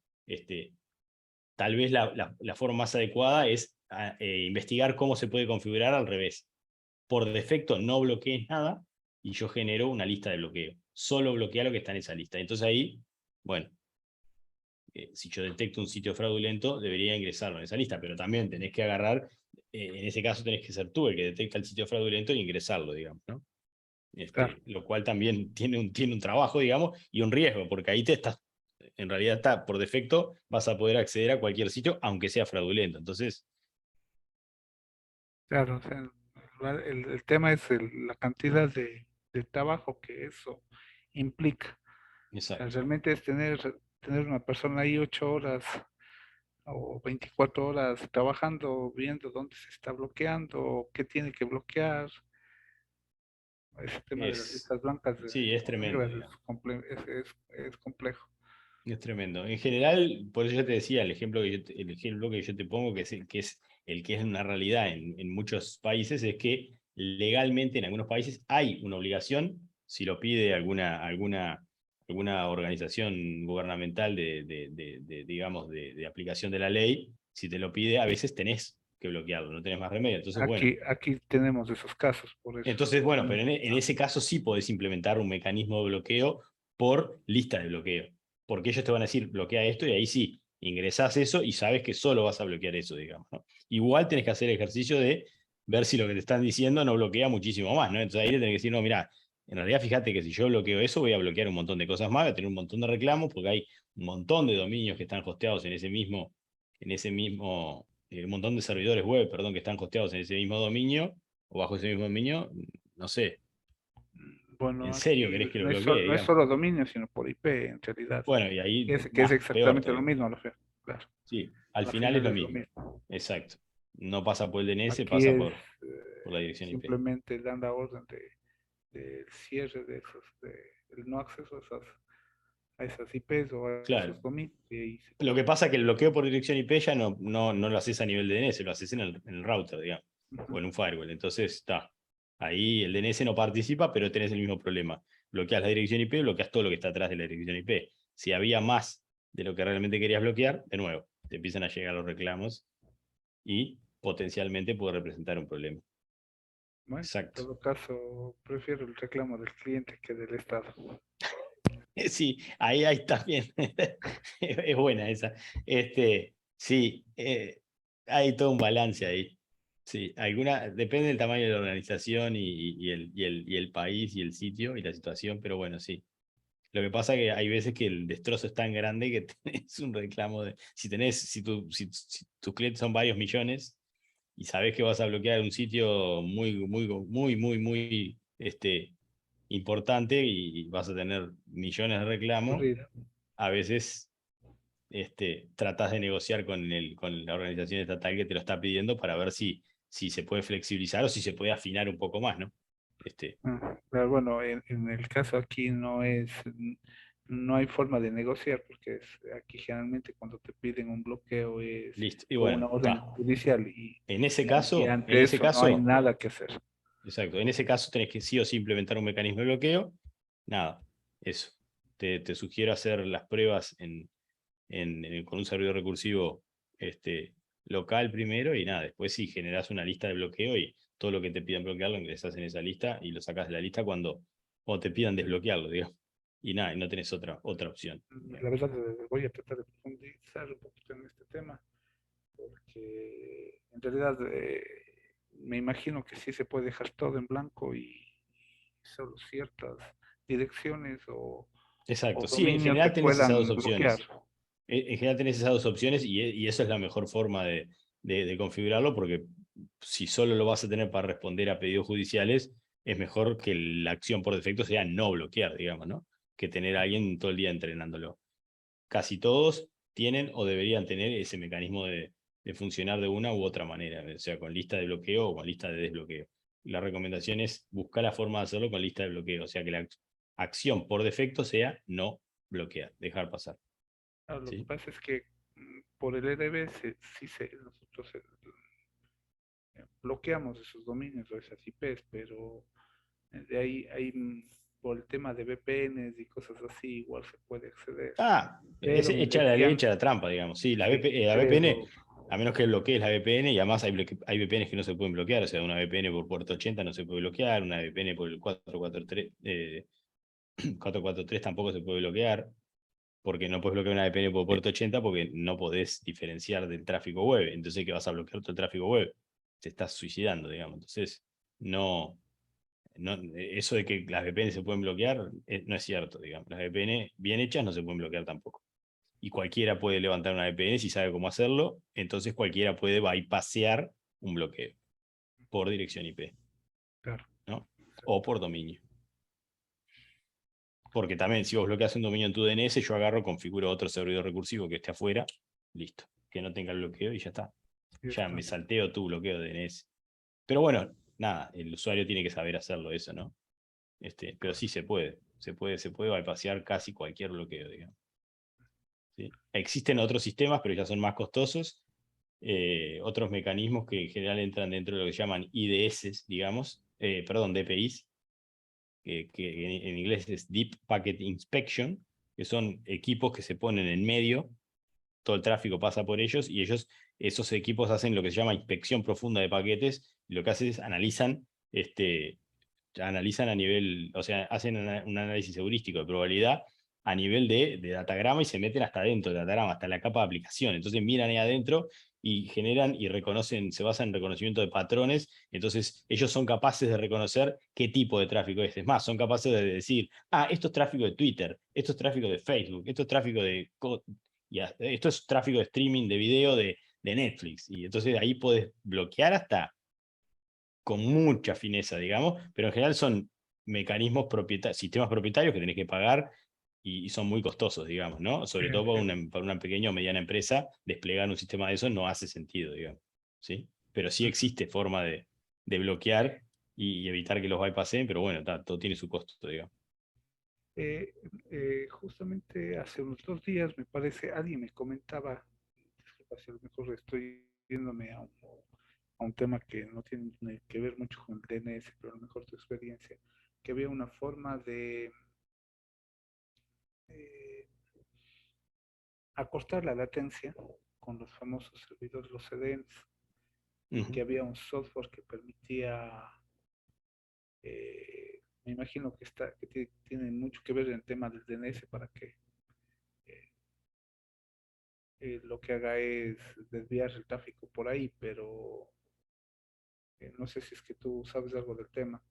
tal vez la forma más adecuada es investigar cómo se puede configurar al revés. Por defecto no bloquees nada y yo genero una lista de bloqueo. Solo bloquea lo que está en esa lista. Entonces ahí, bueno, si yo detecto un sitio fraudulento, debería ingresarlo en esa lista, pero también tenés que agarrar, en ese caso tenés que ser tú el que detecta el sitio fraudulento y ingresarlo, digamos, ¿no? Claro, Lo cual también tiene un trabajo, digamos, y un riesgo, porque ahí en realidad por defecto, vas a poder acceder a cualquier sitio, aunque sea fraudulento. Entonces, claro. O sea, el tema es la cantidad de trabajo que eso implica. O sea, exacto. realmente es tener una persona ahí 8 horas o 24 horas trabajando, viendo dónde se está bloqueando, qué tiene que bloquear. Ese tema de las listas blancas Sí, es o tremendo, negras digamos. es complejo. Es tremendo. En general, por eso yo te decía, el ejemplo que yo te pongo, el que es una realidad en muchos países, es que legalmente en algunos países hay una obligación, si lo pide alguna organización gubernamental digamos, de aplicación de la ley, si te lo pide, a veces tenés que bloquearlo, no tenés más remedio. Entonces, bueno. Aquí tenemos esos casos, por eso. Entonces, bueno, pero en ese caso sí podés implementar un mecanismo de bloqueo por lista de bloqueo, porque ellos te van a decir, bloquea esto, y ahí sí, ingresás eso y sabes que solo vas a bloquear eso, digamos, ¿no? Igual tenés que hacer el ejercicio de ver si lo que te están diciendo no bloquea muchísimo más, ¿no? Entonces ahí le tenés que decir, no, mira, en realidad fíjate que si yo bloqueo eso, voy a bloquear un montón de cosas más, voy a tener un montón de reclamos, porque hay un montón de dominios que están hosteados en ese mismo, un montón de servidores web, perdón, que están hosteados en ese mismo dominio, o bajo ese mismo dominio, no sé. Bueno, ¿En serio aquí querés que lo no es, bloquee, no es digamos? solo dominio, sino por IP, en realidad. Bueno, y ahí, Que es peor exactamente lo todavía. mismo, claro. Sí, al Al final es final lo es lo mismo. mismo. Exacto. No pasa por el DNS, Aquí pasa es por la dirección IP. simplemente dan la orden de cierre de esos, el no acceso a esas IPs o a Claro. esos dominios. Y ahí Lo que pasa es que el bloqueo por dirección IP ya no lo haces a nivel de DNS, lo haces en el router, digamos, o en un firewall. Entonces, está. Ahí el DNS no participa, pero tenés el mismo problema. Bloqueas la dirección IP, bloqueas todo lo que está atrás de la dirección IP. Si había más de lo que realmente querías bloquear, de nuevo, te empiezan a llegar los reclamos y potencialmente puede representar un problema. Bueno, en Exacto. todo caso, prefiero el reclamo del cliente que del Estado. Sí, ahí también. Es buena esa. Sí, hay todo un balance ahí. Sí, depende del tamaño de la organización y el país y el sitio y la situación, pero bueno, sí. Lo que pasa es que hay veces que el destrozo es tan grande que tenés un reclamo de. Si tus clientes son varios millones y sabes que vas a bloquear un sitio muy importante y vas a tener millones de reclamos, Ocurrido. a veces tratas de negociar con la organización estatal que te lo está pidiendo para ver si se puede flexibilizar o si se puede afinar un poco más, ¿no? Pero bueno, en el caso aquí no hay forma de negociar, porque aquí generalmente cuando te piden un bloqueo es Listo. Y con bueno, una orden está. judicial En ese y caso, ante eso no hay nada que hacer. exacto, en ese caso tenés que sí o sí implementar un mecanismo de bloqueo. Nada, eso. Te sugiero hacer las pruebas con un servidor recursivo local primero y nada, después si generás una lista de bloqueo y todo lo que te pidan bloquearlo ingresás en esa lista y lo sacás de la lista cuando te pidan desbloquearlo, digamos. Y nada, y no tenés otra opción. La verdad, voy a tratar de profundizar un poquito en este tema, porque en realidad me imagino que sí se puede dejar todo en blanco y solo ciertas direcciones o Exacto, sí, en dominios se general tenés esas dos puedan bloquear. opciones. En general tenés esas dos opciones y eso es la mejor forma de configurarlo porque si solo lo vas a tener para responder a pedidos judiciales, es mejor que la acción por defecto sea no bloquear, digamos, ¿no? Que tener a alguien todo el día entrenándolo. Casi todos tienen o deberían tener ese mecanismo de funcionar de una u otra manera, o sea, con lista de bloqueo o con lista de desbloqueo. La recomendación es buscar la forma de hacerlo con lista de bloqueo, o sea, que la acción por defecto sea no bloquear, dejar pasar. Lo que ¿Sí? pasa es que por el EDB nosotros bloqueamos esos dominios o esas IPs, pero de ahí por el tema de VPNs y cosas así igual se puede acceder. Pero me Echa la ley, decían, echa la trampa, digamos. Sí, sí, la VPN, pero a menos que bloquees la VPN, y además hay VPNs que no se pueden bloquear, o sea, una VPN por puerto 80 no se puede bloquear, una VPN por el 443 tampoco se puede bloquear, porque no puedes bloquear una VPN por puerto 80 porque no podés diferenciar del tráfico web. Entonces, ¿qué vas a bloquear todo el tráfico web? Te estás suicidando, digamos. Entonces, eso de que las VPN se pueden bloquear no es cierto, digamos. Las VPN bien hechas no se pueden bloquear tampoco. Y cualquiera puede levantar una VPN si sabe cómo hacerlo, entonces cualquiera puede bypassear un bloqueo por dirección IP, claro, ¿no? O por dominio. Porque también si vos bloqueas un dominio en tu DNS, yo agarro, configuro otro servidor recursivo que esté afuera, listo, que no tenga el bloqueo y ya está. sí Ya está. me salteo tu bloqueo de DNS. Pero bueno, nada, el usuario tiene que saber hacerlo eso, ¿no? Pero sí se puede bypassear casi cualquier bloqueo, digamos. ¿Sí? Existen otros sistemas, pero ya son más costosos, otros mecanismos que en general entran dentro de lo que llaman IDS, digamos, perdón, DPIs, que en inglés es Deep Packet Inspection, que son equipos que se ponen en medio, todo el tráfico pasa por ellos, y esos equipos hacen lo que se llama inspección profunda de paquetes, y lo que hacen es analizan a nivel, o sea, hacen un análisis heurístico de probabilidad a nivel de datagrama y se meten hasta adentro del datagrama, hasta la capa de aplicación. Entonces miran ahí adentro y generan y reconocen, se basan en reconocimiento de patrones. Entonces ellos son capaces de reconocer qué tipo de tráfico es. Es más, son capaces de decir, esto es tráfico de Twitter, esto es tráfico de Facebook, esto es tráfico de... esto es tráfico de streaming, de video de Netflix. Y entonces ahí puedes bloquear hasta con mucha fineza, digamos, pero en general son mecanismos sistemas propietarios que tenés que pagar y son muy costosos, digamos, ¿no? Sobre todo para una pequeña o mediana empresa, desplegar un sistema de eso no hace sentido, digamos, ¿sí? Pero sí existe forma de bloquear y evitar que los bypassen, pero bueno, todo tiene su costo, digamos. Justamente hace unos 2 días, me parece, alguien me comentaba, disculpa si a lo mejor estoy yéndome a un tema que no tiene que ver mucho con el DNS, pero a lo mejor tu experiencia, que había una forma de eh, acortar la latencia con los famosos servidores, los CDNs, y que había un software que permitía, me imagino que tiene mucho que ver en el tema del DNS para que lo que haga es desviar el tráfico por ahí, pero no sé si es que tú sabes algo del tema.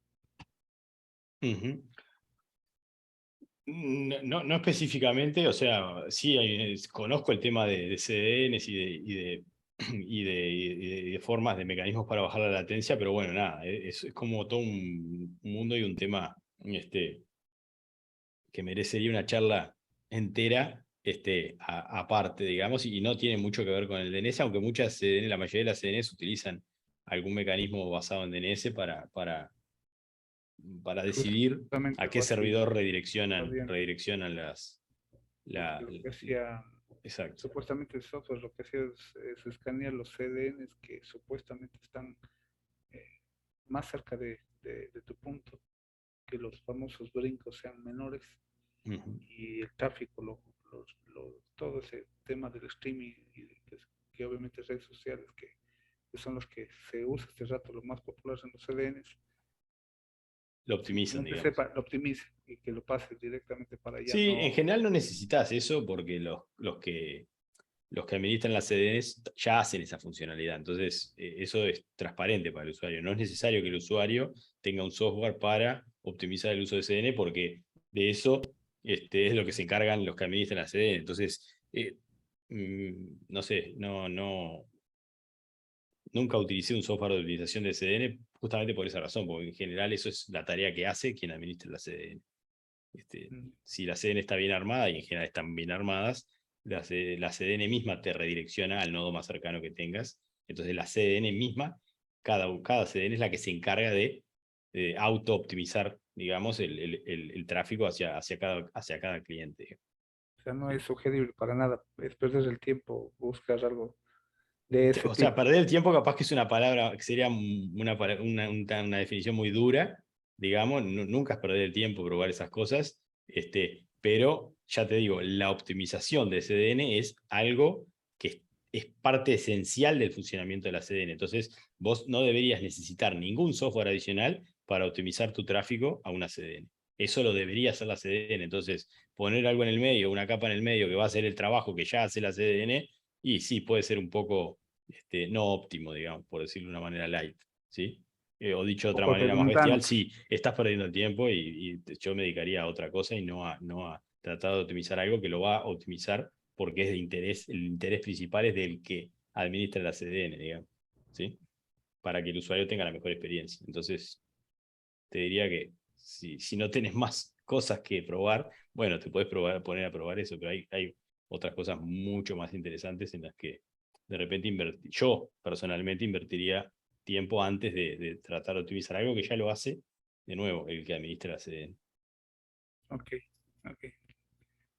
No, no específicamente, o sea, sí conozco el tema de CDNs y de formas de mecanismos para bajar la latencia, pero bueno, nada, es como todo un mundo y un tema que merecería una charla entera aparte, digamos, y no tiene mucho que ver con el DNS, aunque muchas CDN, la mayoría de las CDNs utilizan algún mecanismo basado en DNS para decidir Justamente a qué algo así, servidor está bien, redireccionan porque lo que hacía, exacto. supuestamente el software lo que hacía es escanear los CDNs que supuestamente están eh, más cerca de tu punto, que los famosos brincos sean menores y el tráfico, todo ese tema del streaming y que obviamente redes sociales, que son los que se usa este rato, los más populares en los CDNs, Lo optimizan, simplemente digamos. lo optimice y que lo pase directamente para allá. Sí, en No, general no necesitas eso porque los que administran las CDNs ya hacen esa funcionalidad. Entonces, eso es transparente para el usuario. No es necesario que el usuario tenga un software para optimizar el uso de CDN porque de eso es lo que se encargan los que administran la CDN. Entonces, no sé, nunca utilicé un software de optimización de CDN justamente por esa razón, porque en general eso es la tarea que hace quien administra la CDN. Si la CDN está bien armada, y en general están bien armadas, la CDN misma te redirecciona al nodo más cercano que tengas. Entonces la CDN misma, cada CDN es la que se encarga de auto-optimizar, digamos, el tráfico hacia cada cliente. o sea, no es sugerible para nada, es perder el tiempo buscar algo de ese O sea, tipo. perder el tiempo capaz que es una palabra, que sería una definición muy dura, digamos, nunca es perder el tiempo probar esas cosas, pero ya te digo, la optimización de CDN es algo que es parte esencial del funcionamiento de la CDN. Entonces, vos no deberías necesitar ningún software adicional para optimizar tu tráfico a una CDN. Eso lo debería hacer la CDN. Entonces, poner algo en el medio, una capa en el medio que va a hacer el trabajo que ya hace la CDN, y sí, puede ser un poco no óptimo, digamos, por decirlo de una manera light, ¿sí? O dicho de Un otra poco manera más bestial, redundante. sí, estás perdiendo el tiempo y yo me dedicaría a otra cosa y no a tratar de optimizar algo que lo va a optimizar porque es de interés, el interés principal es del que administra la CDN, digamos, ¿sí? Para que el usuario tenga la mejor experiencia. Entonces, te diría que si no tenés más cosas que probar, bueno, te puedes poner a probar eso, pero hay otras cosas mucho más interesantes en las que de repente yo personalmente invertiría tiempo antes de tratar de optimizar algo que ya lo hace, de nuevo, el que administra la CDN. Ok, ok.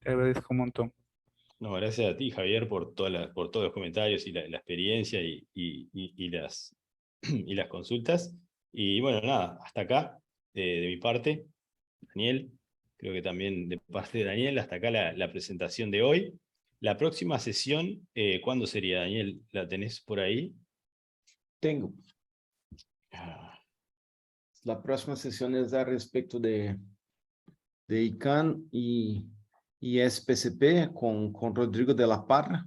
Te agradezco un montón. No, gracias a ti, Javier, por todos los comentarios y la experiencia y y las consultas. Y bueno, nada, hasta acá de mi parte. Daniel. Creo que también de parte de Daniel, hasta acá la presentación de hoy. La próxima sesión, ¿cuándo sería, Daniel? ¿La tenés por ahí? Tengo. Ah, La próxima sesión es a respecto de ICANN y SPCP con Rodrigo de la Parra.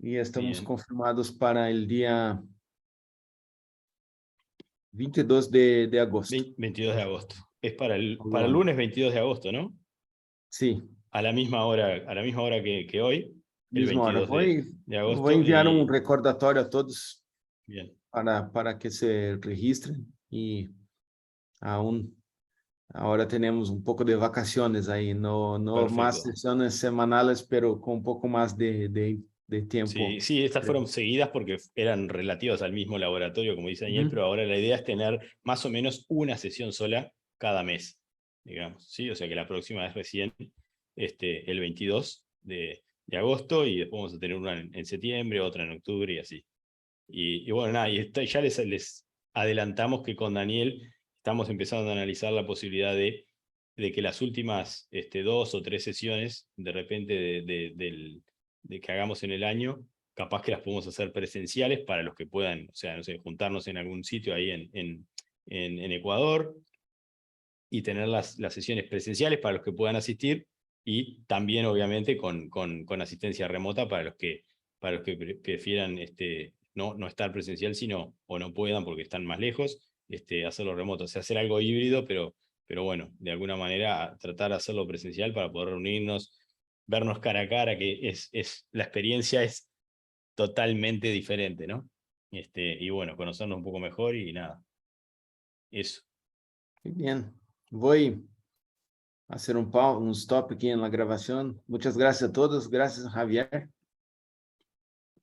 Y estamos bien. confirmados para el día 22 de agosto. 22 de agosto. Es para el Hola. lunes 22 de agosto, ¿no? Sí, A la misma hora que hoy, el misma hora. 22 de Voy agosto. a enviar un recordatorio a todos Bien. para que se registren y aún ahora tenemos un poco de vacaciones ahí, no más Perfecto. sesiones semanales, pero con un poco más de tiempo. Sí, estas fueron seguidas porque eran relativas al mismo laboratorio, como dice Daniel, pero ahora la idea es tener más o menos una sesión sola cada mes, digamos, ¿sí? O sea que la próxima es recién el 22 de agosto y después vamos a tener una en septiembre, otra en octubre y así. Y bueno, nada, ya les adelantamos que con Daniel estamos empezando a analizar la posibilidad de que las últimas 2 o 3 sesiones, de repente de que hagamos en el año, capaz que las podemos hacer presenciales para los que puedan, o sea, no sé, juntarnos en algún sitio ahí en Ecuador y tener las sesiones presenciales para los que puedan asistir y también obviamente con asistencia remota para los que prefieran no estar presencial sino o no puedan porque están más lejos, hacerlo remoto, o sea, hacer algo híbrido, pero bueno, de alguna manera tratar de hacerlo presencial para poder reunirnos, vernos cara a cara, que la experiencia es totalmente diferente, ¿no? Y bueno, conocernos un poco mejor y nada, eso. Muy bien, voy a hacer un stop aquí en la grabación. Muchas gracias a todos, gracias Javier.